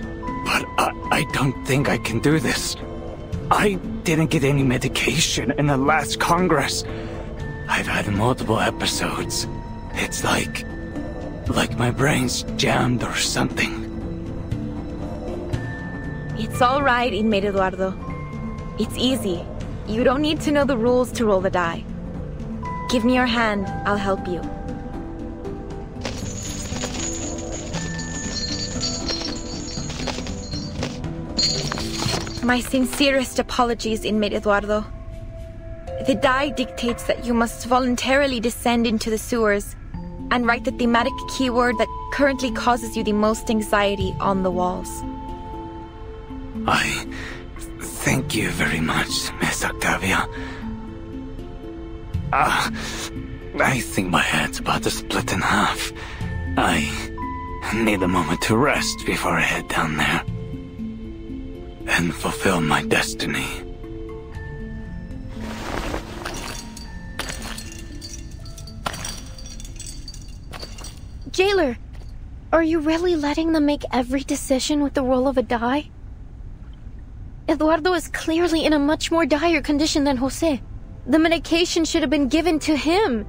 but I don't think I can do this. I didn't get any medication in the last Congress. I've had multiple episodes. It's like my brain's jammed or something. It's all right, inmate Eduardo. It's easy. You don't need to know the rules to roll the die. Give me your hand, I'll help you. My sincerest apologies, inmate Eduardo. The die dictates that you must voluntarily descend into the sewers and write the thematic keyword that currently causes you the most anxiety on the walls. Thank you very much, Miss Octavia. I think my head's about to split in half. I need a moment to rest before I head down there and fulfill my destiny. Jailer, are you really letting them make every decision with the roll of a die? Eduardo is clearly in a much more dire condition than Jose. The medication should have been given to him.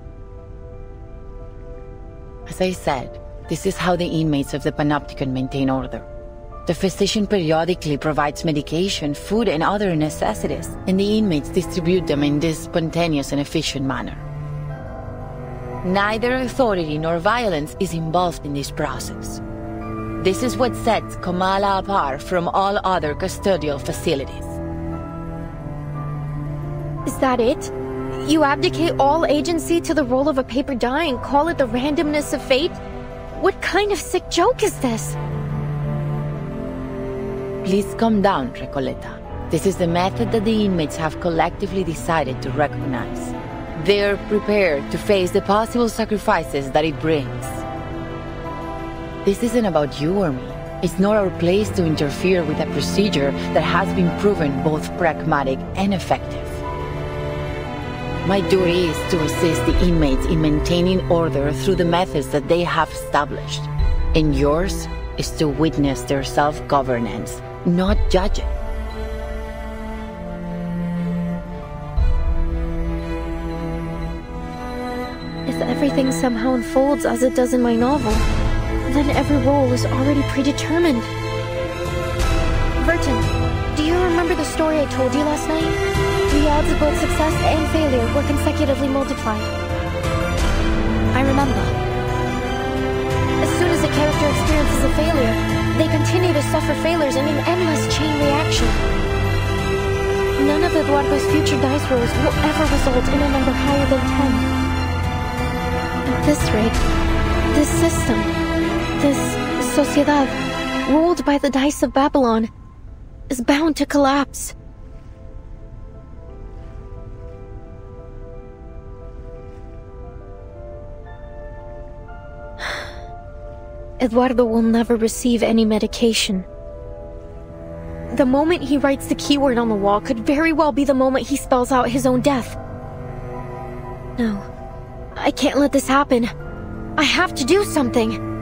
As I said, this is how the inmates of the Panopticon maintain order. The physician periodically provides medication, food, and other necessities, and the inmates distribute them in this spontaneous and efficient manner. Neither authority nor violence is involved in this process. This is what sets Comala apart from all other custodial facilities. Is that it? You abdicate all agency to the roll of a paper die and call it the randomness of fate? What kind of sick joke is this? Please calm down, Recoleta. This is the method that the inmates have collectively decided to recognize. They're prepared to face the possible sacrifices that it brings. This isn't about you or me. It's not our place to interfere with a procedure that has been proven both pragmatic and effective. My duty is to assist the inmates in maintaining order through the methods that they have established. And yours is to witness their self-governance, not judge it. If everything somehow unfolds as it does in my novel, then every role is already predetermined. Verton, do you remember the story I told you last night? The odds of both success and failure were consecutively multiplied. I remember. As soon as a character experiences a failure, they continue to suffer failures in an endless chain reaction. None of Eduardo's future dice rolls will ever result in a number higher than 10. At this rate, this system, this sociedad, ruled by the dice of Babylon, is bound to collapse. Eduardo will never receive any medication. The moment he writes the keyword on the wall could very well be the moment he spells out his own death. No, I can't let this happen. I have to do something.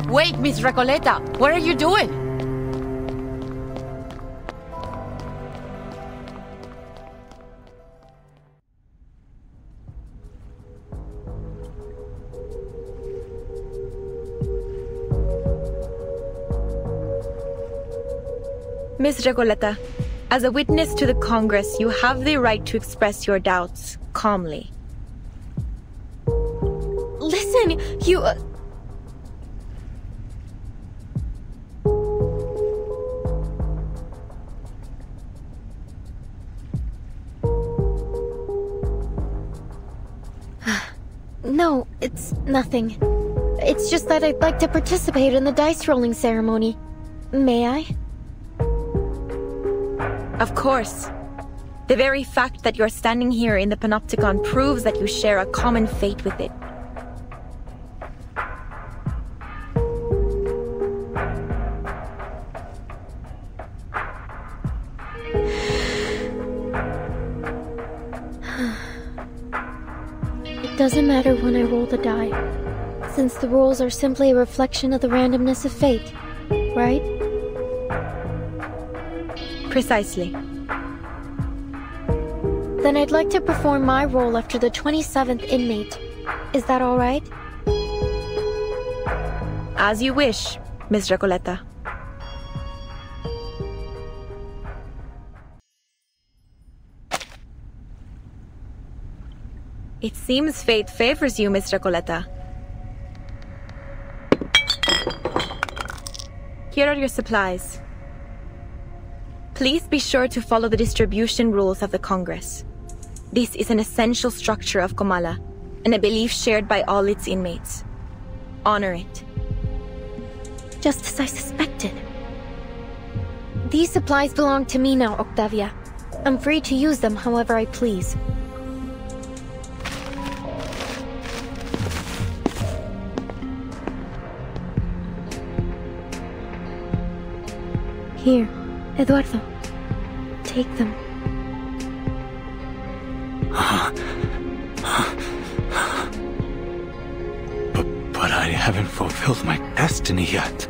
Wait, Miss Recoleta, what are you doing? Miss Recoleta, as a witness to the Congress, you have the right to express your doubts calmly. Listen, you... No, it's nothing. It's just that I'd like to participate in the dice rolling ceremony. May I? Of course. The very fact that you're standing here in the Panopticon proves that you share a common fate with it. It doesn't matter when I roll the die, since the rolls are simply a reflection of the randomness of fate, right? Precisely. Then I'd like to perform my role after the 27th inmate. Is that all right? As you wish, Miss Recoleta. It seems fate favors you, Miss Recoleta. Here are your supplies. Please be sure to follow the distribution rules of the Congress. This is an essential structure of Comala, and a belief shared by all its inmates. Honor it. Just as I suspected. These supplies belong to me now, Octavia. I'm free to use them however I please. Here, Eduardo. Take them. But I haven't fulfilled my destiny yet.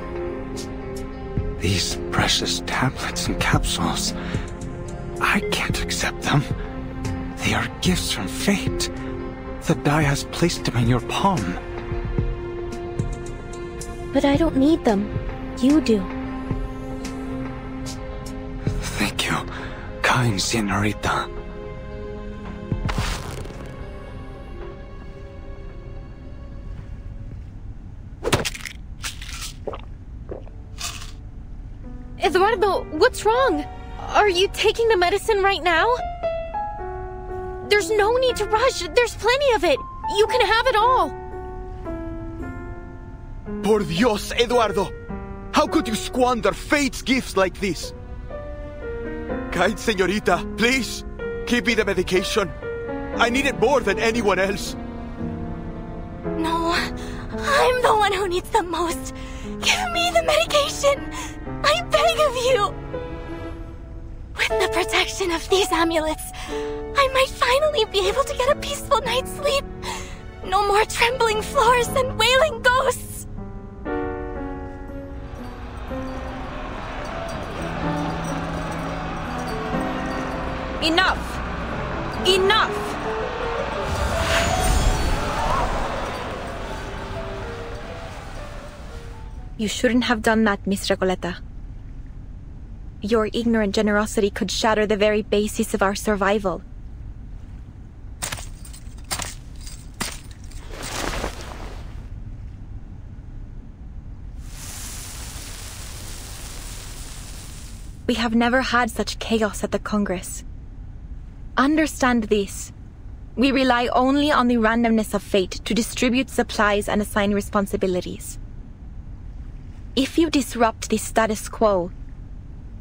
These precious tablets and capsules, I can't accept them. They are gifts from fate. The die has placed them in your palm. But I don't need them. You do. Thank you, kind señorita. Eduardo, what's wrong? Are you taking the medicine right now? There's no need to rush. There's plenty of it. You can have it all. Por Dios, Eduardo! How could you squander fate's gifts like this? Kind señorita, please, give me the medication. I need it more than anyone else. No, I'm the one who needs the most. Give me the medication. I beg of you. With the protection of these amulets, I might finally be able to get a peaceful night's sleep. No more trembling floors and wailing ghosts. Enough! Enough! You shouldn't have done that, Miss Recoleta. Your ignorant generosity could shatter the very basis of our survival. We have never had such chaos at the Congress. Understand this. We rely only on the randomness of fate to distribute supplies and assign responsibilities. If you disrupt the status quo,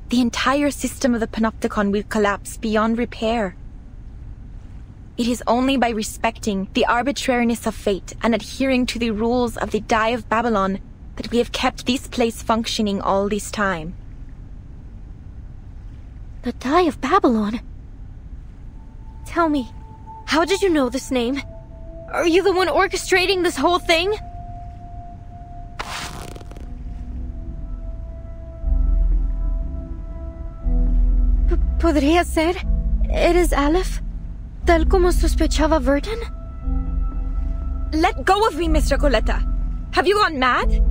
the entire system of the Panopticon will collapse beyond repair. It is only by respecting the arbitrariness of fate and adhering to the rules of the Die of Babylon that we have kept this place functioning all this time. The Die of Babylon? Tell me, how did you know this name? Are you the one orchestrating this whole thing? ¿Podría ser? ¿Eres Aleph? ¿Tal como sospechaba Verdun? Let go of me, Miss Recoleta. Have you gone mad?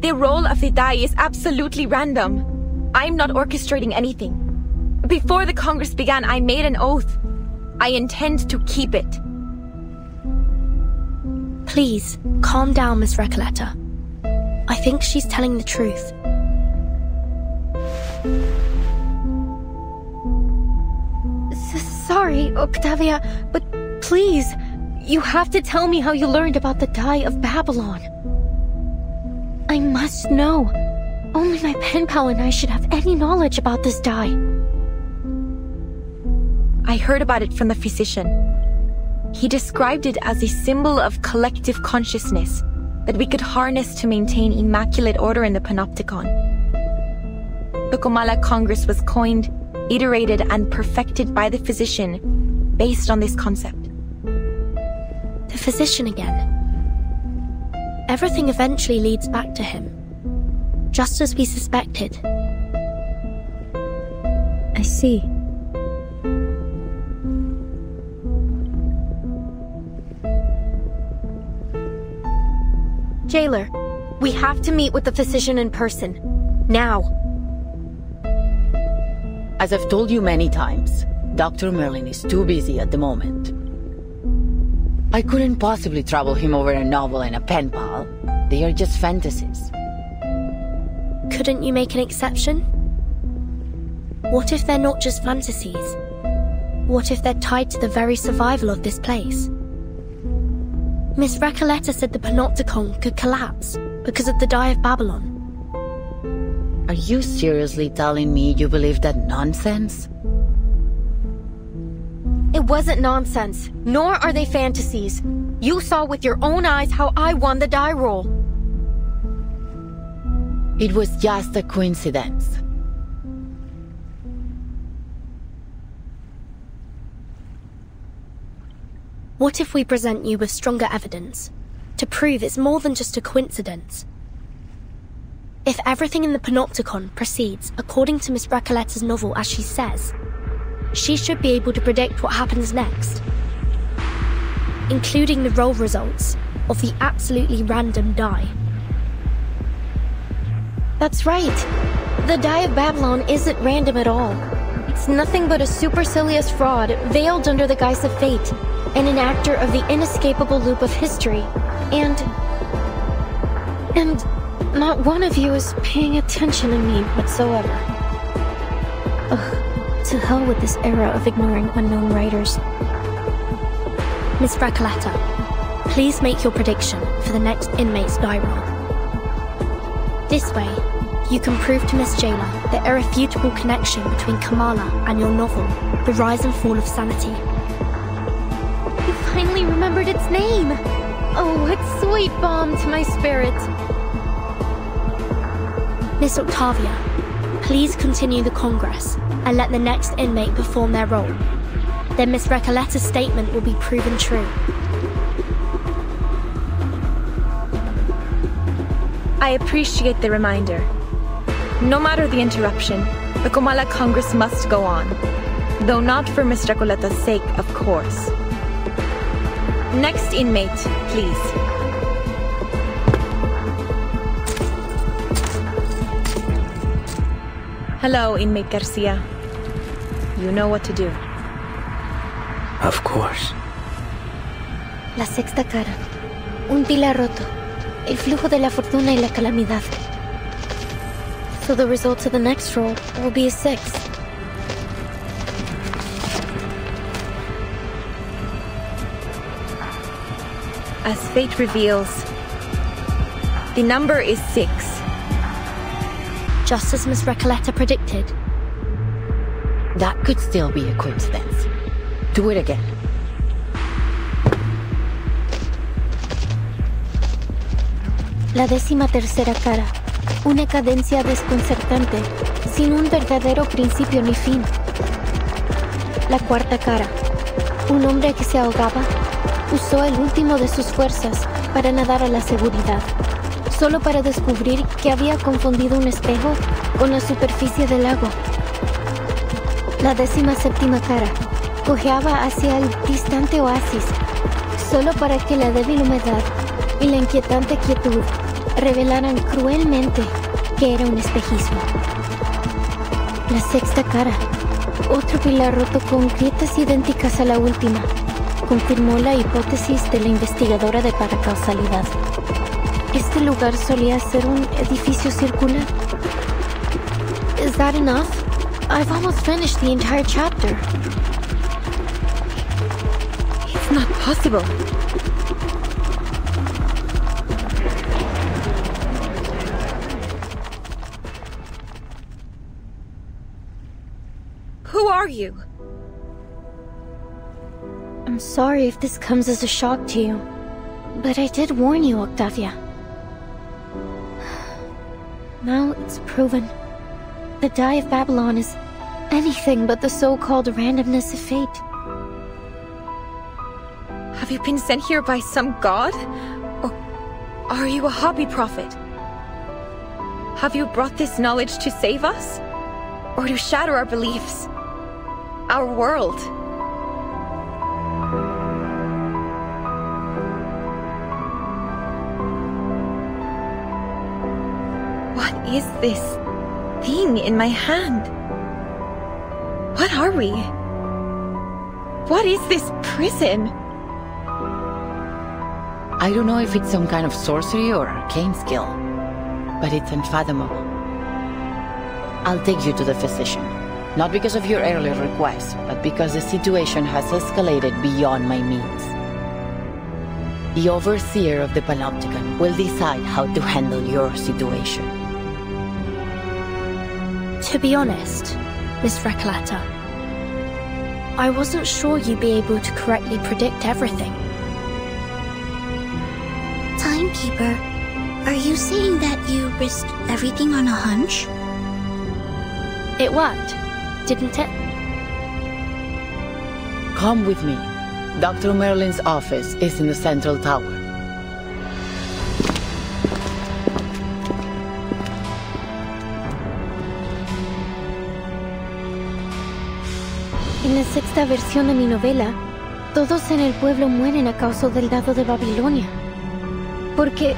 The role of the die is absolutely random. I'm not orchestrating anything. Before the Congress began, I made an oath. I intend to keep it. Please, calm down, Miss Recoleta. I think she's telling the truth. Sorry, Octavia, but please, you have to tell me how you learned about the Die of Babylon. I must know. Only my pen pal and I should have any knowledge about this die. I heard about it from the physician. He described it as a symbol of collective consciousness that we could harness to maintain immaculate order in the Panopticon. The Comala Congress was coined, iterated, and perfected by the physician based on this concept. The physician again. Everything eventually leads back to him, just as we suspected. I see. Jailer, we have to meet with the physician in person. Now. As I've told you many times, Dr. Merlin is too busy at the moment. I couldn't possibly trouble him over a novel and a pen pal. They are just fantasies. Couldn't you make an exception? What if they're not just fantasies? What if they're tied to the very survival of this place? Miss Recoleta said the Panopticon could collapse because of the Die of Babylon. Are you seriously telling me you believe that nonsense? It wasn't nonsense, nor are they fantasies. You saw with your own eyes how I won the die roll. It was just a coincidence. What if we present you with stronger evidence to prove it's more than just a coincidence? If everything in the Panopticon proceeds according to Miss Recoleta's novel as she says, she should be able to predict what happens next, including the roll results of the absolutely random die. That's right. The Die of Babylon isn't random at all. It's nothing but a supercilious fraud veiled under the guise of fate, and an actor of the inescapable loop of history. And not one of you is paying attention to me whatsoever. Ugh, to hell with this era of ignoring unknown writers. Miss Recoleta, please make your prediction for the next inmate's die roll. This way, you can prove to Miss Jailer the irrefutable connection between Kamala and your novel, The Rise and Fall of Sanity. You finally remembered its name! Oh, it's sweet balm to my spirit. Miss Octavia, please continue the Congress and let the next inmate perform their role. Then Miss Recoleta's statement will be proven true. I appreciate the reminder. No matter the interruption, the Comala Congress must go on. Though not for Miss Recoleta's sake, of course. Next inmate, please. Hello, inmate Garcia. You know what to do. Of course. La sexta cara. Un pilar roto. El flujo de la fortuna y la calamidad. So the result of the next roll will be a 6. As fate reveals, the number is 6. Just as Miss Recoleta predicted. That could still be a coincidence. Do it again. La 13ª cara. Una cadencia desconcertante, sin un verdadero principio ni fin. La 4ª cara. Un hombre que se ahogaba. Usó el último de sus fuerzas para nadar a la seguridad, solo para descubrir que había confundido un espejo con la superficie del lago. La 17ª cara. Cojeaba hacia el distante oasis, solo para que la débil humedad y la inquietante quietud revelaran cruelmente que era un espejismo. La 6ª cara. Otro pilar roto con grietas idénticas a la última. Confirmó la hipótesis de la investigadora de paracausalidad. Este lugar solía ser un edificio circular. Is that enough? I've almost finished the entire chapter. It's not possible. Who are you? I'm sorry if this comes as a shock to you, but I did warn you, Octavia. Now it's proven. The Die of Babylon is anything but the so-called randomness of fate. Have you been sent here by some god? Or are you a hobby prophet? Have you brought this knowledge to save us? Or to shatter our beliefs? Our world? What is this thing in my hand? What are we? What is this prison? I don't know if it's some kind of sorcery or arcane skill, but it's unfathomable. I'll take you to the physician, not because of your earlier request, but because the situation has escalated beyond my means. The overseer of the Panopticon will decide how to handle your situation. To be honest, Miss Recoleta, I wasn't sure you'd be able to correctly predict everything. Timekeeper, are you saying that you risked everything on a hunch? It worked, didn't it? Come with me. Dr. Merlin's office is in the central tower. En la sexta versión de mi novela, todos en el pueblo mueren a causa del dado de Babilonia. Porque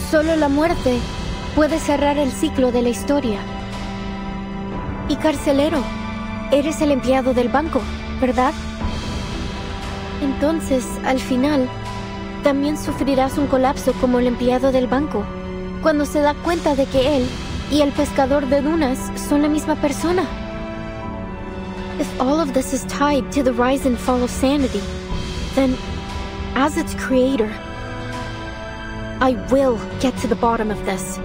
solo la muerte puede cerrar el ciclo de la historia. Y carcelero, eres el empleado del banco, ¿verdad? Entonces, al final, también sufrirás un colapso como el empleado del banco, cuando se da cuenta de que él y el pescador de dunas son la misma persona. If all of this is tied to the rise and fall of sanity, then, as its creator, I will get to the bottom of this.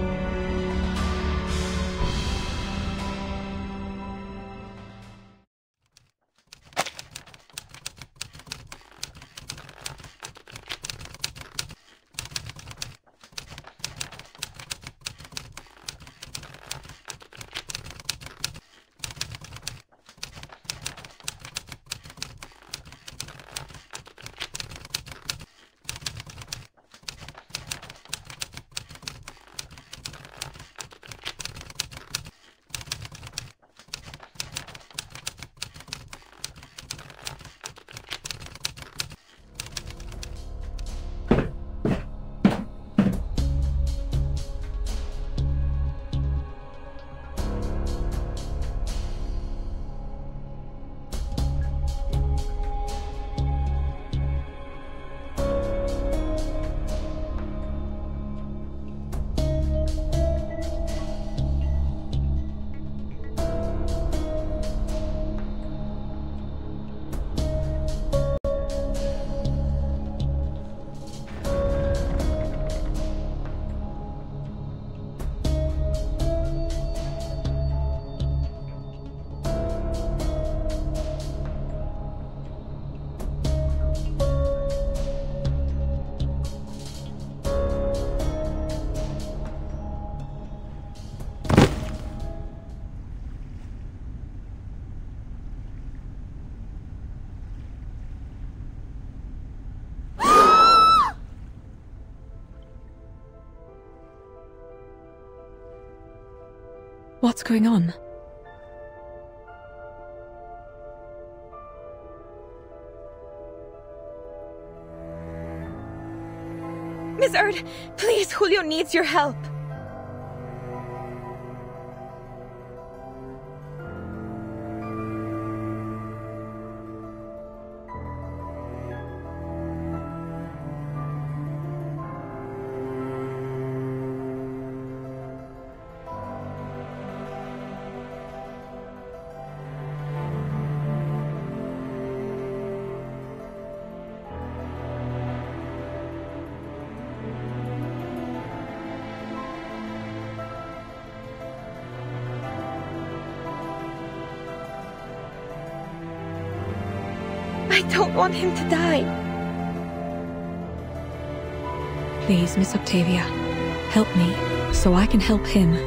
What's going on? Miss Erd, please, Julio needs your help. I don't want him to die. Please, Miss Octavia, help me so I can help him.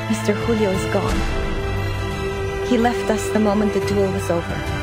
Mr. Julio is gone. He left us the moment the duel was over.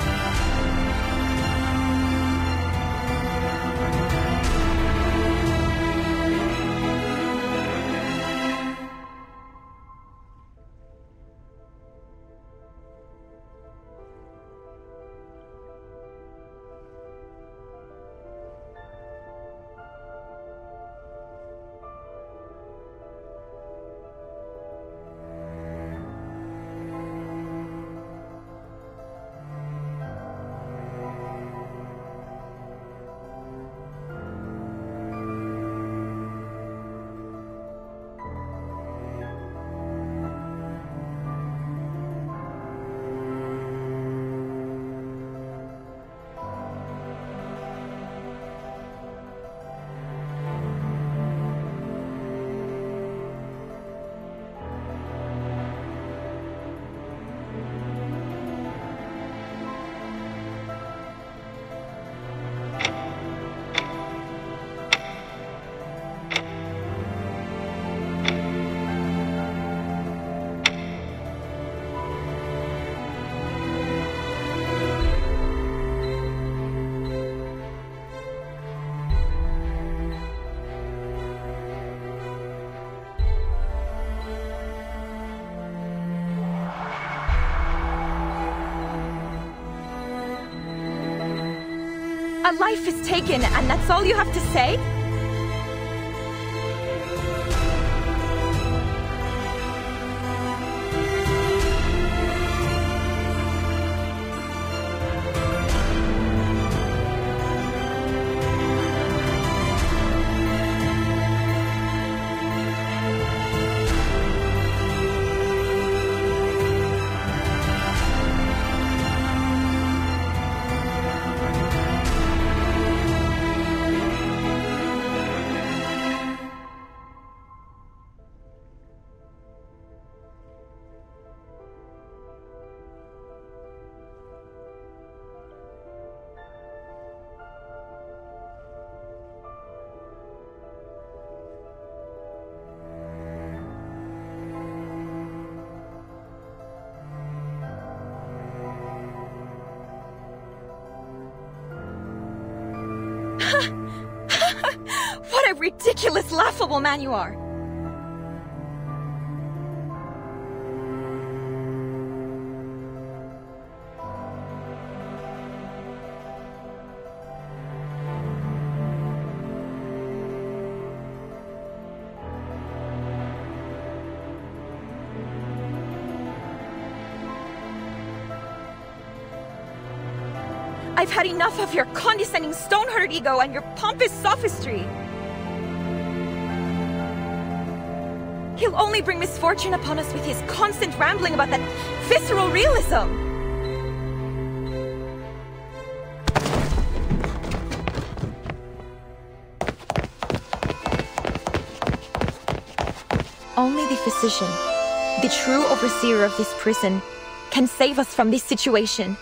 A life is taken, and that's all you have to say? What a ridiculous, laughable man you are! I've had enough of your condescending stone-hearted ego and your pompous sophistry. He'll only bring misfortune upon us with his constant rambling about that visceral realism. Only the physician, the true overseer of this prison, can save us from this situation.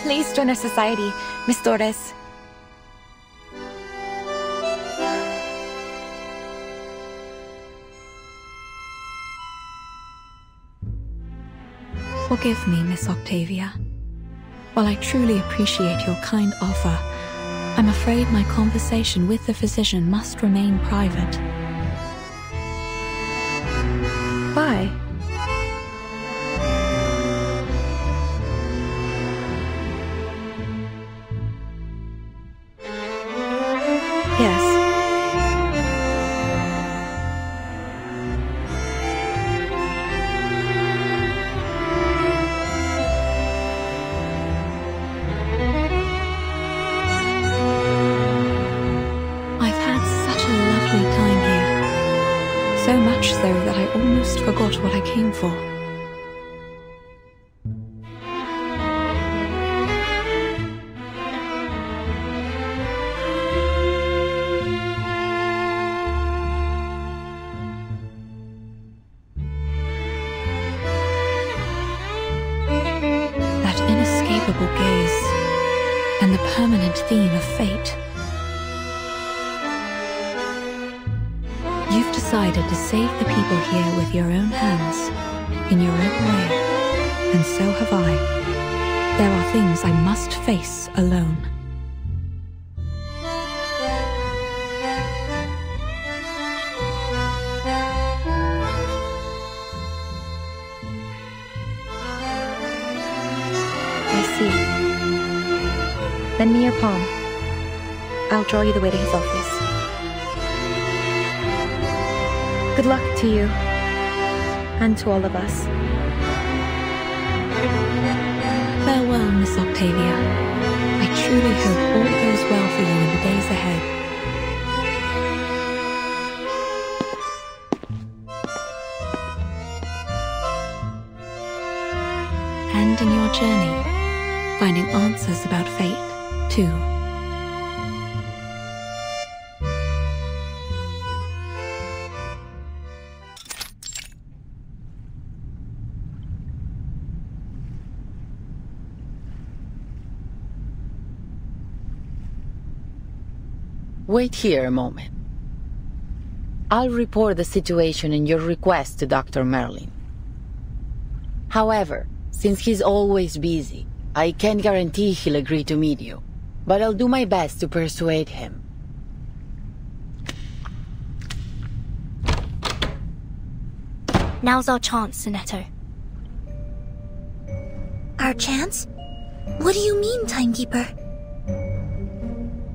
Please join our society, Miss Torres. Forgive me, Miss Octavia. While I truly appreciate your kind offer, I'm afraid my conversation with the physician must remain private. Why? Yes. So much so that I almost forgot what I came for. That inescapable gaze, and the permanent theme of fate. You've decided to save the people here with your own hands, in your own way, and so have I. There are things I must face alone. I see. Lend me your palm. I'll draw you the way to his office. Good luck to you, and to all of us. Farewell, Miss Octavia. I truly hope all goes well for you in the days ahead. And in your journey, finding answers about fate, too. Wait here a moment. I'll report the situation and your request to Dr. Merlin. However, since he's always busy, I can't guarantee he'll agree to meet you, but I'll do my best to persuade him. Now's our chance, Sinetto. Our chance? What do you mean, Timekeeper?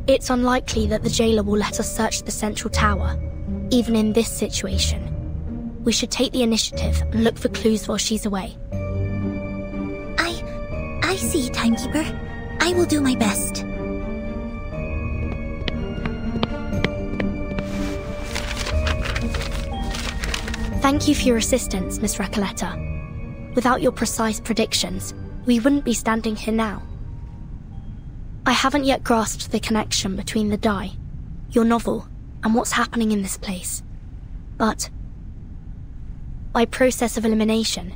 It's unlikely that the jailer will let us search the central tower, even in this situation. We should take the initiative and look for clues while she's away. I see, Timekeeper. I will do my best. Thank you for your assistance, Miss Recoleta. Without your precise predictions, we wouldn't be standing here now. I haven't yet grasped the connection between the die, your novel, and what's happening in this place. But by process of elimination,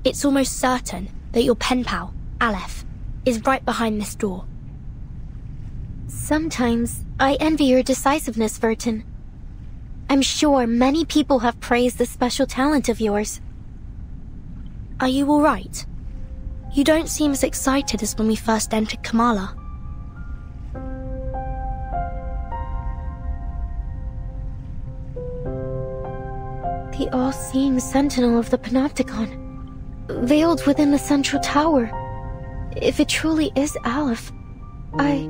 it's almost certain that your pen pal, Aleph, is right behind this door. Sometimes I envy your decisiveness, Vertin. I'm sure many people have praised this special talent of yours. Are you all right? You don't seem as excited as when we first entered Kamala. The all-seeing sentinel of the Panopticon, veiled within the central tower. If it truly is Aleph, I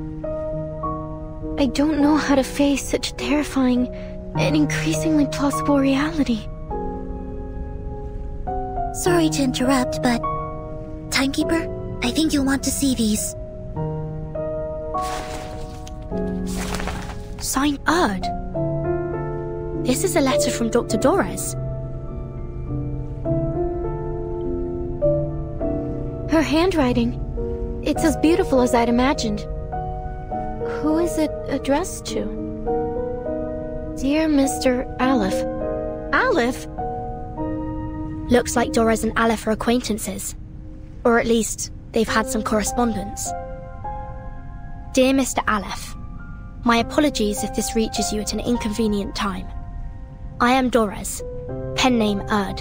don't know how to face such a terrifying and increasingly plausible reality. Sorry to interrupt, but... Timekeeper, I think you'll want to see these. Signed Erd. This is a letter from Dr. Dorez. Her handwriting. It's as beautiful as I'd imagined. Who is it addressed to? Dear Mr. Aleph. Aleph? Looks like Doris and Aleph are acquaintances. Or at least, they've had some correspondence. Dear Mr. Aleph, my apologies if this reaches you at an inconvenient time. I am Doris, pen name Erd,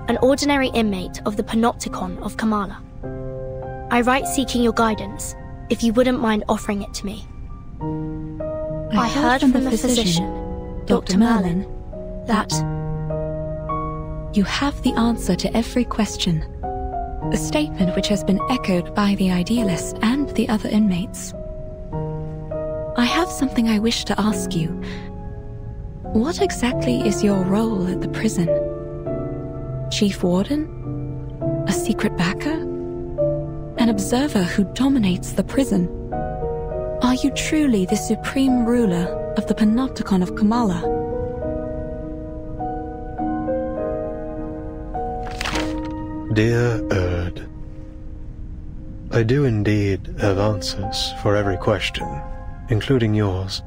an ordinary inmate of the Panopticon of Kamala. I write seeking your guidance, if you wouldn't mind offering it to me. I heard from the physician, Dr. Merlin, that you have the answer to every question. A statement which has been echoed by the idealist and the other inmates. I have something I wish to ask you. What exactly is your role at the prison? Chief Warden? A secret backer? An observer who dominates the prison? Are you truly the supreme ruler of the Panopticon of Kamala? Dear Erd, I do indeed have answers for every question, including yours.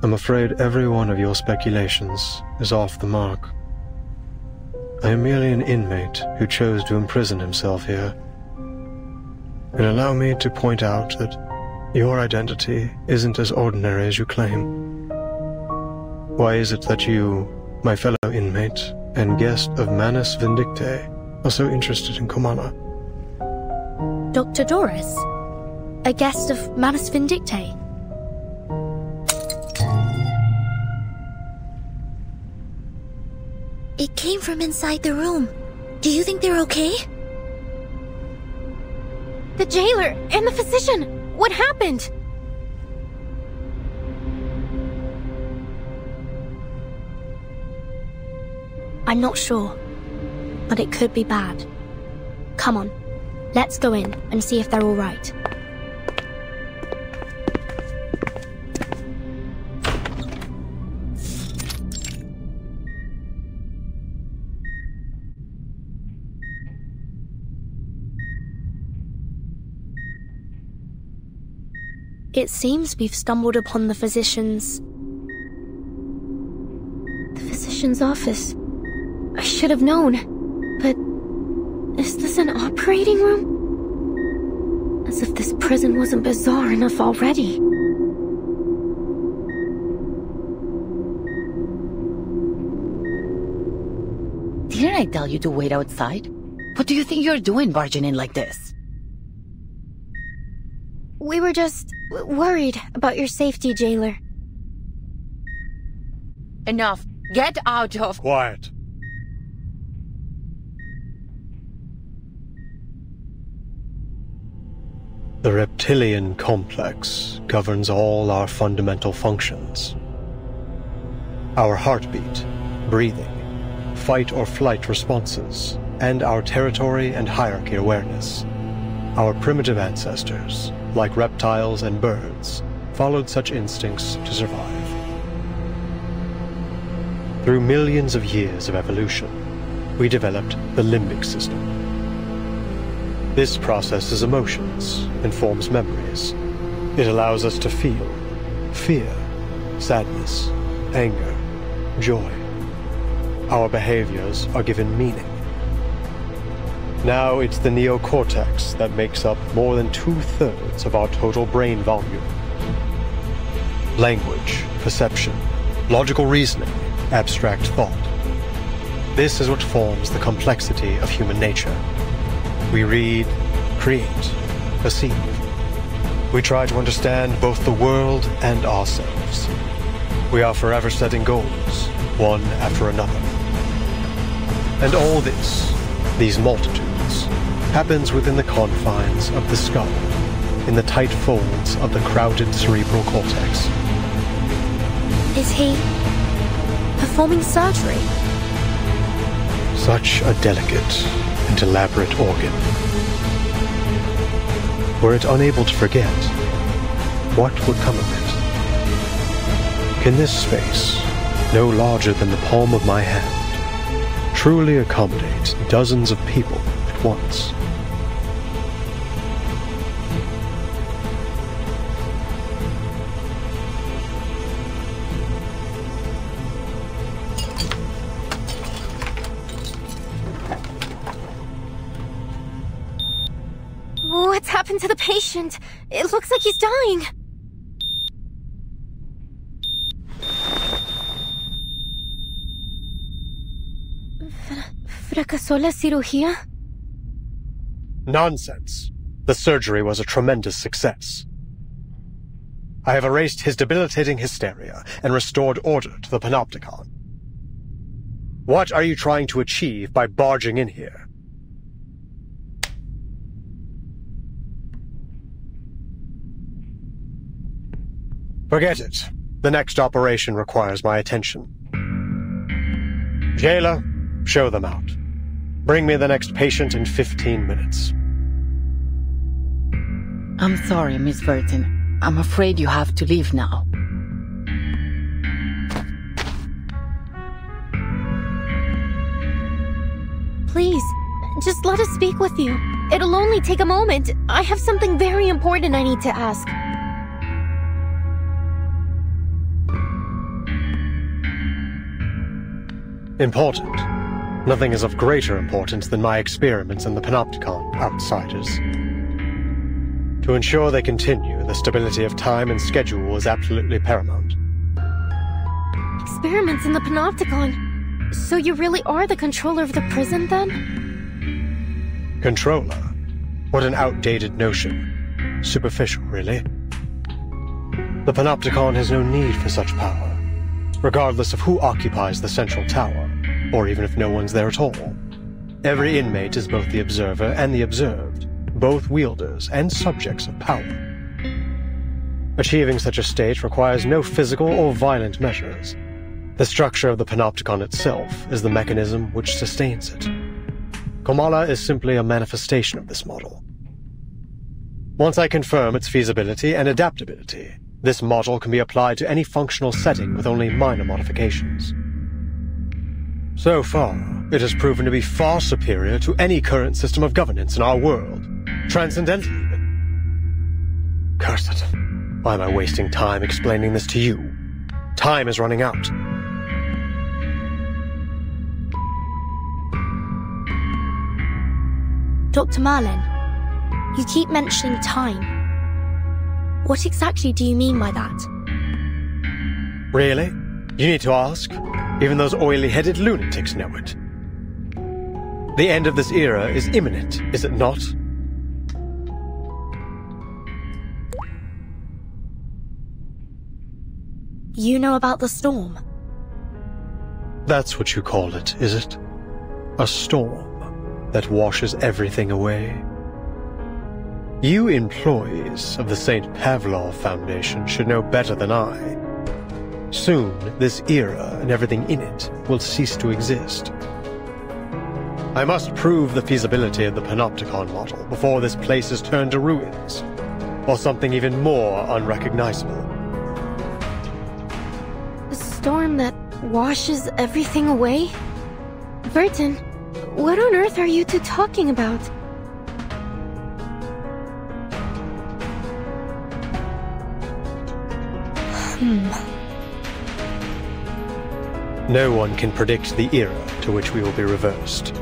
I'm afraid every one of your speculations is off the mark. I am merely an inmate who chose to imprison himself here. And allow me to point out that your identity isn't as ordinary as you claim. Why is it that you, my fellow inmate and guest of Manus Vindictae, are so interested in Kamala? Dr. Doris, a guest of Manus Vindictae. It came from inside the room. Do you think they're okay? The jailer and the physician! What happened? I'm not sure, but it could be bad. Come on, let's go in and see if they're all right. It seems we've stumbled upon the physician's office. I should have known. But is this an operating room? As if this prison wasn't bizarre enough already. Didn't I tell you to wait outside? What do you think you're doing barging in like this? We were just worried about your safety, jailer. Enough. Get out of— Quiet. The reptilian complex governs all our fundamental functions. Our heartbeat, breathing, fight or flight responses, and our territory and hierarchy awareness. Our primitive ancestors, like reptiles and birds, followed such instincts to survive. Through millions of years of evolution, we developed the limbic system. This processes emotions and forms memories. It allows us to feel fear, sadness, anger, joy. Our behaviors are given meaning. Now it's the neocortex that makes up more than 2/3 of our total brain volume. Language, perception, logical reasoning, abstract thought. This is what forms the complexity of human nature. We read, create, perceive. We try to understand both the world and ourselves. We are forever setting goals, one after another. And all this, these multitudes, happens within the confines of the skull, in the tight folds of the crowded cerebral cortex. Is he performing surgery? Such a delicate and elaborate organ. Were it unable to forget, what would come of it? Can this space, no larger than the palm of my hand, truly accommodate dozens of people at once? happened to the patient? It looks like he's dying. ¿Fracasó la cirugía? Nonsense. The surgery was a tremendous success. I have erased his debilitating hysteria and restored order to the Panopticon. What are you trying to achieve by barging in here? Forget it. The next operation requires my attention. Jailer, show them out. Bring me the next patient in 15 minutes. I'm sorry, Miss Burton. I'm afraid you have to leave now. Please, just let us speak with you. It'll only take a moment. I have something very important I need to ask. Important? Nothing is of greater importance than my experiments in the Panopticon, outsiders. To ensure they continue, the stability of time and schedule is absolutely paramount. Experiments in the Panopticon? So you really are the controller of the prison, then? Controller? What an outdated notion. Superficial, really. The Panopticon has no need for such power, regardless of who occupies the central tower, or even if no one's there at all. Every inmate is both the observer and the observed, both wielders and subjects of power. Achieving such a state requires no physical or violent measures. The structure of the Panopticon itself is the mechanism which sustains it. Komala is simply a manifestation of this model. Once I confirm its feasibility and adaptability, this model can be applied to any functional setting with only minor modifications. So far, it has proven to be far superior to any current system of governance in our world, transcendental even. Curse it. Why am I wasting time explaining this to you? Time is running out. Dr. Marlin, you keep mentioning time. What exactly do you mean by that? Really? You need to ask? Even those oily-headed lunatics know it. The end of this era is imminent, is it not? You know about the storm? That's what you call it, is it? A storm that washes everything away? You employees of the St. Pavlov Foundation should know better than I. Soon, this era and everything in it will cease to exist. I must prove the feasibility of the Panopticon model before this place is turned to ruins, or something even more unrecognizable. A storm that washes everything away? Burton, what on earth are you two talking about? No one can predict the era to which we will be reversed.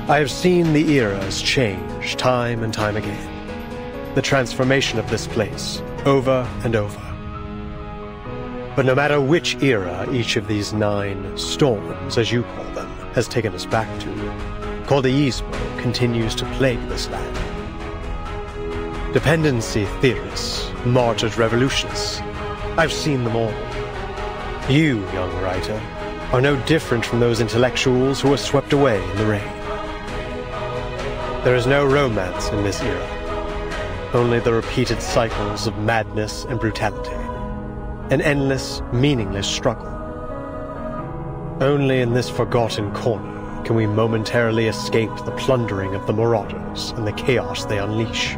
I have seen the eras change time and time again. The transformation of this place, over and over. But no matter which era each of these 9 storms, as you call them, has taken us back to, Cordeismo continues to plague this land. Dependency theorists, martyred revolutionists, I've seen them all. You, young writer, are no different from those intellectuals who were swept away in the rain. There is no romance in this era, only the repeated cycles of madness and brutality, an endless, meaningless struggle. Only in this forgotten corner can we momentarily escape the plundering of the marauders and the chaos they unleash.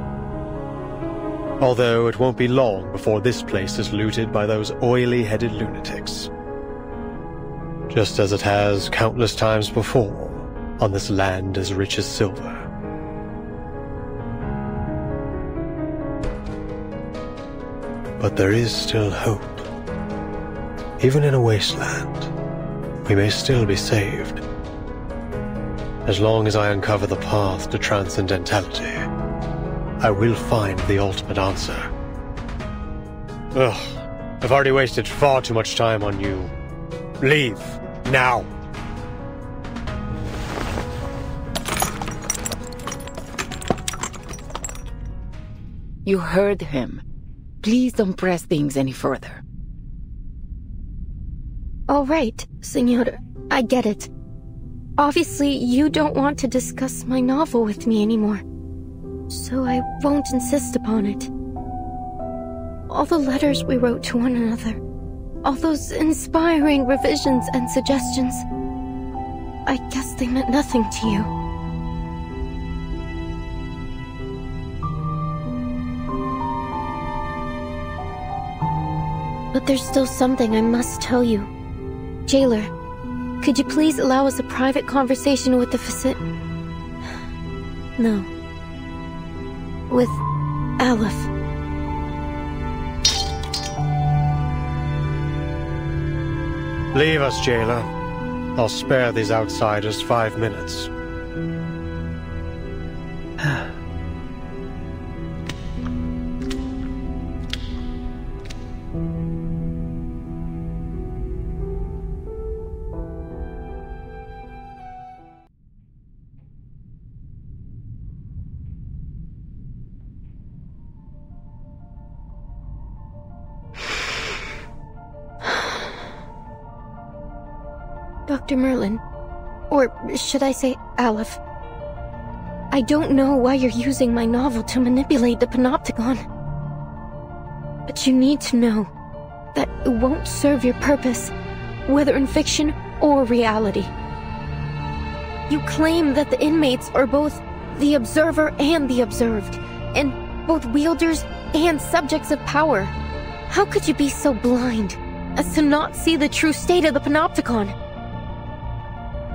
Although it won't be long before this place is looted by those oily-headed lunatics. Just as it has countless times before on this land as rich as silver. But there is still hope. Even in a wasteland, we may still be saved. As long as I uncover the path to transcendentality I will find the ultimate answer. Ugh, I've already wasted far too much time on you. Leave, now. You heard him. Please don't press things any further. All right, Senor, I get it. Obviously, you don't want to discuss my novel with me anymore, so I won't insist upon it. All the letters we wrote to one another, all those inspiring revisions and suggestions, I guess they meant nothing to you. But there's still something I must tell you. Jailer, could you please allow us a private conversation with the No. With Aleph. Leave us, Jailer. I'll spare these outsiders 5 minutes. Dr. Merlin, or should I say Aleph, I don't know why you're using my novel to manipulate the Panopticon. But you need to know that it won't serve your purpose, whether in fiction or reality. You claim that the inmates are both the observer and the observed, and both wielders and subjects of power. How could you be so blind as to not see the true state of the Panopticon?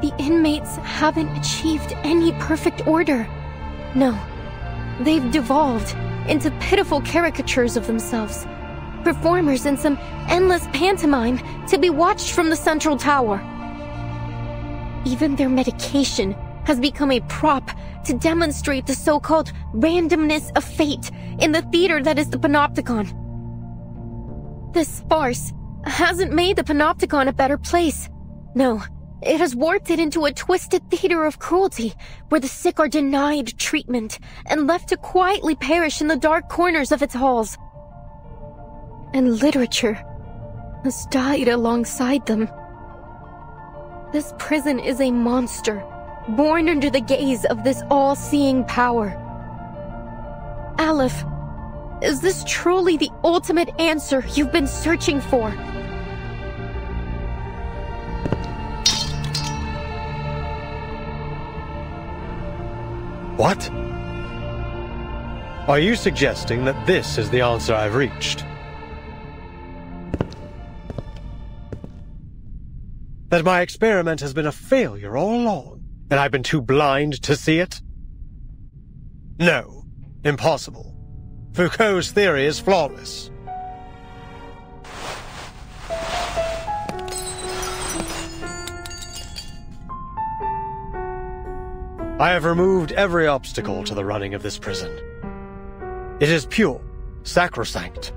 The inmates haven't achieved any perfect order. No, they've devolved into pitiful caricatures of themselves, performers in some endless pantomime to be watched from the central tower. Even their medication has become a prop to demonstrate the so-called randomness of fate in the theater that is the Panopticon. This farce hasn't made the Panopticon a better place. No, it has warped it into a twisted theater of cruelty, where the sick are denied treatment and left to quietly perish in the dark corners of its halls. And literature has died alongside them. This prison is a monster, born under the gaze of this all-seeing power. Aleph, is this truly the ultimate answer you've been searching for? What? Are you suggesting that this is the answer I've reached? That my experiment has been a failure all along, and I've been too blind to see it? No, impossible. Foucault's theory is flawless. I have removed every obstacle to the running of this prison. It is pure, sacrosanct.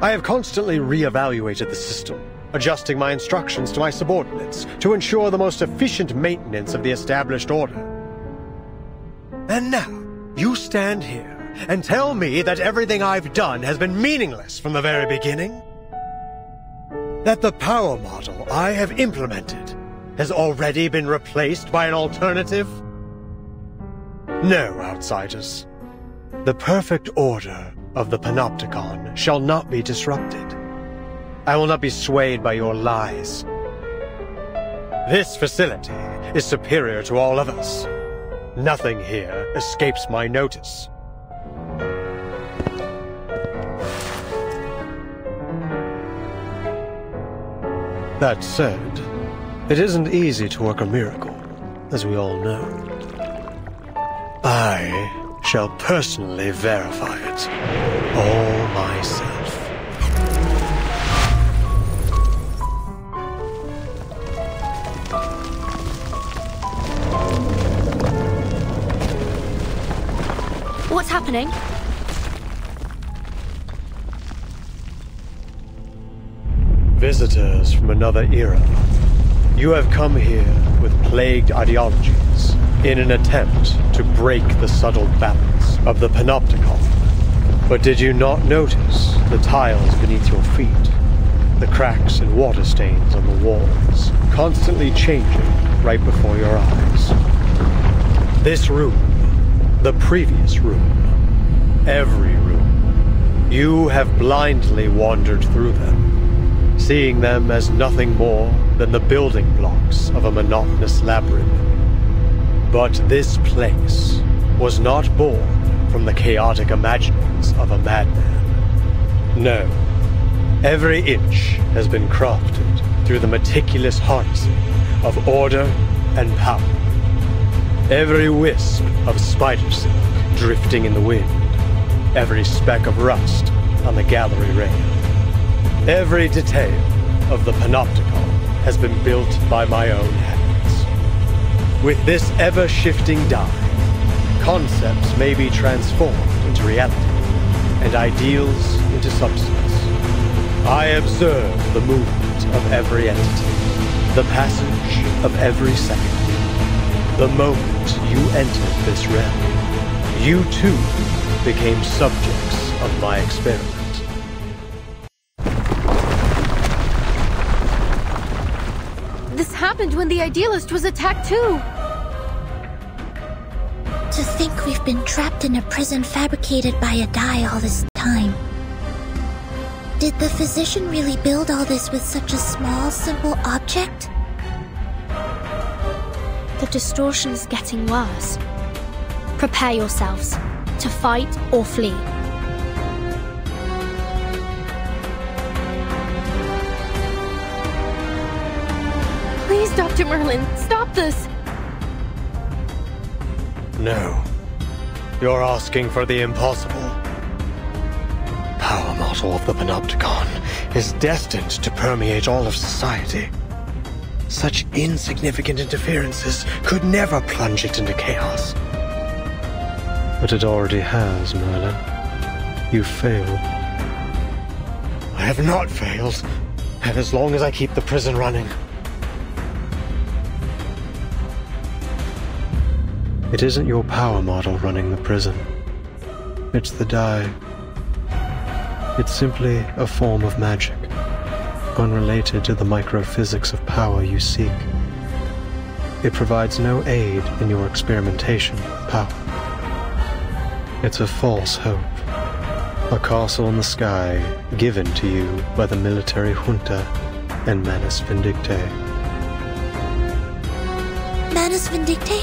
I have constantly re-evaluated the system, adjusting my instructions to my subordinates to ensure the most efficient maintenance of the established order. And now, you stand here and tell me that everything I've done has been meaningless from the very beginning? That the power model I have implemented has already been replaced by an alternative? No, outsiders. The perfect order of the Panopticon shall not be disrupted. I will not be swayed by your lies. This facility is superior to all others. Nothing here escapes my notice. That said, it isn't easy to work a miracle, as we all know. I shall personally verify it, all myself. happening? Visitors from another era. You have come here with plagued ideologies in an attempt to break the subtle balance of the panopticon. But did you not notice the tiles beneath your feet? The cracks and water stains on the walls, constantly changing right before your eyes. This room, the previous room, every room, you have blindly wandered through them, seeing them as nothing more than the building blocks of a monotonous labyrinth. But this place was not born from the chaotic imaginings of a madman. No. Every inch has been crafted through the meticulous harnessing of order and power. Every wisp of spider silk drifting in the wind, every speck of rust on the gallery rail. Every detail of the panopticon has been built by my own hands. With this ever-shifting die, concepts may be transformed into reality, and ideals into substance. I observe the movement of every entity, the passage of every second. The moment you entered this realm, you too became subjects of my experiment. This happened when the Idealist was attacked too! To think we've been trapped in a prison fabricated by a die all this time. Did the physician really build all this with such a small, simple object? The distortion is getting worse. Prepare yourselves to fight or flee. Please, Dr. Merlin, stop this! No. You're asking for the impossible. Power model of the Panopticon is destined to permeate all of society. Such insignificant interferences could never plunge it into chaos. But it already has, Merlin. You've failed. I have not failed. And as long as I keep the prison running. It isn't your power model running the prison. It's the die. It's simply a form of magic, unrelated to the microphysics of power you seek. It provides no aid in your experimentation with power. It's a false hope, a castle in the sky given to you by the military junta and Manus Vindictae. Manus Vindictae?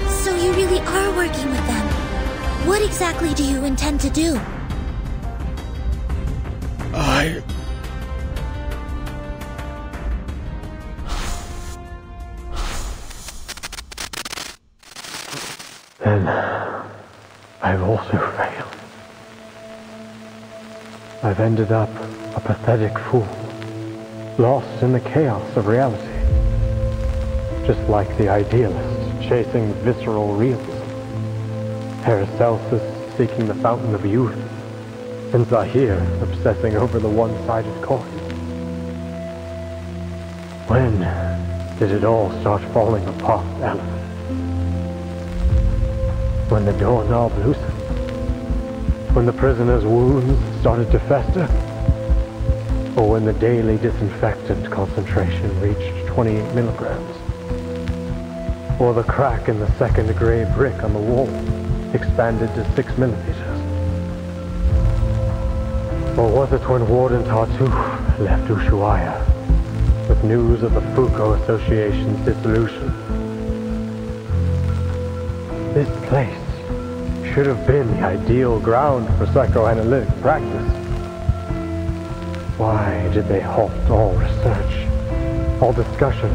So you really are working with them. What exactly do you intend to do? Then I've also failed. I've ended up a pathetic fool, lost in the chaos of reality. Just like the idealist chasing visceral realism, Paracelsus seeking the fountain of youth, and Zahir obsessing over the one-sided coin. When did it all start falling apart, Alan? When the doorknob loosened? When the prisoner's wounds started to fester? Or when the daily disinfectant concentration reached 28 milligrams? Or the crack in the second gray brick on the wall expanded to 6 millimeters? Or was it when Warden Tartuffe left Ushuaia with news of the Foucault Association's dissolution? This place should have been the ideal ground for psychoanalytic practice. Why did they halt all research, all discussion?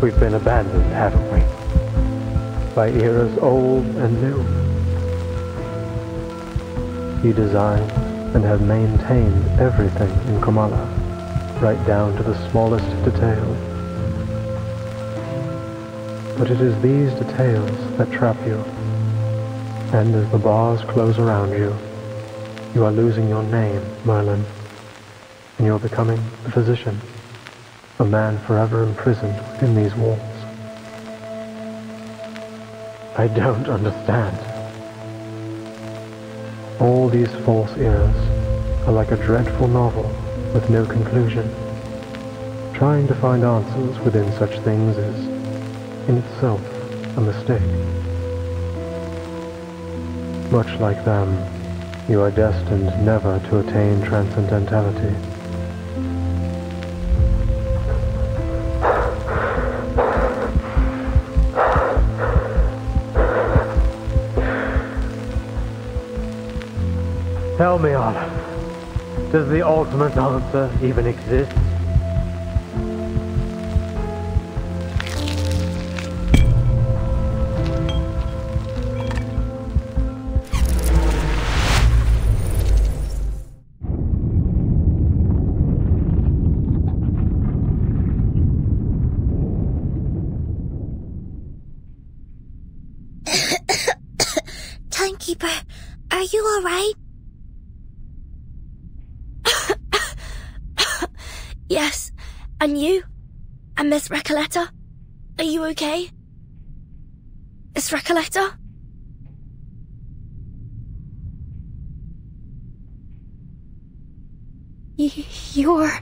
We've been abandoned, haven't we? By eras old and new. You designed and have maintained everything in Komala, right down to the smallest detail. But it is these details that trap you. And as the bars close around you, you are losing your name, Merlin. And you're becoming the physician, a man forever imprisoned within these walls. I don't understand. All these false eras are like a dreadful novel with no conclusion. Trying to find answers within such things is, in itself, a mistake. Much like them, you are destined never to attain transcendentality. Tell me, Olive, does the ultimate answer even exist? Timekeeper, are you all right? Yes. And you? And Miss Recoleta? Are you okay? Miss Recoleta? You're...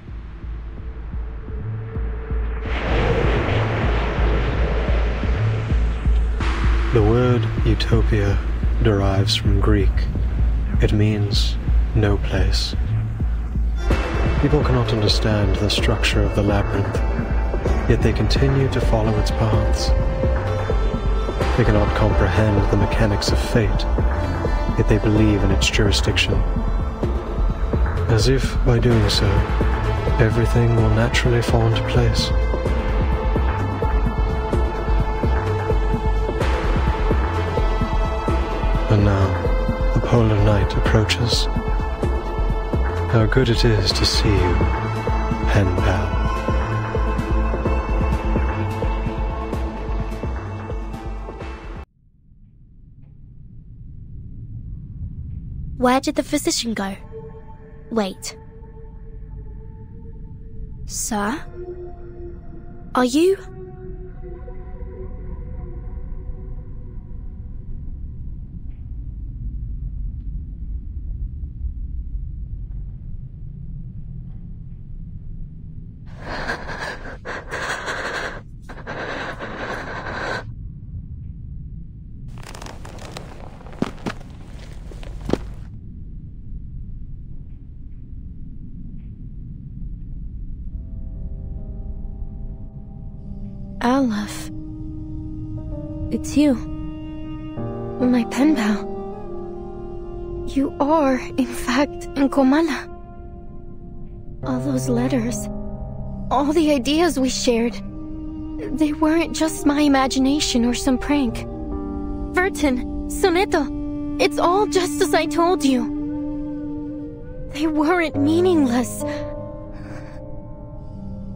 The word utopia derives from Greek. It means no place. People cannot understand the structure of the labyrinth, yet they continue to follow its paths. They cannot comprehend the mechanics of fate, yet they believe in its jurisdiction. As if, by doing so, everything will naturally fall into place. And now, the polar night approaches. How good it is to see you, pen pal. Where did the physician go? Wait. Sir? Are you... Aleph. It's you. My pen pal. You are, in fact, in Komala. All those letters, all the ideas we shared, they weren't just my imagination or some prank. Vertin, Soneto, it's all just as I told you. They weren't meaningless.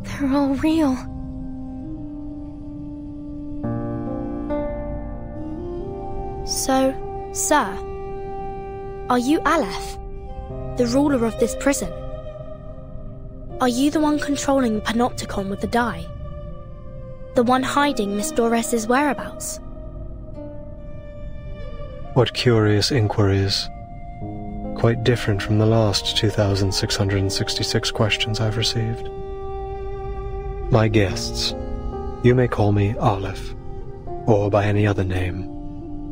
They're all real. So, sir, are you Aleph, the ruler of this prison? Are you the one controlling the Panopticon with the die? The one hiding Miss Dores's whereabouts? What curious inquiries. Quite different from the last 2,666 questions I've received. My guests, you may call me Aleph, or by any other name,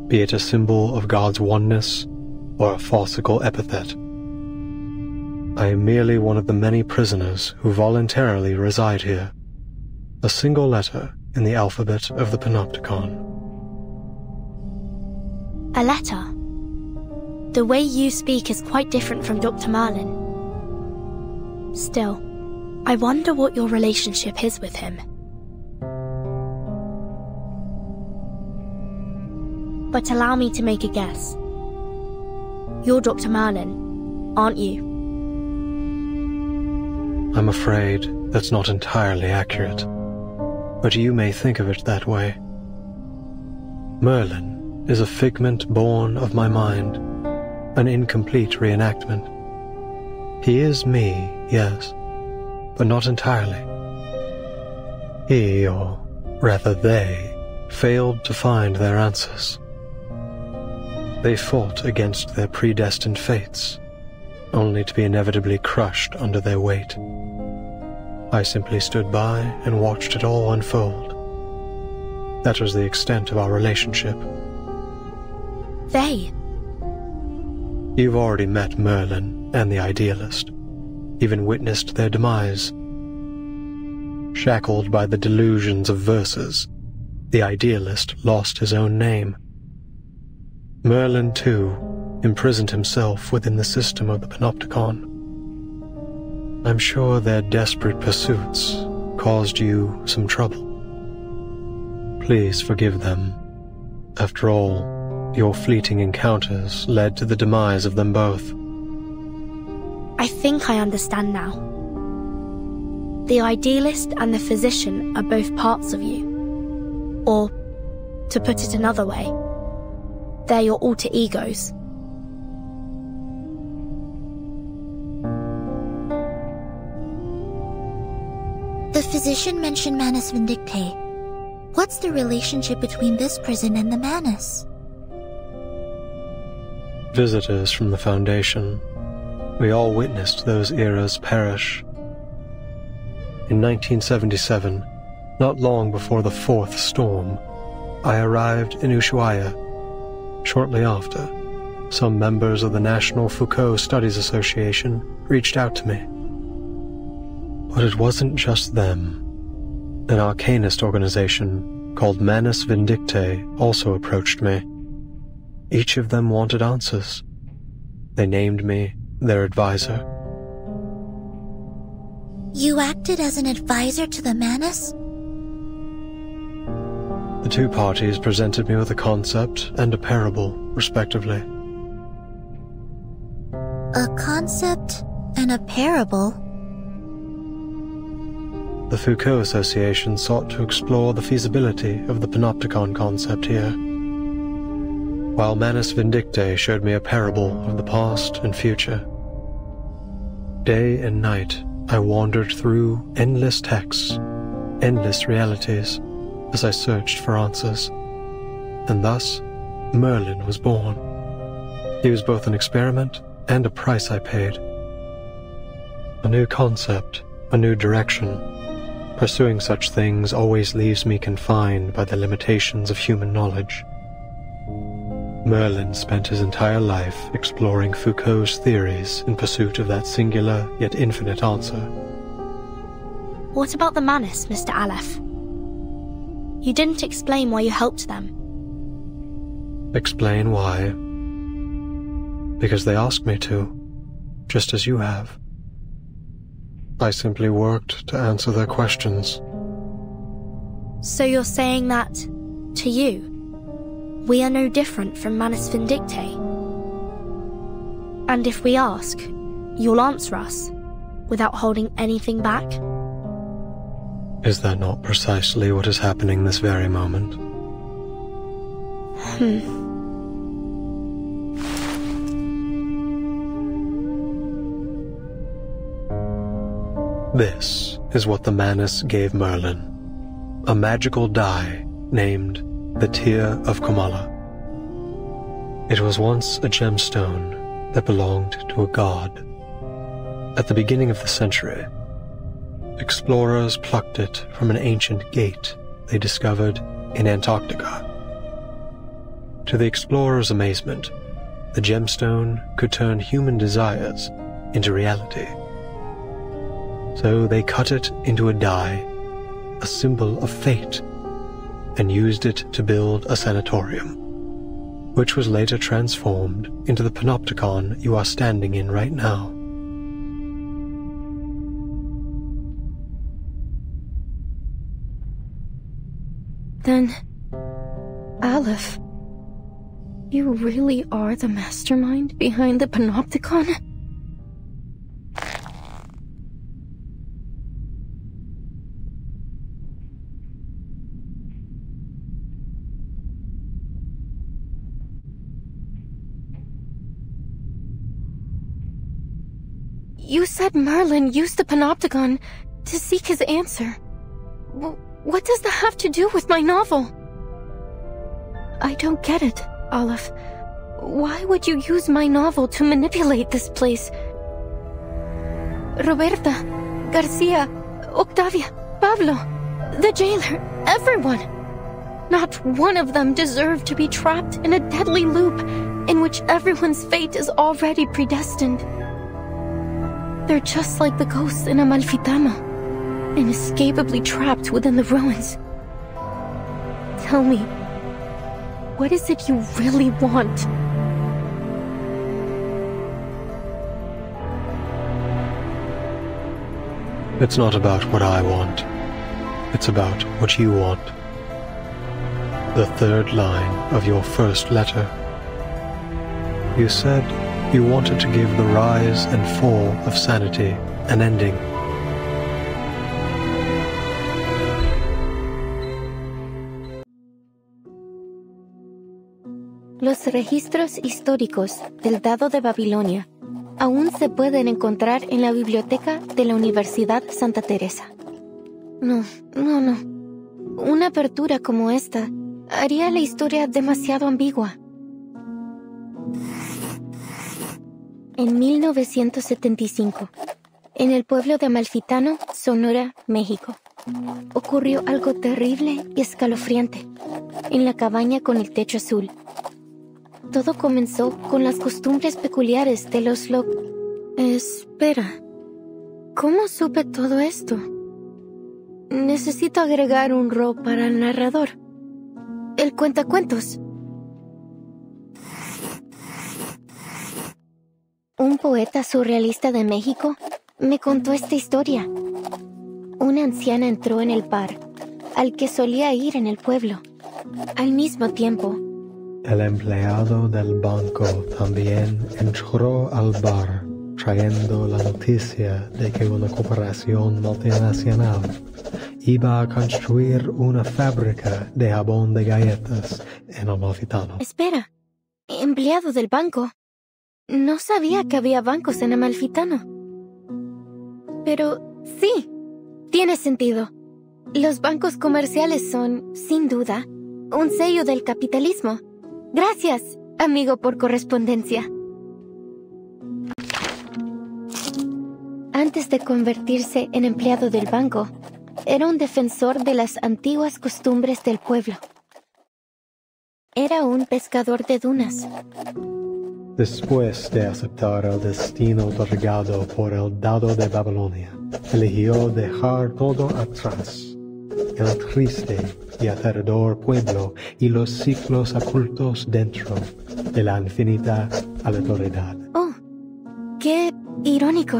be it a symbol of God's oneness or a farcical epithet. I am merely one of the many prisoners who voluntarily reside here, a single letter in the alphabet of the Panopticon. A letter? The way you speak is quite different from Dr. Merlin. Still, I wonder what your relationship is with him. But allow me to make a guess. You're Dr. Merlin, aren't you? I'm afraid that's not entirely accurate, but you may think of it that way. Merlin is a figment born of my mind, an incomplete reenactment. He is me, yes, but not entirely. He, or rather they, failed to find their answers. They fought against their predestined fates, only to be inevitably crushed under their weight. I simply stood by and watched it all unfold. That was the extent of our relationship. They? You've already met Merlin and the Idealist, even witnessed their demise. Shackled by the delusions of verses, the Idealist lost his own name. Merlin, too, imprisoned himself within the system of the Panopticon. I'm sure their desperate pursuits caused you some trouble. Please forgive them. After all, your fleeting encounters led to the demise of them both. I think I understand now. The Idealist and the Physician are both parts of you. Or, to put it another way, they're your alter egos. The Physician mentioned Manus Vindictae. What's the relationship between this prison and the Manus? Visitors from the Foundation. We all witnessed those eras perish. In 1977, not long before the fourth storm, I arrived in Ushuaia. Shortly after, some members of the National Foucault Studies Association reached out to me. But it wasn't just them. An arcanist organization called Manus Vindictae also approached me. Each of them wanted answers. They named me their advisor. You acted as an advisor to the Manus? The two parties presented me with a concept and a parable, respectively. A concept and a parable? The Foucault Association sought to explore the feasibility of the Panopticon concept here, while Manus Vindictae showed me a parable of the past and future. Day and night, I wandered through endless texts, endless realities, as I searched for answers. And thus, Merlin was born. He was both an experiment and a price I paid. A new concept, a new direction. Pursuing such things always leaves me confined by the limitations of human knowledge. Merlin spent his entire life exploring Foucault's theories in pursuit of that singular yet infinite answer. What about the Manus, Mr. Aleph? You didn't explain why you helped them. Explain why? Because they asked me to, just as you have. I simply worked to answer their questions. So you're saying that, to you, we are no different from Manus Vindictae? And if we ask, you'll answer us, without holding anything back? Is that not precisely what is happening this very moment? This is what the Manus gave Merlin. A magical die named the Tear of Komala. It was once a gemstone that belonged to a god. At the beginning of the century, explorers plucked it from an ancient gate they discovered in Antarctica. To the explorers' amazement, the gemstone could turn human desires into reality. So they cut it into a die, a symbol of fate, and used it to build a sanatorium, which was later transformed into the Panopticon you are standing in right now. Then, Aleph, you really are the mastermind behind the Panopticon? You said Merlin used the panopticon to seek his answer. What does that have to do with my novel? I don't get it, Olive. Why would you use my novel to manipulate this place? Roberta, Garcia, Octavia, Pablo, the jailer, everyone. Not one of them deserved to be trapped in a deadly loop in which everyone's fate is already predestined. They're just like the ghosts in Amalfitano, inescapably trapped within the ruins. Tell me, what is it you really want? It's not about what I want. It's about what you want. The third line of your first letter. You said you wanted to give the rise and fall of sanity an ending. Los registros históricos del Dado de Babilonia aún se pueden encontrar en la biblioteca de la Universidad Santa Teresa. No. Una apertura como esta haría la historia demasiado ambigua. En 1975, en el pueblo de Amalfitano, Sonora, México, ocurrió algo terrible y escalofriante en la cabaña con el techo azul. Todo comenzó con las costumbres peculiares de los Espera, ¿cómo supe todo esto? Necesito agregar un ro para el narrador. El cuentacuentos. Un poeta surrealista de México me contó esta historia. Una anciana entró en el bar, al que solía ir en el pueblo. Al mismo tiempo, el empleado del banco también entró al bar, trayendo la noticia de que una corporación multinacional iba a construir una fábrica de jabón de galletas en Amalfitano. Espera, empleado del banco. No sabía que había bancos en Amalfitano. Pero sí, tiene sentido. Los bancos comerciales son, sin duda, un sello del capitalismo. Gracias, amigo por correspondencia. Antes de convertirse en empleado del banco, era un defensor de las antiguas costumbres del pueblo. Era un pescador de dunas. Después de aceptar el destino otorgado por el Dado de Babilonia, eligió dejar todo atrás, el triste y aterrador pueblo y los ciclos ocultos dentro de la infinita aleatoriedad. Oh, qué irónico,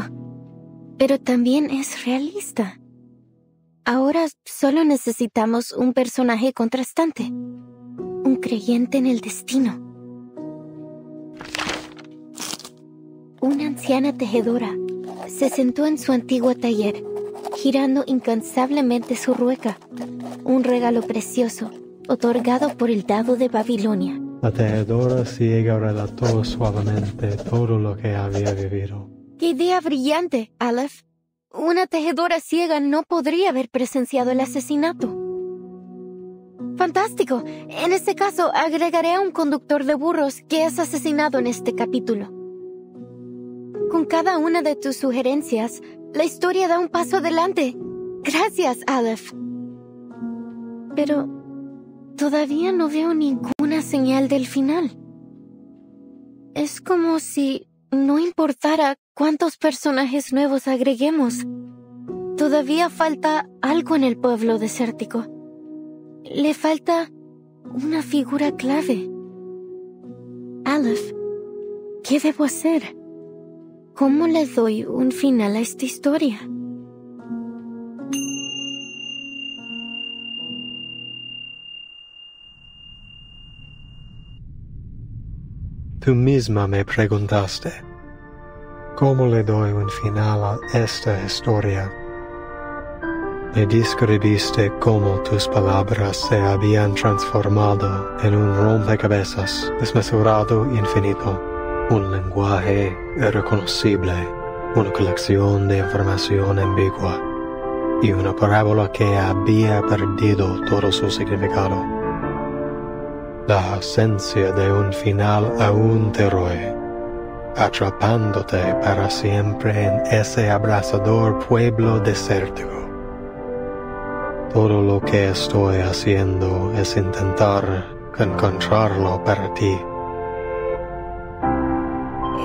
pero también es realista. Ahora solo necesitamos un personaje contrastante, un creyente en el destino. Una anciana tejedora se sentó en su antiguo taller, girando incansablemente su rueca, un regalo precioso otorgado por el Dado de Babilonia. La tejedora ciega relató suavemente todo lo que había vivido. ¡Qué idea brillante, Aleph! Una tejedora ciega no podría haber presenciado el asesinato. ¡Fantástico! En este caso, agregaré a un conductor de burros que es asesinado en este capítulo. Con cada una de tus sugerencias, la historia da un paso adelante. Gracias, Aleph. Pero todavía no veo ninguna señal del final. Es como si no importara cuántos personajes nuevos agreguemos. Todavía falta algo en el pueblo desértico. Le falta una figura clave. Aleph, ¿qué debo hacer? ¿Cómo le doy un final a esta historia? Tú misma me preguntaste, ¿cómo le doy un final a esta historia? Me describiste cómo tus palabras se habían transformado en un rompecabezas desmesurado e infinito. Un lenguaje irreconocible, una colección de información ambigua y una parábola que había perdido todo su significado. La ausencia de un final aún te roe, atrapándote para siempre en ese abrasador pueblo desértico. Todo lo que estoy haciendo es intentar encontrarlo para ti.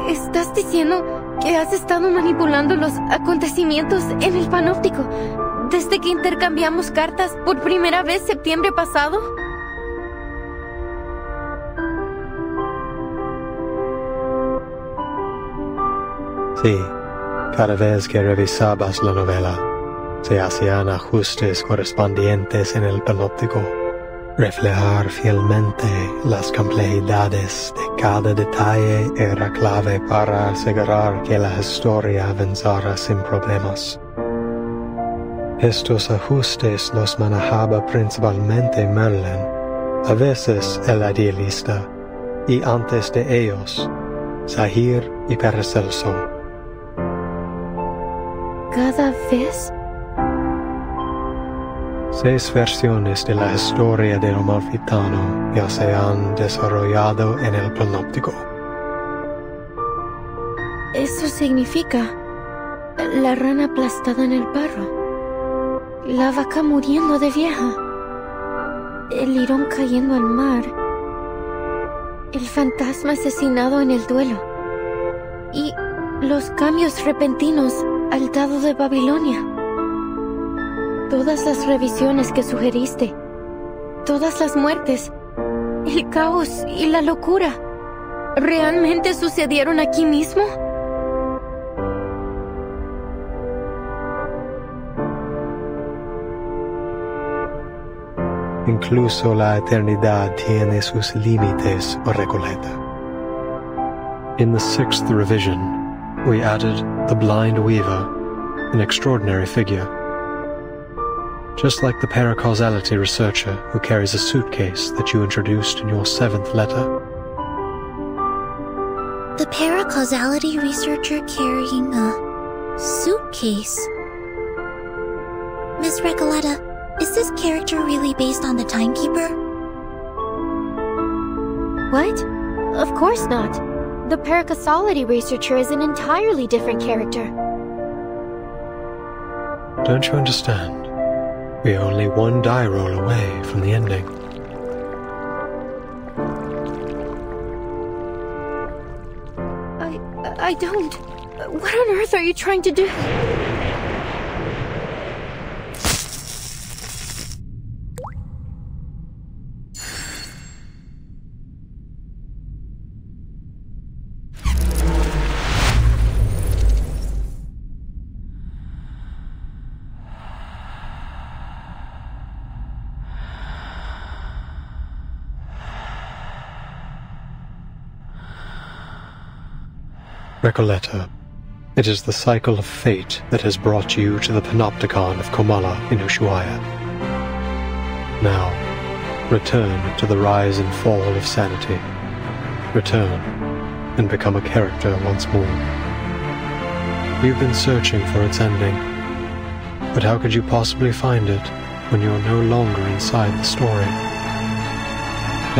¿Estás diciendo que has estado manipulando los acontecimientos en el panóptico desde que intercambiamos cartas por primera vez septiembre pasado? Sí, cada vez que revisabas la novela, se hacían ajustes correspondientes en el panóptico. Reflejar fielmente las complejidades de cada detalle era clave para asegurar que la historia avanzara sin problemas. Estos ajustes los manejaba principalmente Merlin, a veces el idealista, y antes de ellos, Zahir y Paracelso. ¿Cada vez? 6 versiones de la historia del Amalfitano ya se han desarrollado en el panóptico. Eso significa la rana aplastada en el barro, la vaca muriendo de vieja, el lirón cayendo al mar, el fantasma asesinado en el duelo y los cambios repentinos al dado de Babilonia. Todas las revisiones que sugeriste, todas las muertes, el caos y la locura, ¿realmente sucedieron aquí mismo? Incluso la eternidad tiene sus límites, Recoleta. In the 6th revision, we added the blind weaver, an extraordinary figure. Just like the paracausality researcher who carries a suitcase that you introduced in your 7th letter. The paracausality researcher carrying a suitcase. Miss Recoleta, is this character really based on the timekeeper? What? Of course not. The paracausality researcher is an entirely different character. Don't you understand? We're only one die roll away from the ending. I don't. What on earth are you trying to do? Recoleta, it is the cycle of fate that has brought you to the Panopticon of Komala in Ushuaia. Now, return to the rise and fall of sanity. Return and become a character once more. You've been searching for its ending, but how could you possibly find it when you're no longer inside the story?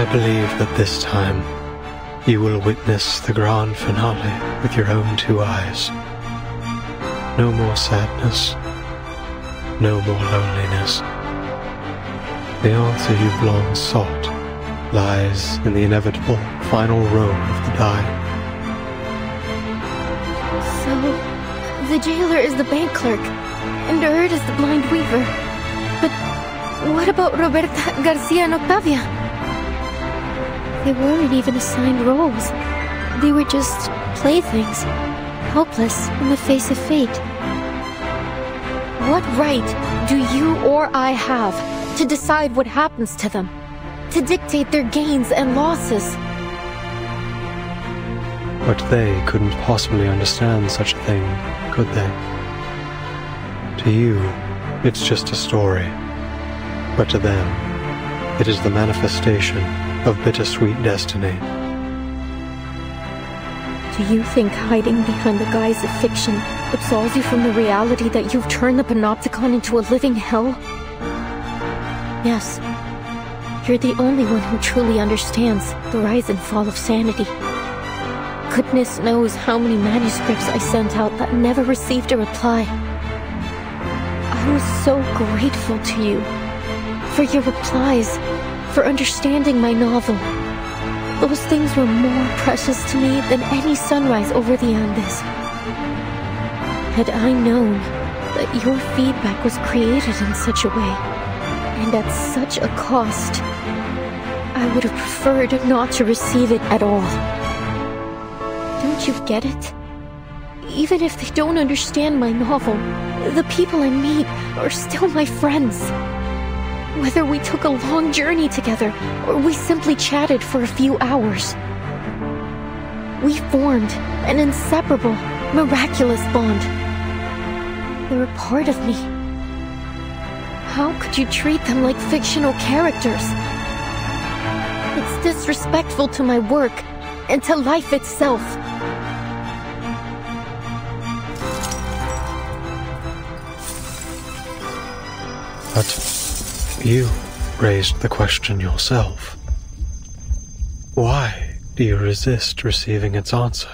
I believe that this time, you will witness the grand finale with your own 2 eyes. No more sadness. No more loneliness. The answer you've long sought lies in the inevitable final row of the die. So, the jailer is the bank clerk, and Erd is the blind weaver. But what about Roberta, Garcia, and Octavia? They weren't even assigned roles. They were just playthings, helpless in the face of fate. What right do you or I have to decide what happens to them? To dictate their gains and losses? But they couldn't possibly understand such a thing, could they? To you, it's just a story. But to them, it is the manifestation of bittersweet destiny. Do you think hiding behind the guise of fiction absolves you from the reality that you've turned the Panopticon into a living hell? Yes. You're the only one who truly understands the rise and fall of sanity. Goodness knows how many manuscripts I sent out that never received a reply. I was so grateful to you. For your replies, for understanding my novel. Those things were more precious to me than any sunrise over the Andes. Had I known that your feedback was created in such a way, and at such a cost, I would have preferred not to receive it at all. Don't you get it? Even if they don't understand my novel, the people I meet are still my friends. Whether we took a long journey together, or we simply chatted for a few hours. We formed an inseparable, miraculous bond. They're a part of me. How could you treat them like fictional characters? It's disrespectful to my work, and to life itself. But you raised the question yourself. Why do you resist receiving its answer?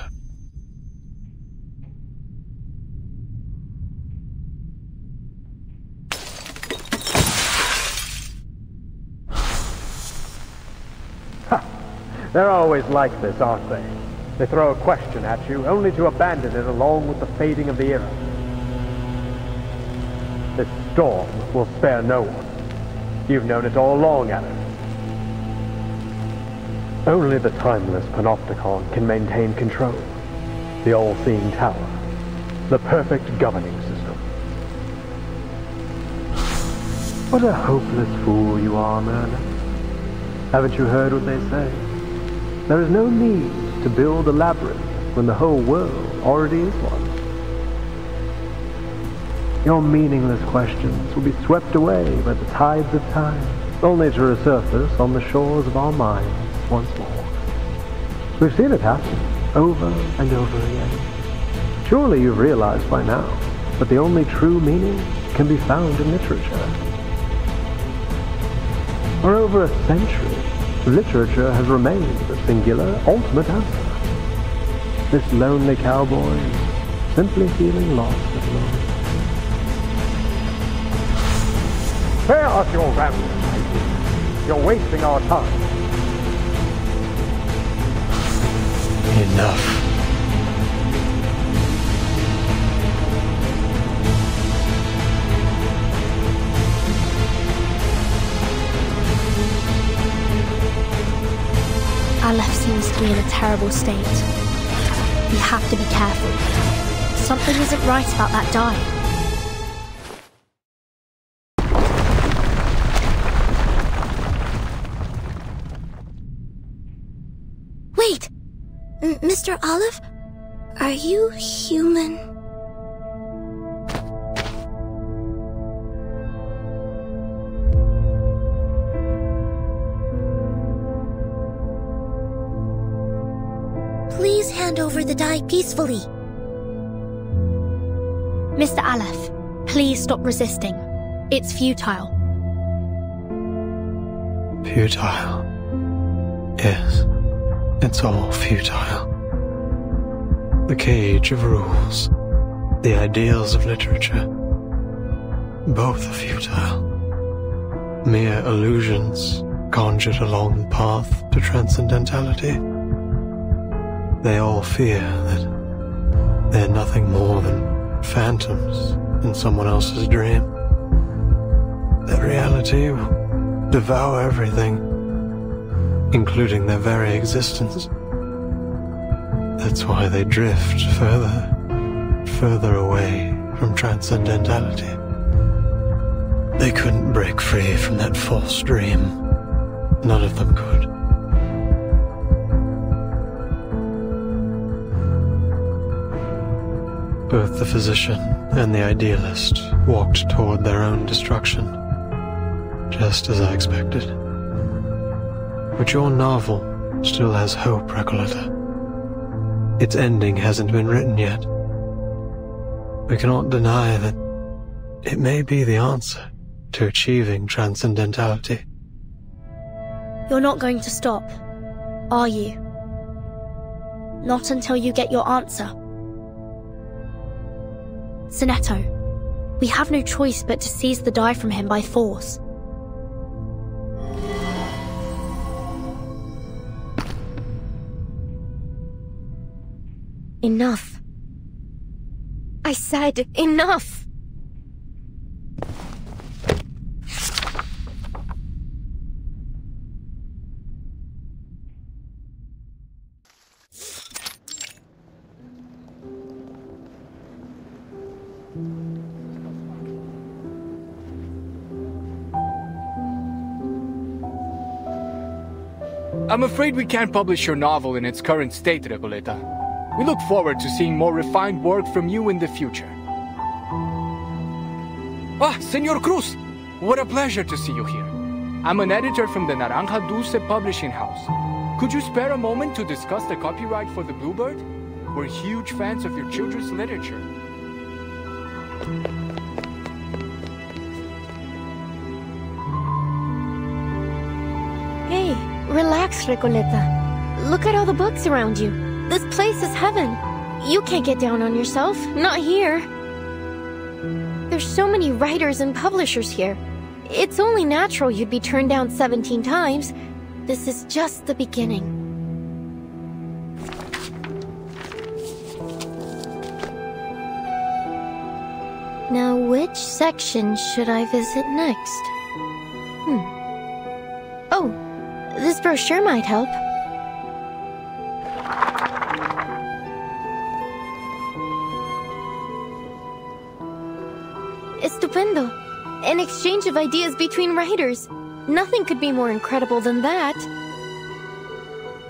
They're always like this, aren't they? They throw a question at you, only to abandon it along with the fading of the era. This storm will spare no one. You've known it all along, Adam. Only the timeless Panopticon can maintain control. The all-seeing tower. The perfect governing system. What a hopeless fool you are, Merlin. Haven't you heard what they say? There is no need to build a labyrinth when the whole world already is one. Your meaningless questions will be swept away by the tides of time, only to resurface on the shores of our minds once more. We've seen it happen over and over again. Surely you've realized by now that the only true meaning can be found in literature. For over a century, literature has remained the singular, ultimate answer. This lonely cowboy is simply feeling lost at the moment. Spare us your ramblings, mate. You're wasting our time. Enough. Aleph seems to be in a terrible state. We have to be careful. Something isn't right about that dye. Wait! Mr. Olive? Are you human? Please hand over the die peacefully. Mr. Aleph, please stop resisting. It's futile. Futile. Yes, it's all futile. The cage of rules, the ideals of literature, both are futile. Mere illusions conjured along the path to transcendentality. They all fear that they're nothing more than phantoms in someone else's dream. That reality will devour everything, including their very existence. That's why they drift further away from transcendentality. They couldn't break free from that false dream. None of them could. Both the physician and the idealist walked toward their own destruction, just as I expected. But your novel still has hope, Recoleta. its ending hasn't been written yet. We cannot deny that it may be the answer to achieving transcendentality. You're not going to stop, are you? Not until you get your answer. Sinetto, we have no choice but to seize the die from him by force. Enough. I said enough! I'm afraid we can't publish your novel in its current state, Recoleta. We look forward to seeing more refined work from you in the future. Ah, Senor Cruz! What a pleasure to see you here. I'm an editor from the Naranja Dulce publishing house. Could you spare a moment to discuss the copyright for The Bluebird? We're huge fans of your children's literature. Hey, relax, Recoleta. Look at all the books around you. This place is heaven. You can't get down on yourself. Not here. There's so many writers and publishers here. It's only natural you'd be turned down 17 times. This is just the beginning. Now, which section should I visit next? Oh, this brochure might help. Estupendo. An exchange of ideas between writers. Nothing could be more incredible than that.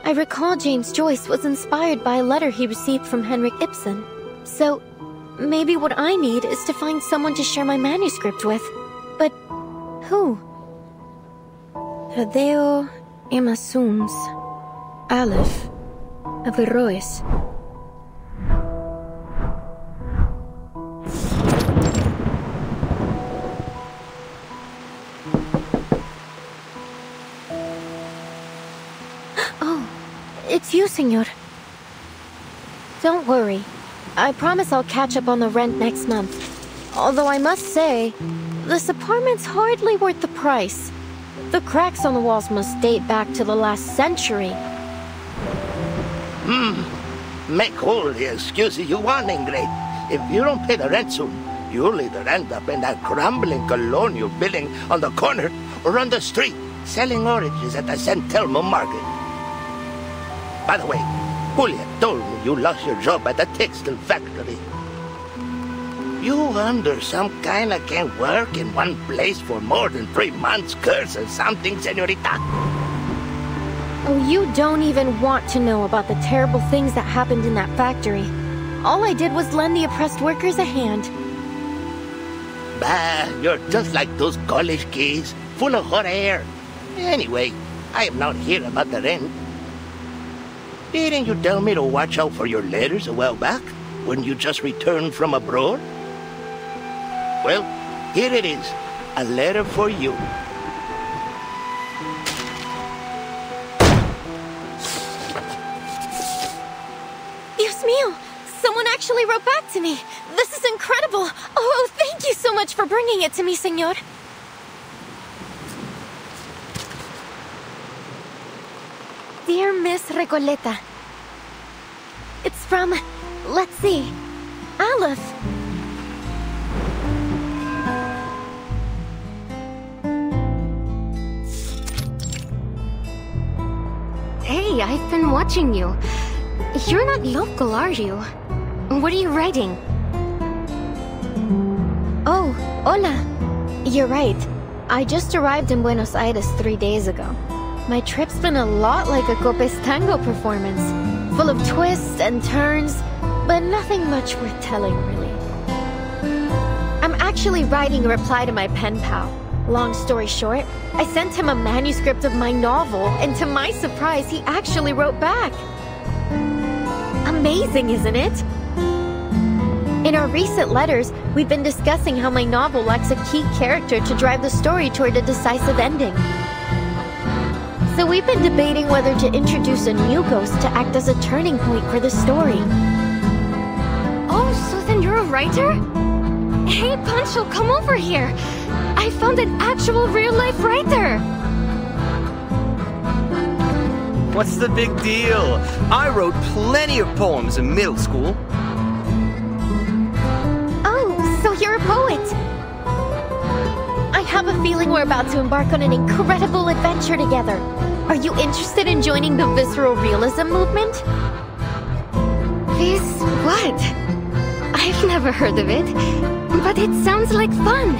I recall James Joyce was inspired by a letter he received from Henrik Ibsen. So, maybe what I need is to find someone to share my manuscript with. But who? Radeo Emasums. Aleph. Averroes. It's you, senor. Don't worry. I promise I'll catch up on the rent next month. Although I must say, this apartment's hardly worth the price. The cracks on the walls must date back to the last century. Make all the excuses you want, Ingrid. If you don't pay the rent soon, you'll either end up in that crumbling colonial building on the corner or on the street, selling oranges at the San Telmo market. By the way, Julia told me you lost your job at the textile factory. You under some kind of can't work in one place for more than 3 months, curse or something, senorita. Oh, you don't even want to know about the terrible things that happened in that factory. All I did was lend the oppressed workers a hand. Bah, you're just like those college kids, full of hot air. Anyway, I am not here about the rent. Didn't you tell me to watch out for your letters a while back, when you just returned from abroad? Well, here it is, a letter for you. Dios mío! Someone actually wrote back to me! This is incredible! Oh, thank you so much for bringing it to me, senor! Dear Miss Recoleta, it's from, let's see, Aleph. Hey, I've been watching you. You're not local, are you? What are you writing? Oh, hola. You're right. I just arrived in Buenos Aires 3 days ago. My trip's been a lot like a Copes tango performance, full of twists and turns, but nothing much worth telling, really. I'm actually writing a reply to my pen pal. Long story short, I sent him a manuscript of my novel, and to my surprise, he actually wrote back. I'm amazing, isn't it? In our recent letters, we've been discussing how my novel lacks a key character to drive the story toward a decisive ending. So we've been debating whether to introduce a new ghost to act as a turning point for the story. Oh, so then you're a writer? Hey, Pancho, come over here. I found an actual real-life writer. What's the big deal? I wrote plenty of poems in middle school. Oh, so you're a poet. I have a feeling we're about to embark on an incredible adventure together. Are you interested in joining the visceral realism movement? This what? I've never heard of it, but it sounds like fun.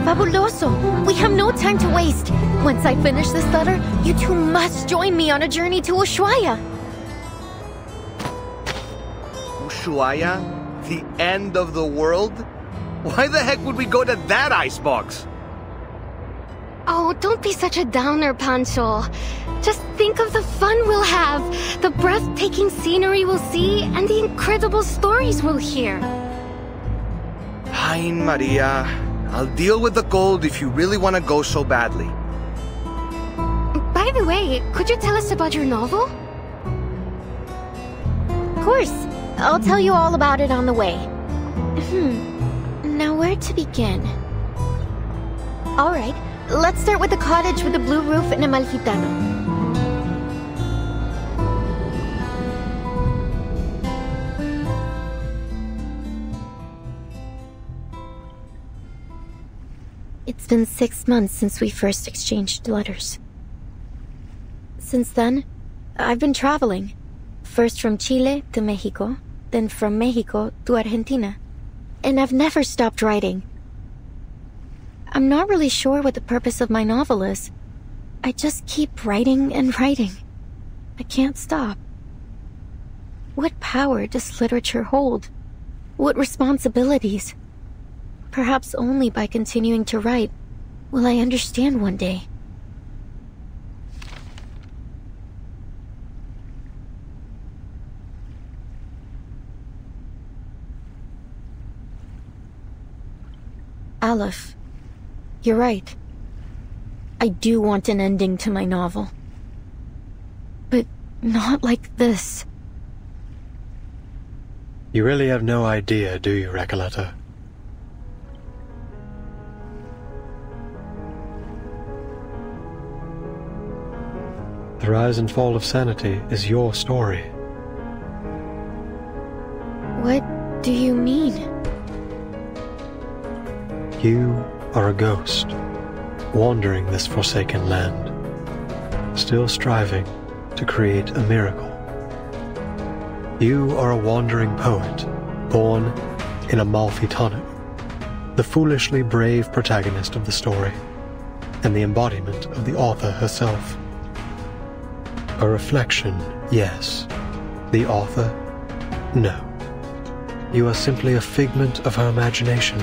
Fabuloso! We have no time to waste. Once I finish this letter, you two must join me on a journey to Ushuaia. Ushuaia? The end of the world? Why the heck would we go to that icebox? Oh, don't be such a downer, Pancho. Just think of the fun we'll have, the breathtaking scenery we'll see, and the incredible stories we'll hear. Ay, Maria. I'll deal with the gold if you really want to go so badly. By the way, could you tell us about your novel? Of course. I'll tell you all about it on the way. Now where to begin? Alright, let's start with the cottage with the blue roof and Amalfitano. It's been 6 months since we first exchanged letters. Since then, I've been traveling. First from Chile to Mexico, then from Mexico to Argentina. And I've never stopped writing. I'm not really sure what the purpose of my novel is. I just keep writing and writing. I can't stop. What power does literature hold? What responsibilities? Perhaps only by continuing to write will I understand one day. Aleph, you're right. I do want an ending to my novel. But not like this. You really have no idea, do you, Recoleta? The rise and fall of sanity is your story. What do you mean? You are a ghost, wandering this forsaken land, still striving to create a miracle. You are a wandering poet, born in Amalfitano, the foolishly brave protagonist of the story, and the embodiment of the author herself. A reflection, yes. The author, no. You are simply a figment of her imagination,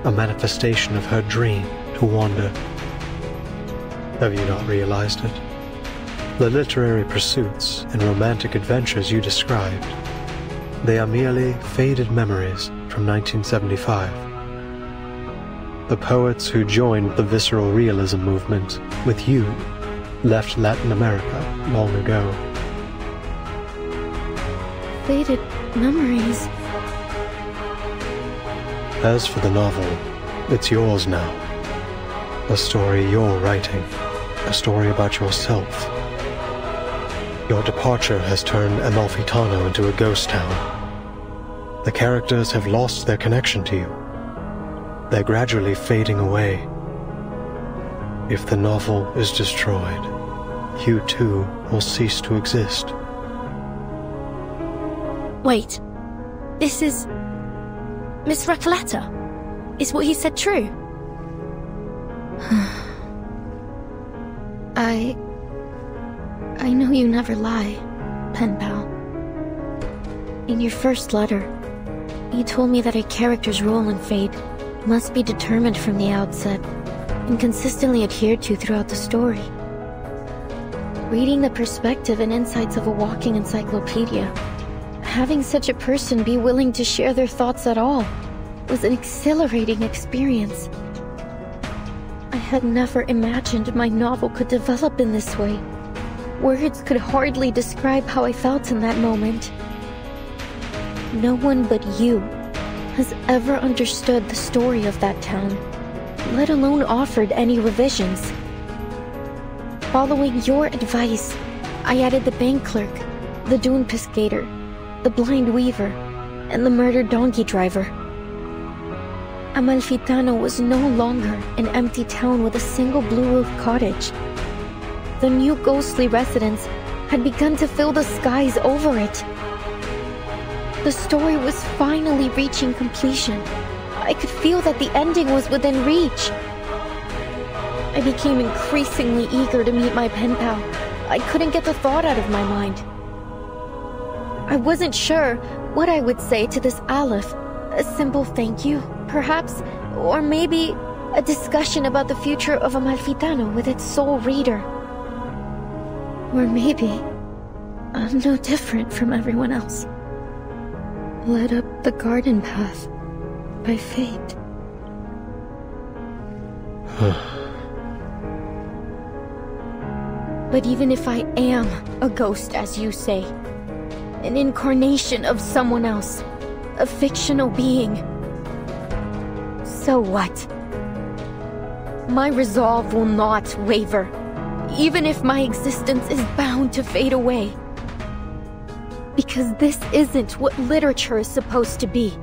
a manifestation of her dream to wander. Have you not realized it? The literary pursuits and romantic adventures you described, they are merely faded memories from 1975. The poets who joined the visceral realism movement with you left Latin America long ago. Faded memories. As for the novel, it's yours now. A story you're writing. A story about yourself. Your departure has turned Amalfitano into a ghost town. The characters have lost their connection to you. They're gradually fading away. If the novel is destroyed, you too will cease to exist. Wait. This is... Miss Recoleta? Is what he said true? I know you never lie, pen pal. In your first letter, you told me that a character's role in fate must be determined from the outset and consistently adhered to throughout the story. reading the perspective and insights of a walking encyclopedia. Having such a person be willing to share their thoughts at all was an exhilarating experience. I had never imagined my novel could develop in this way. Words could hardly describe how I felt in that moment. No one but you has ever understood the story of that town, let alone offered any revisions. Following your advice, I added the bank clerk, the dune pescator, the blind weaver, and the murdered donkey driver. Amalfitano was no longer an empty town with a single blue-roofed cottage. The new ghostly residents had begun to fill the skies over it. The story was finally reaching completion. I could feel that the ending was within reach. I became increasingly eager to meet my pen pal. I couldn't get the thought out of my mind. I wasn't sure what I would say to this Aleph. A simple thank you, perhaps, or maybe a discussion about the future of Amalfitano with its sole reader. Or maybe I'm no different from everyone else, led up the garden path by fate. But even if I am a ghost, as you say, an incarnation of someone else, a fictional being, so what? My resolve will not waver, even if my existence is bound to fade away. Because this isn't what literature is supposed to be.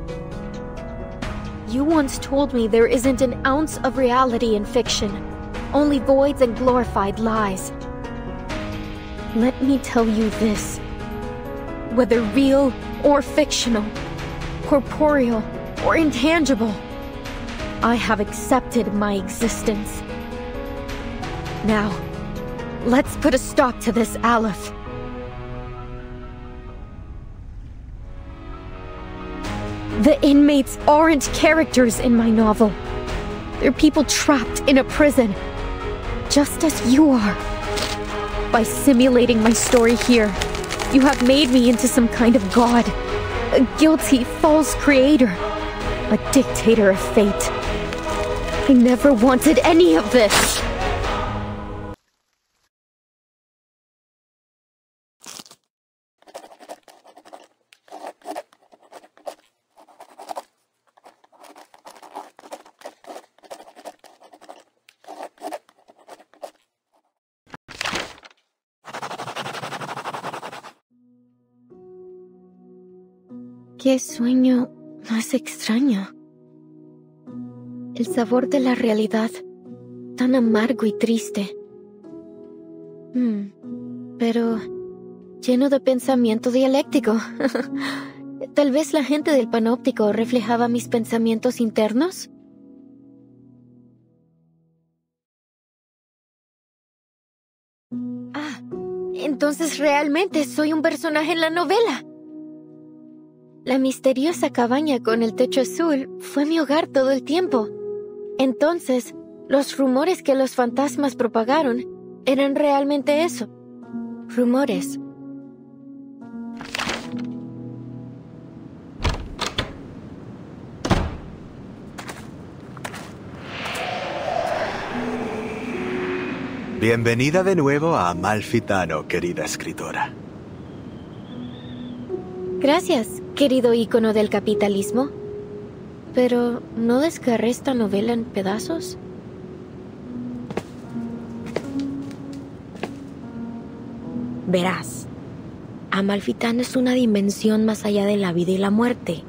You once told me there isn't an ounce of reality in fiction, only voids and glorified lies. Let me tell you this. Whether real or fictional, corporeal or intangible, I have accepted my existence. Now, let's put a stop to this, Aleph. The inmates aren't characters in my novel. They're people trapped in a prison, just as you are. By simulating my story here, you have made me into some kind of god, a guilty, false creator, a dictator of fate. I never wanted any of this. Qué sueño más extraño. El sabor de la realidad, tan amargo y triste. Pero lleno de pensamiento dialéctico. Tal vez la gente del panóptico reflejaba mis pensamientos internos. Entonces realmente soy un personaje en la novela. La misteriosa cabaña con el techo azul fue mi hogar todo el tiempo. Entonces, los rumores que los fantasmas propagaron eran realmente eso. Rumores. Bienvenida de nuevo a Amalfitano, querida escritora. Gracias, querido ícono del capitalismo. Pero, ¿no desgarré esta novela en pedazos? Verás, Amalfitano es una dimensión más allá de la vida y la muerte.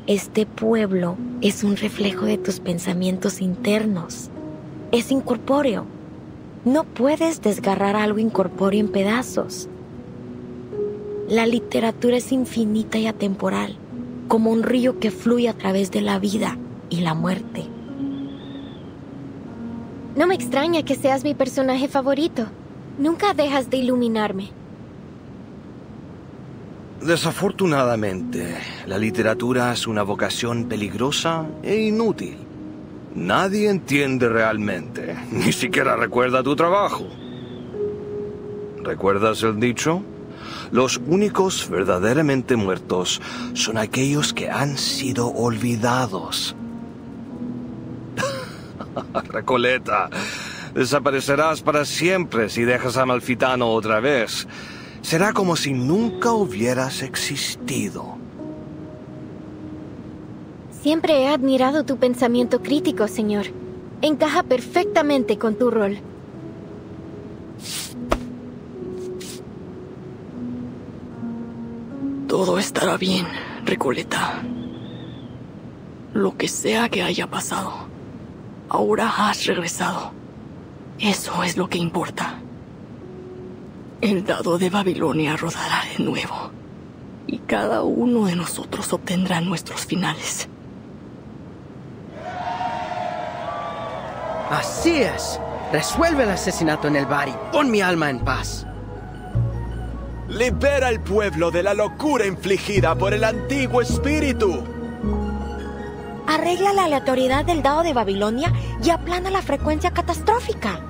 Este pueblo es un reflejo de tus pensamientos internos. Es incorpóreo. No puedes desgarrar algo incorpóreo en pedazos. La literatura es infinita y atemporal, como un río que fluye a través de la vida y la muerte. No me extraña que seas mi personaje favorito. Nunca dejas de iluminarme. Desafortunadamente, la literatura es una vocación peligrosa e inútil. Nadie entiende realmente, ni siquiera recuerda tu trabajo. ¿Recuerdas el dicho? Los únicos verdaderamente muertos son aquellos que han sido olvidados. Recoleta, desaparecerás para siempre si dejas a Amalfitano otra vez. Será como si nunca hubieras existido. Siempre he admirado tu pensamiento crítico, señor. Encaja perfectamente con tu rol. Todo estará bien, Recoleta. Lo que sea que haya pasado, ahora has regresado. Eso es lo que importa. El dado de Babilonia rodará de nuevo, y cada uno de nosotros obtendrá nuestros finales. Así es. Resuelve el asesinato en el bar y pon mi alma en paz. Libera al pueblo de la locura infligida por el antiguo espíritu. Arregla la aleatoriedad del dado de Babilonia y aplana la frecuencia catastrófica.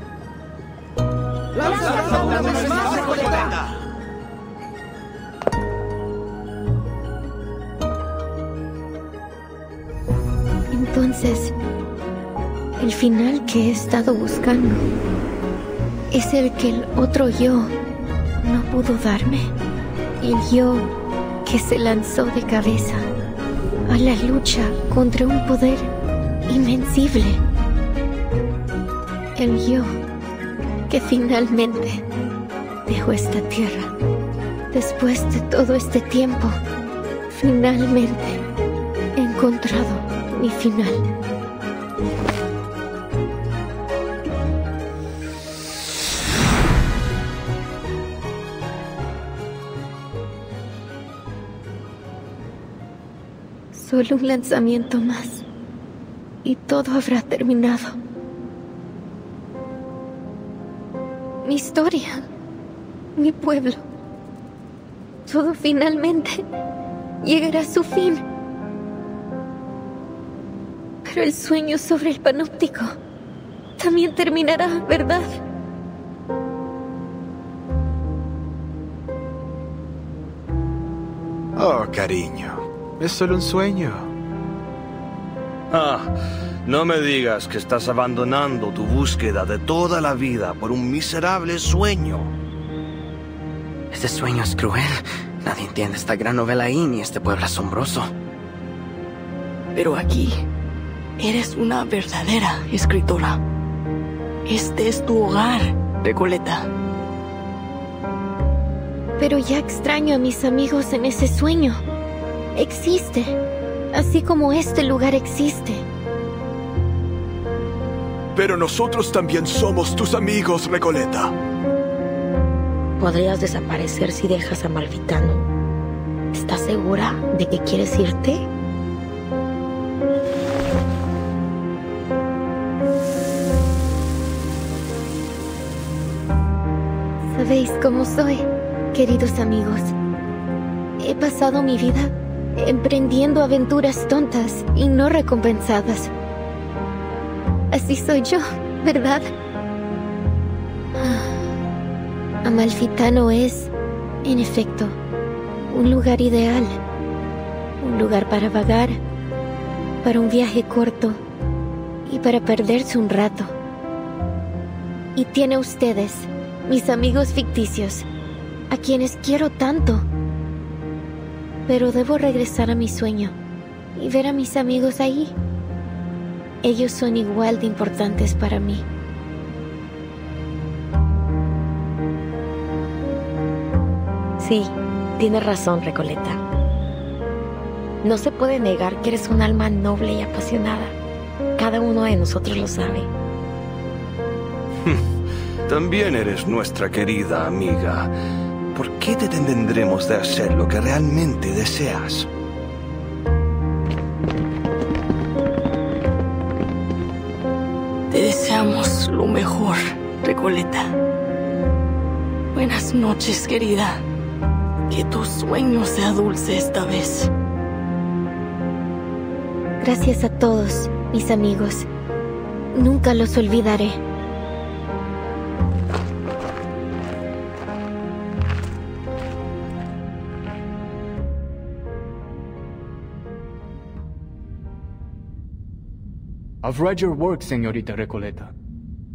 Entonces, el final que he estado buscando es el que el otro yo no pudo darme. El yo que se lanzó de cabeza a la lucha contra un poder invencible. El yo que finalmente dejó esta tierra. Después de todo este tiempo, finalmente he encontrado mi final. Solo un lanzamiento más, y todo habrá terminado. Mi historia, mi pueblo, todo finalmente llegará a su fin. Pero el sueño sobre el panóptico también terminará, ¿verdad? Oh, cariño. Es solo un sueño. Ah, no me digas que estás abandonando tu búsqueda de toda la vida por un miserable sueño. Este sueño es cruel. Nadie entiende esta gran novela ni este pueblo asombroso. Pero aquí, eres una verdadera escritora. Este es tu hogar, Recoleta. Pero ya extraño a mis amigos en ese sueño. Existe, así como este lugar existe. Pero nosotros también somos tus amigos, Recoleta. Podrías desaparecer si dejas a Amalfitano. ¿Estás segura de que quieres irte? Sabéis cómo soy, queridos amigos. He pasado mi vida emprendiendo aventuras tontas y no recompensadas. Así soy yo, ¿verdad? Amalfitano es, en efecto, un lugar ideal. Un lugar para vagar, para un viaje corto y para perderse un rato. Y tiene ustedes, mis amigos ficticios, a quienes quiero tanto. Pero debo regresar a mi sueño y ver a mis amigos ahí. Ellos son igual de importantes para mí. Sí, tienes razón, Recoleta. No se puede negar que eres un alma noble y apasionada. Cada uno de nosotros lo sabe. También eres nuestra querida amiga. ¿Por qué te detendremos de hacer lo que realmente deseas? Te deseamos lo mejor, Recoleta. Buenas noches, querida. Que tu sueño sea dulce esta vez. Gracias a todos, mis amigos. Nunca los olvidaré. I've read your work, Señorita Recoleta.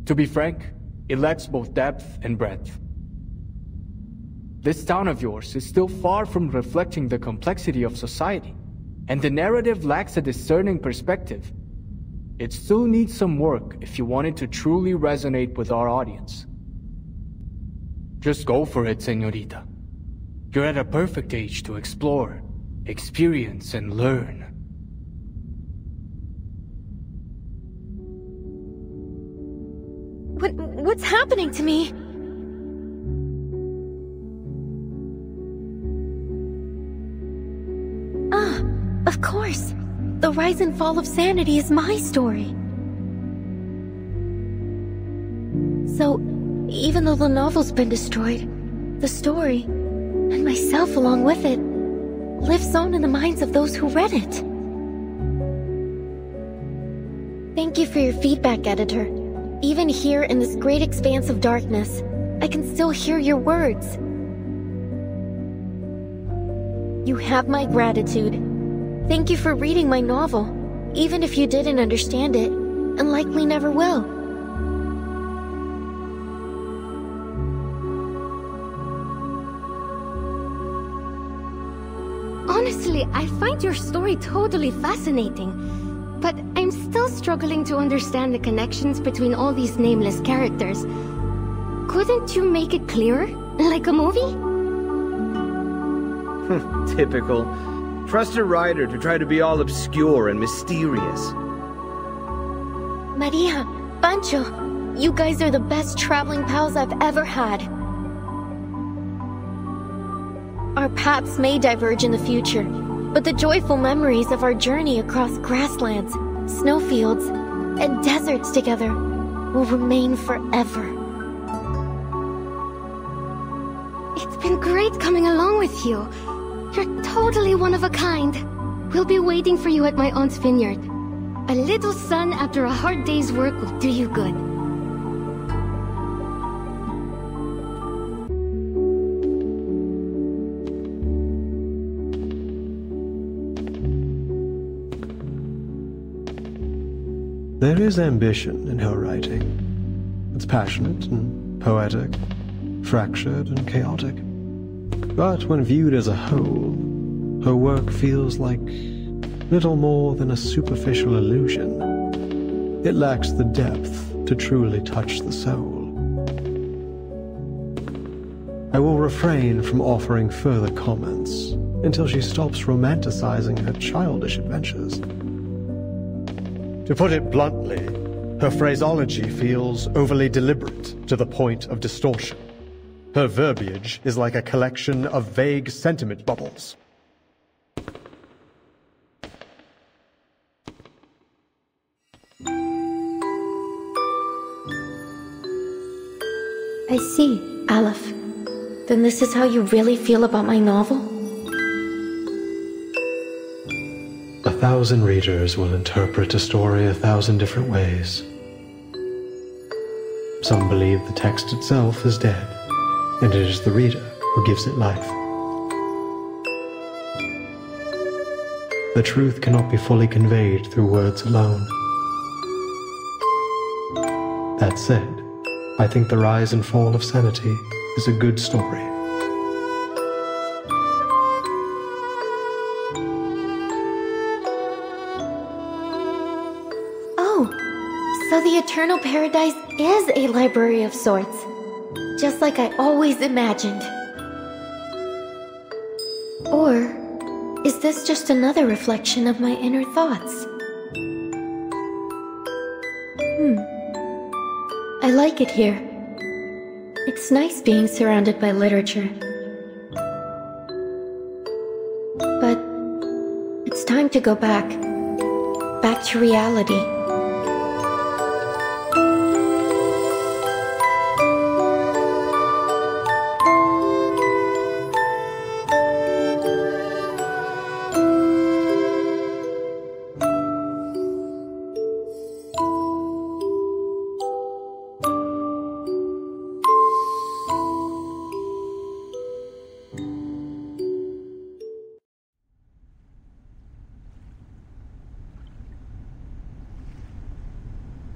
To be frank, it lacks both depth and breadth. This town of yours is still far from reflecting the complexity of society, and the narrative lacks a discerning perspective. It still needs some work if you want it to truly resonate with our audience. Just go for it, Señorita. You're at a perfect age to explore, experience, and learn. What's happening to me? Ah, of course. The rise and fall of sanity is my story. So, even though the novel's been destroyed, the story, and myself along with it, lives on in the minds of those who read it. Thank you for your feedback, editor. Even here in this great expanse of darkness, I can still hear your words. You have my gratitude. Thank you for reading my novel, even if you didn't understand it, and likely never will. Honestly, I find your story totally fascinating, but I'm still struggling to understand the connections between all these nameless characters. Couldn't you make it clearer? Like a movie? Typical. Trust a writer to try to be all obscure and mysterious. Maria, Pancho, you guys are the best traveling pals I've ever had. Our paths may diverge in the future, but the joyful memories of our journey across grasslands, snowfields, and deserts together will remain forever. It's been great coming along with you. You're totally one of a kind. We'll be waiting for you at my aunt's vineyard. A little sun after a hard day's work will do you good. There is ambition in her writing. It's passionate and poetic, fractured and chaotic. But when viewed as a whole, her work feels like little more than a superficial illusion. It lacks the depth to truly touch the soul. I will refrain from offering further comments until she stops romanticizing her childish adventures. To put it bluntly, her phraseology feels overly deliberate to the point of distortion. Her verbiage is like a collection of vague sentiment bubbles. I see, Aleph. Then this is how you really feel about my novel? 1,000 readers will interpret a story 1,000 different ways. Some believe the text itself is dead, and it is the reader who gives it life. The truth cannot be fully conveyed through words alone. That said, I think the rise and fall of sanity is a good story. So the Eternal Paradise is a library of sorts, just like I always imagined. Or is this just another reflection of my inner thoughts? I like it here. It's nice being surrounded by literature. But it's time to go back to reality.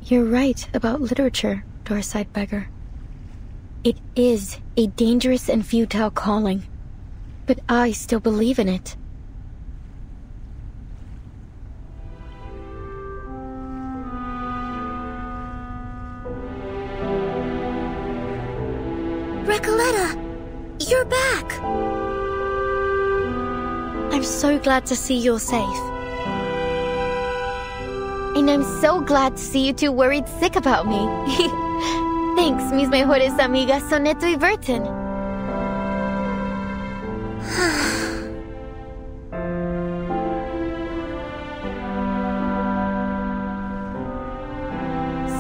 You're right about literature, Dorside Beggar. It is a dangerous and futile calling, but I still believe in it. Recoleta! You're back! I'm so glad to see you're safe. And I'm so glad to see you two worried sick about me. Thanks, mis mejores amigas Soneto y Burton.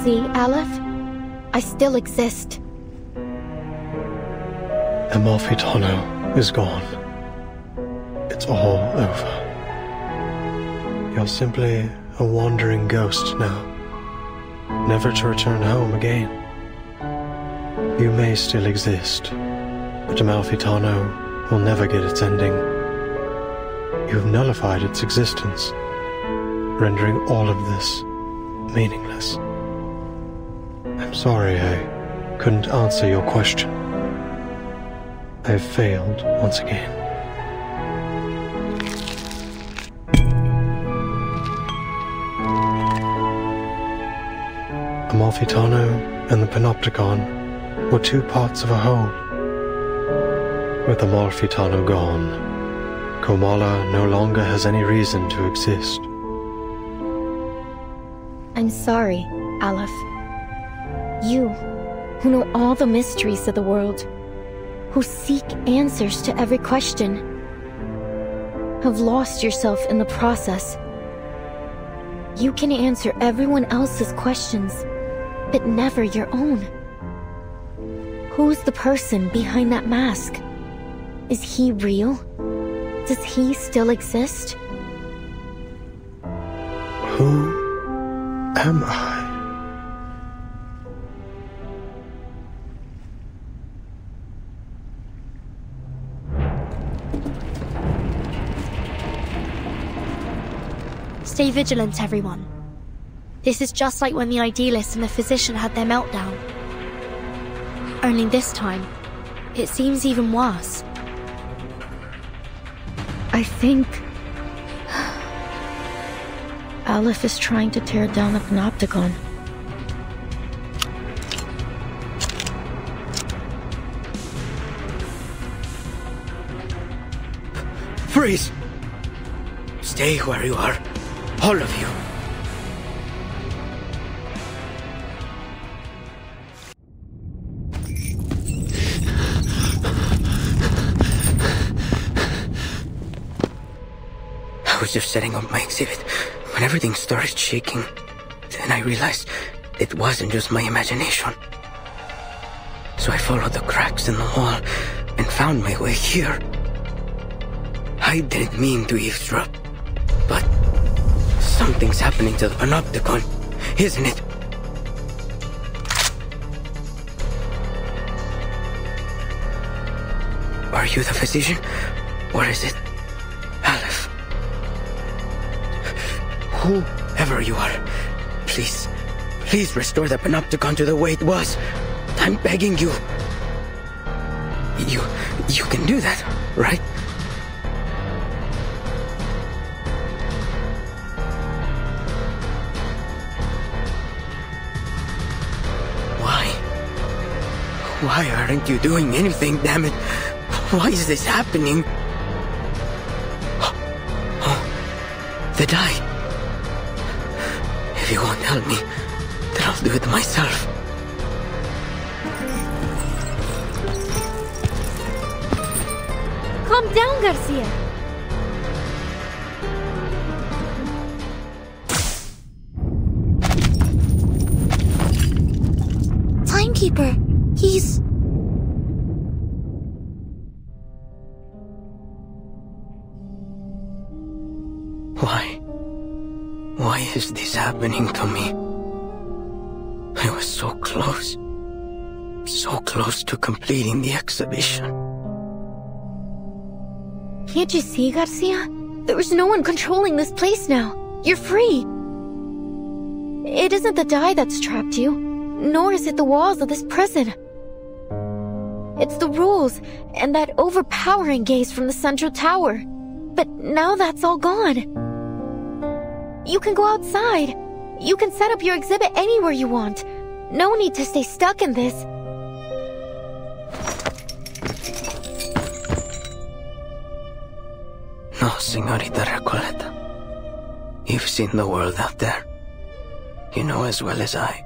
See, Aleph? I still exist. Amalfitano is gone. It's all over. You're simply a wandering ghost now, never to return home again. You may still exist, but Amalfitano will never get its ending. You've nullified its existence, rendering all of this meaningless. I'm sorry I couldn't answer your question. I've failed once again. Amalfitano and the Panopticon were two parts of a whole. With Amalfitano gone, Komala no longer has any reason to exist. I'm sorry, Aleph. You, who know all the mysteries of the world, who seek answers to every question, have lost yourself in the process. You can answer everyone else's questions, but never your own. Who's the person behind that mask? Is he real? Does he still exist? Who am I? Stay vigilant, everyone. This is just like when the idealist and the physician had their meltdown. Only this time, it seems even worse. I think Aleph is trying to tear down the Panopticon. Freeze! Stay where you are. All of you. I was just setting up my exhibit when everything started shaking. Then I realized it wasn't just my imagination. So I followed the cracks in the wall and found my way here. I didn't mean to eavesdrop, but something's happening to the Panopticon, isn't it? Are you the physician? Or is it Aleph? Whoever you are, please restore the Panopticon to the way it was. I'm begging you. You can do that, right? Why aren't you doing anything, damn it? Why is this happening? Oh, the die. If you won't help me, then I'll do it myself. Calm down, Garcia. Timekeeper, he's... Why is this happening to me? I was so close to completing the exhibition. Can't you see, Garcia? There is no one controlling this place now. You're free. It isn't the dye that's trapped you, nor is it the walls of this prison. It's the rules and that overpowering gaze from the central tower. But now that's all gone. You can go outside. You can set up your exhibit anywhere you want. No need to stay stuck in this. No, Señorita Recoleta. You've seen the world out there. You know as well as I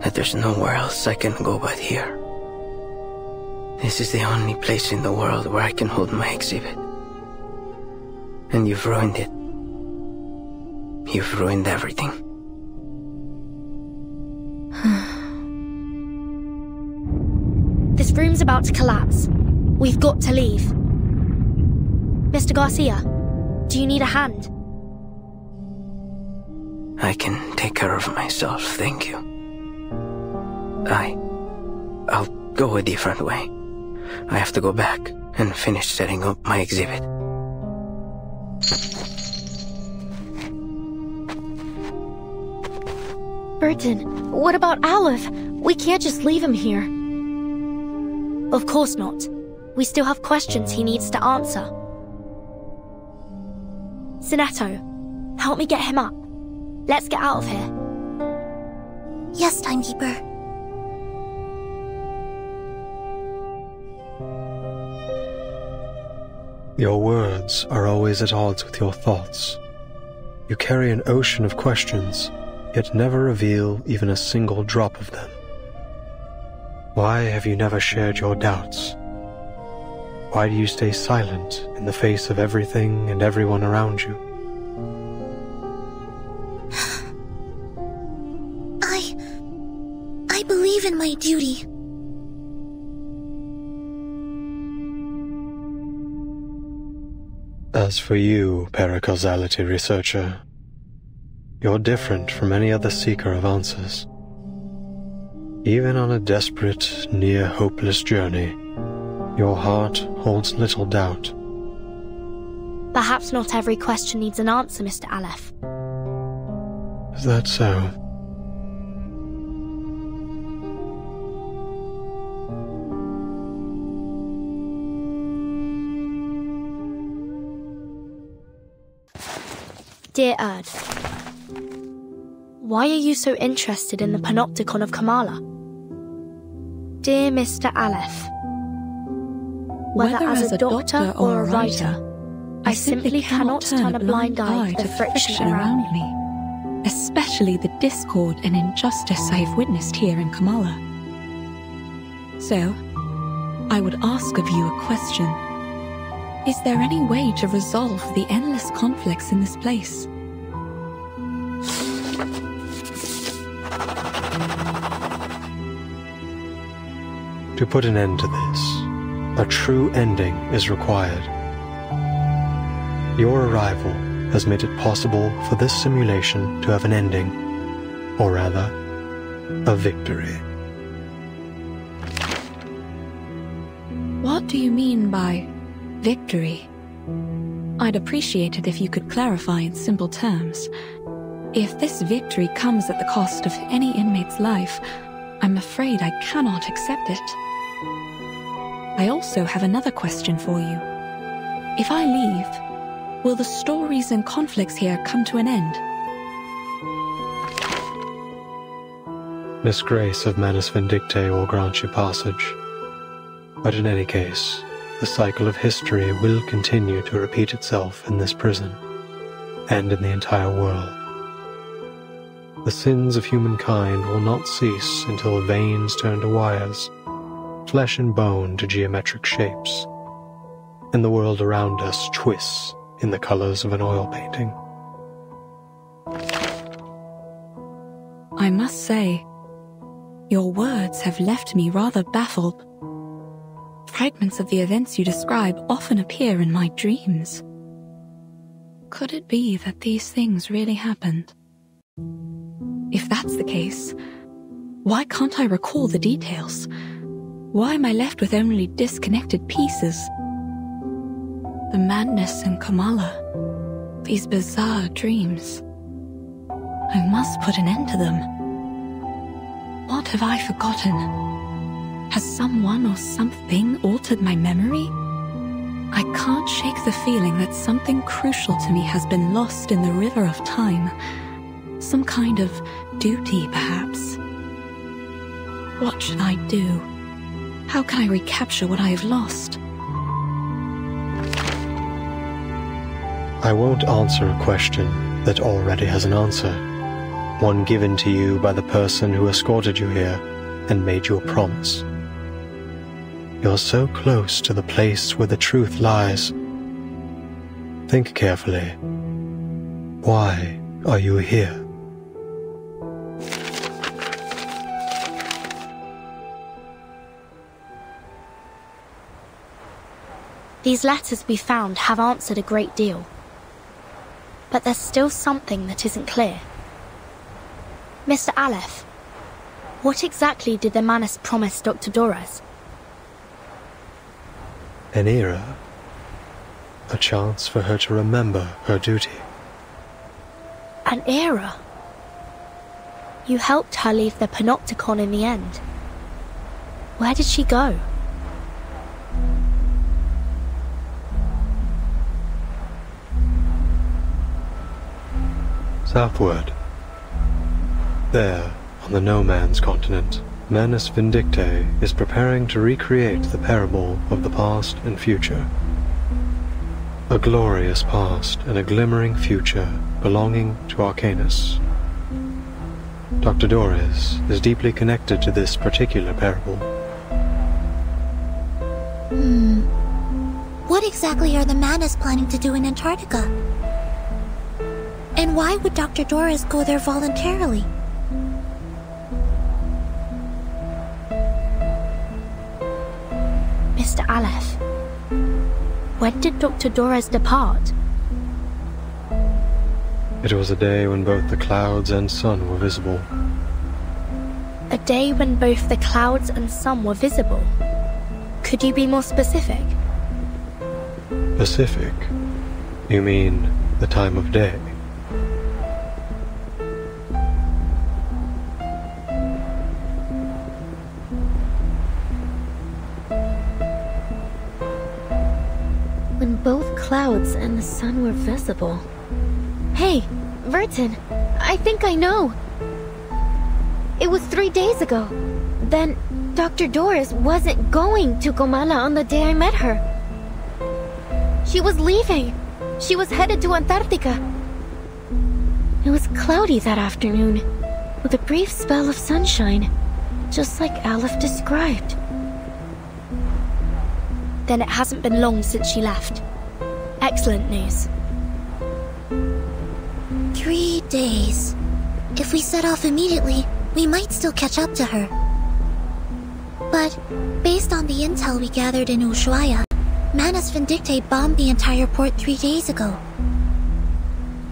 that there's nowhere else I can go but here. This is the only place in the world where I can hold my exhibit. And you've ruined it. You've ruined everything. This room's about to collapse. We've got to leave. Mr. Garcia, do you need a hand? I can take care of myself, thank you. I'll go a different way. I have to go back and finish setting up my exhibit. Burton, what about Aleph? We can't just leave him here. Of course not. We still have questions he needs to answer. Sinetto, help me get him up. Let's get out of here. Yes, Timekeeper. Your words are always at odds with your thoughts. You carry an ocean of questions, yet never reveal even a single drop of them. Why have you never shared your doubts? Why do you stay silent in the face of everything and everyone around you? I believe in my duty. As for you, paracausality researcher, you're different from any other seeker of answers. Even on a desperate, near-hopeless journey, your heart holds little doubt. Perhaps not every question needs an answer, Mr. Aleph. Is that so? Dear Erd, why are you so interested in the Panopticon of Kamala? Dear Mr. Aleph, whether as a doctor or a writer, I simply cannot turn a blind eye to the friction around me, especially the discord and injustice I have witnessed here in Kamala. So, I would ask of you a question. Is there any way to resolve the endless conflicts in this place? To put an end to this, a true ending is required. Your arrival has made it possible for this simulation to have an ending, or rather, a victory. What do you mean by victory? I'd appreciate it if you could clarify in simple terms. If this victory comes at the cost of any inmate's life, I'm afraid I cannot accept it. I also have another question for you. If I leave, will the stories and conflicts here come to an end? Miss Grace of Manus Vindicte will grant you passage. But in any case, the cycle of history will continue to repeat itself in this prison, and in the entire world. The sins of humankind will not cease until veins turn to wires, flesh and bone to geometric shapes, and the world around us twists in the colors of an oil painting. I must say, your words have left me rather baffled. Fragments of the events you describe often appear in my dreams. Could it be that these things really happened? If that's the case, why can't I recall the details? Why am I left with only disconnected pieces? The madness in Kamala, these bizarre dreams. I must put an end to them. What have I forgotten? Has someone or something altered my memory? I can't shake the feeling that something crucial to me has been lost in the river of time. Some kind of duty, perhaps. What should I do? How can I recapture what I have lost? I won't answer a question that already has an answer. One given to you by the person who escorted you here and made you a promise. You're so close to the place where the truth lies. Think carefully. Why are you here? These letters we found have answered a great deal. But there's still something that isn't clear. Mr. Aleph, what exactly did the Manus promise Dr. Dorez? An era. A chance for her to remember her duty. An era? You helped her leave the Panopticon in the end. Where did she go? Southward. There, on the no-man's continent, Manus Vindictae is preparing to recreate the parable of the past and future. A glorious past and a glimmering future belonging to Arcanus. Dr. Dorez is deeply connected to this particular parable. What exactly are the Manus planning to do in Antarctica? And why would Dr. Dorez go there voluntarily? Mr. Aleph, when did Dr. Dorez depart? It was a day when both the clouds and sun were visible. A day when both the clouds and sun were visible? Could you be more specific? Pacific? You mean the time of day? When both clouds and the sun were visible. Hey, Vertin, I think I know. It was 3 days ago. Then Dr. Dorez wasn't going to Comala on the day I met her. She was leaving. She was headed to Antarctica. It was cloudy that afternoon, with a brief spell of sunshine, just like Aleph described. Then it hasn't been long since she left. Excellent news. 3 days. If we set off immediately, we might still catch up to her. But, based on the intel we gathered in Ushuaia, Manus Vindictae bombed the entire port 3 days ago.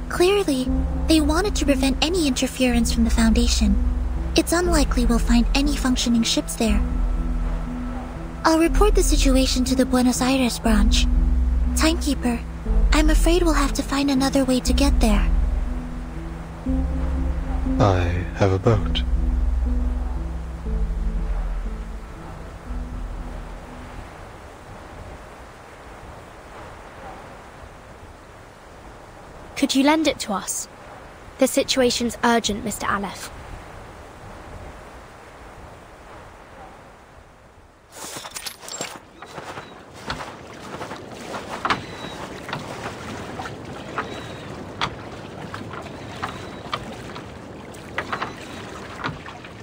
Clearly, they wanted to prevent any interference from the Foundation. It's unlikely we'll find any functioning ships there. I'll report the situation to the Buenos Aires branch. Timekeeper, I'm afraid we'll have to find another way to get there. I have a boat. Could you lend it to us? The situation's urgent, Mr. Aleph.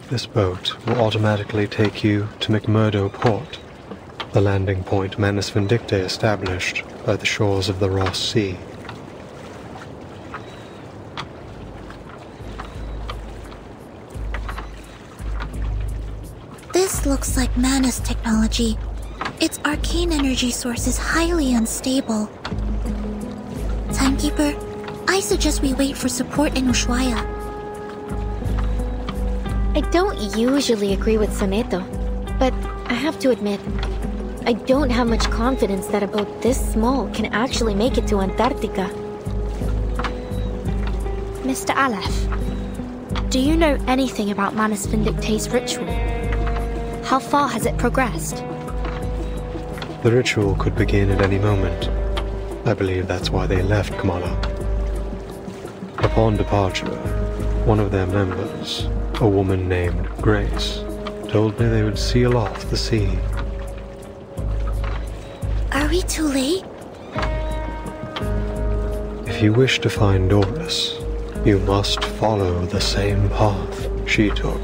This boat will automatically take you to McMurdo Port, the landing point Manus Vindictae established by the shores of the Ross Sea. This looks like Manus technology. Its arcane energy source is highly unstable. Timekeeper, I suggest we wait for support in Ushuaia. I don't usually agree with Saneto, but I have to admit, I don't have much confidence that a boat this small can actually make it to Antarctica. Mr. Aleph, Do you know anything about Manus Vindictae's ritual? How far has it progressed? The ritual could begin at any moment. I believe that's why they left Kamala. Upon departure, one of their members, a woman named Grace, told me they would seal off the sea. Are we too late? If you wish to find Doris, you must follow the same path she took.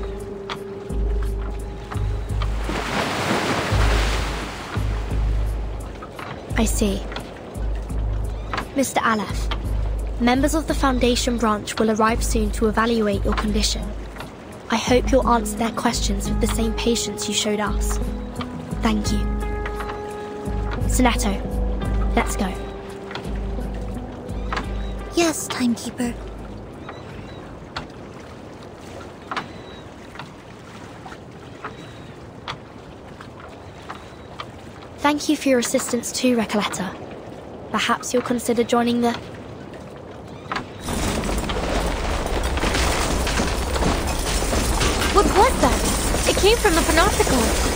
I see. Mr. Aleph, members of the Foundation branch will arrive soon to evaluate your condition. I hope you'll answer their questions with the same patience you showed us. Thank you. Soneto, let's go. Yes, Timekeeper. Thank you for your assistance too, Recoleta. Perhaps you'll consider joining the... What was that? It came from the Panopticon.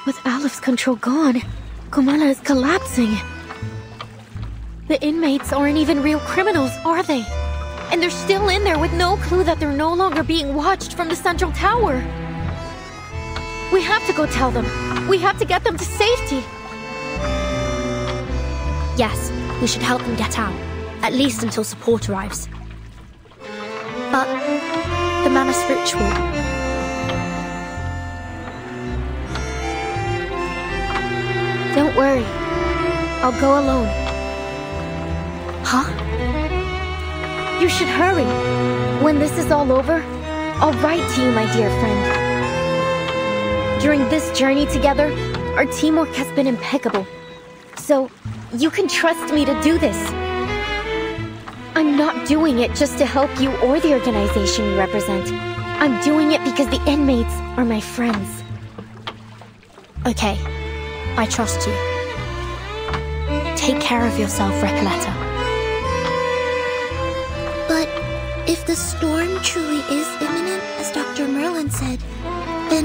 With Aleph's control gone, Kamala is collapsing. The inmates aren't even real criminals, are they? And they're still in there with no clue that they're no longer being watched from the central tower. We have to go tell them. We have to get them to safety. Yes, we should help them get out. At least until support arrives. But the Manus ritual... Don't worry. I'll go alone. Huh? You should hurry. When this is all over, I'll write to you, my dear friend. During this journey together, our teamwork has been impeccable. So, you can trust me to do this. I'm not doing it just to help you or the organization you represent. I'm doing it because the inmates are my friends. Okay. I trust you. Take care of yourself, Recoleta. But if the storm truly is imminent, as Dr. Merlin said, then,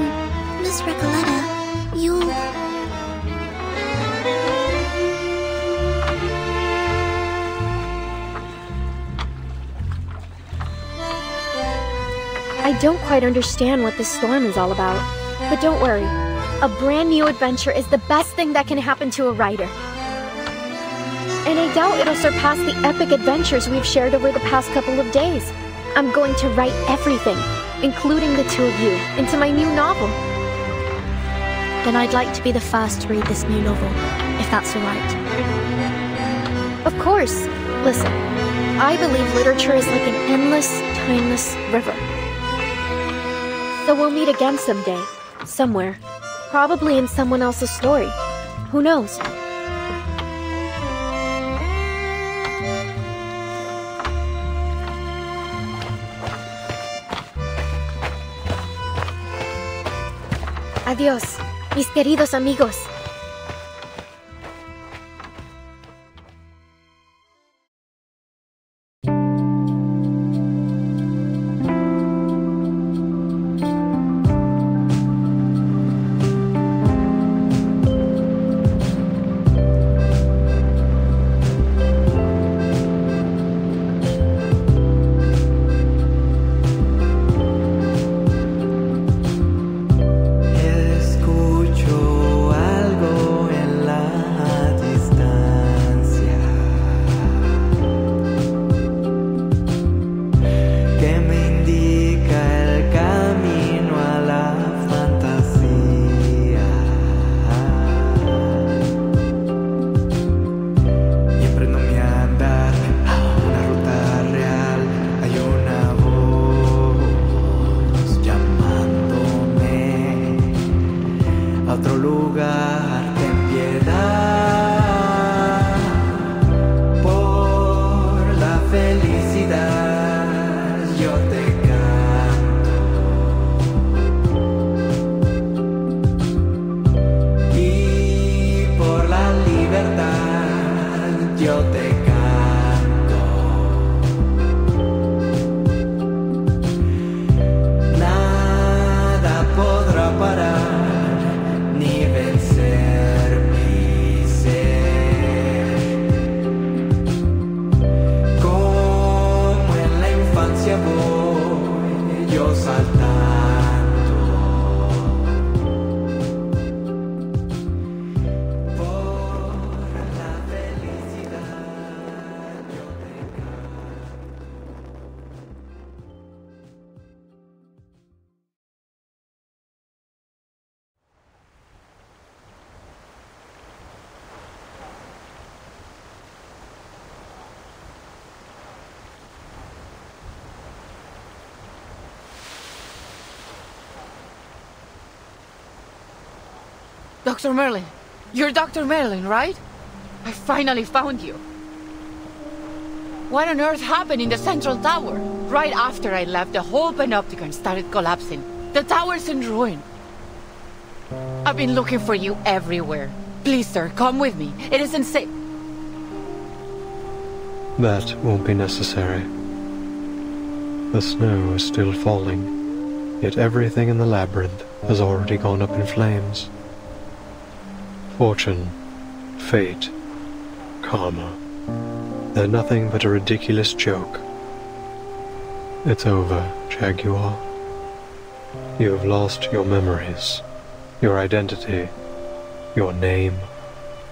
Miss Recoleta, you... I don't quite understand what this storm is all about, but don't worry. A brand new adventure is the best thing that can happen to a writer. And I doubt it'll surpass the epic adventures we've shared over the past couple of days. I'm going to write everything, including the two of you, into my new novel. Then I'd like to be the first to read this new novel, if that's alright. Of course. Listen, I believe literature is like an endless, timeless river. So we'll meet again someday, somewhere. Probably in someone else's story. Who knows? Adiós, mis queridos amigos. Escucho algo Dr. Merlin. You're Dr. Merlin, right? I finally found you. What on earth happened in the central tower? Right after I left, the whole panopticon started collapsing. The tower's in ruin. I've been looking for you everywhere. Please, sir, come with me. It isn't safe. That won't be necessary. The snow is still falling, yet everything in the labyrinth has already gone up in flames. Fortune, fate, karma. They're nothing but a ridiculous joke. It's over, Jaguar. You have lost your memories, your identity, your name,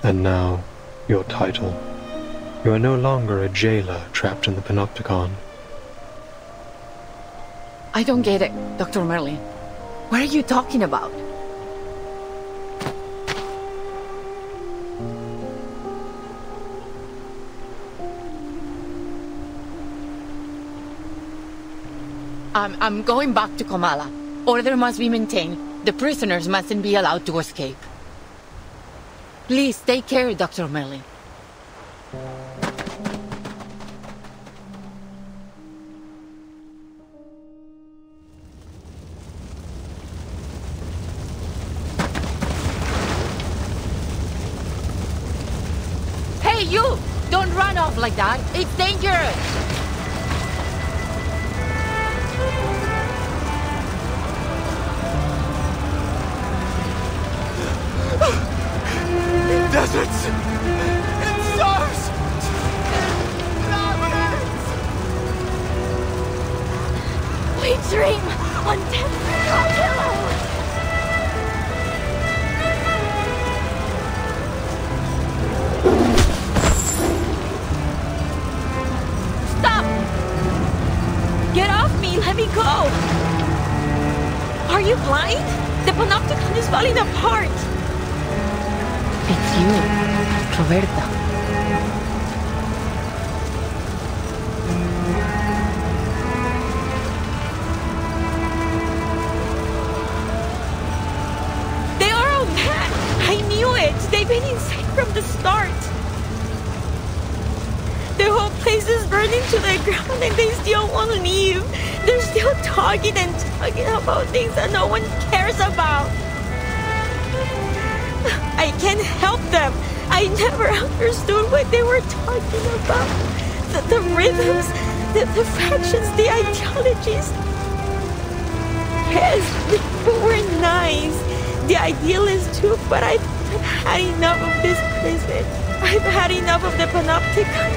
and now your title. You are no longer a jailer trapped in the panopticon. I don't get it, Dr. Merlin. What are you talking about? I'm going back to Komala. Order must be maintained. The prisoners mustn't be allowed to escape. Please take care, Dr. Merlin. Hey, you! Don't run off like that. It's dangerous. Deserts! And stars! Labyrinths! We dream on temporal pillows! Stop! Get off me! Let me go! Are you blind? The panopticon is falling apart! It's you, Roberta. They are all mad! I knew it! They've been insane from the start! The whole place is burning to the ground and they still won't leave! They're still talking and talking about things that no one cares about! I can't help them. I never understood what they were talking about. The rhythms, the factions, the ideologies. Yes, they were nice. The idealists too, but I've had enough of this prison. I've had enough of the panopticon.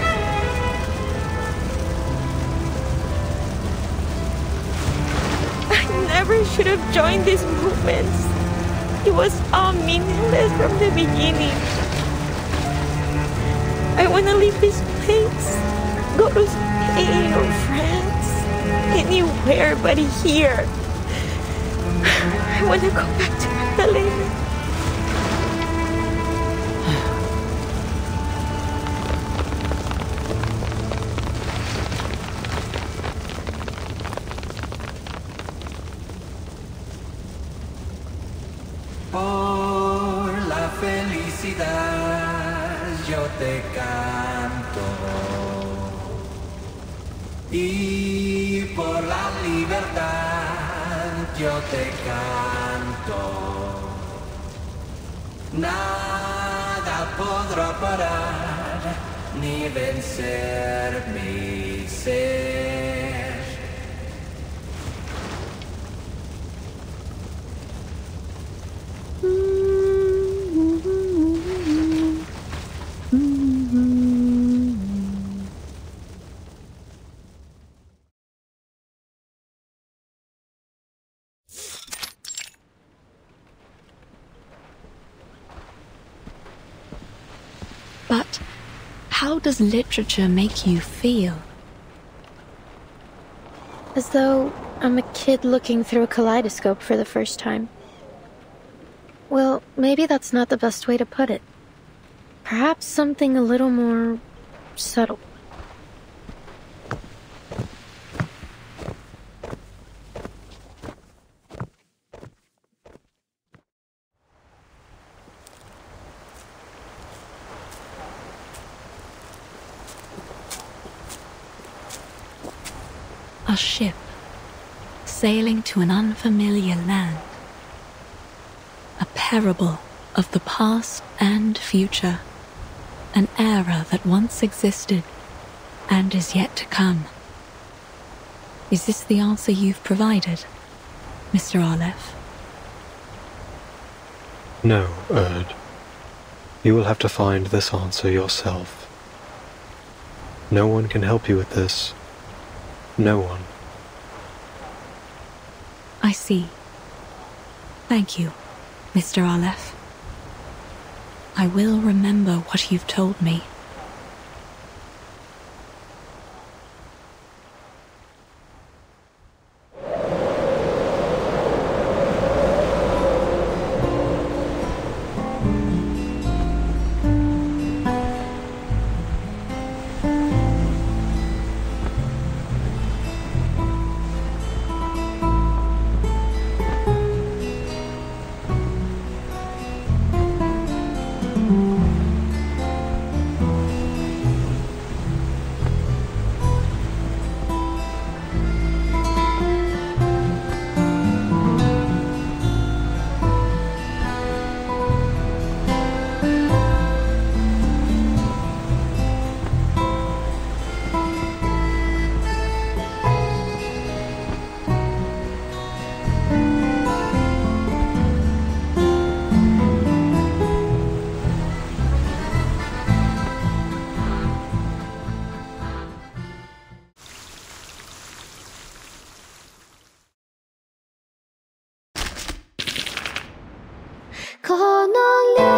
I never should have joined these movements. It was all meaningless from the beginning. I want to leave this place. Go to Spain or France. Anywhere but here. I want to go back to Magdalena. Yo te canto y por la libertad yo te canto. Nada podrá parar ni vencer mi ser. But how does literature make you feel? As though I'm a kid looking through a kaleidoscope for the first time. Well, maybe that's not the best way to put it. Perhaps something a little more subtle. A ship sailing to an unfamiliar land. A parable of the past and future. An era that once existed and is yet to come. Is this the answer you've provided, Mr. Aleph? No, Erd. You will have to find this answer yourself. No one can help you with this. No one. I see. Thank you, Mr. Aleph. I will remember what you've told me. Có nắng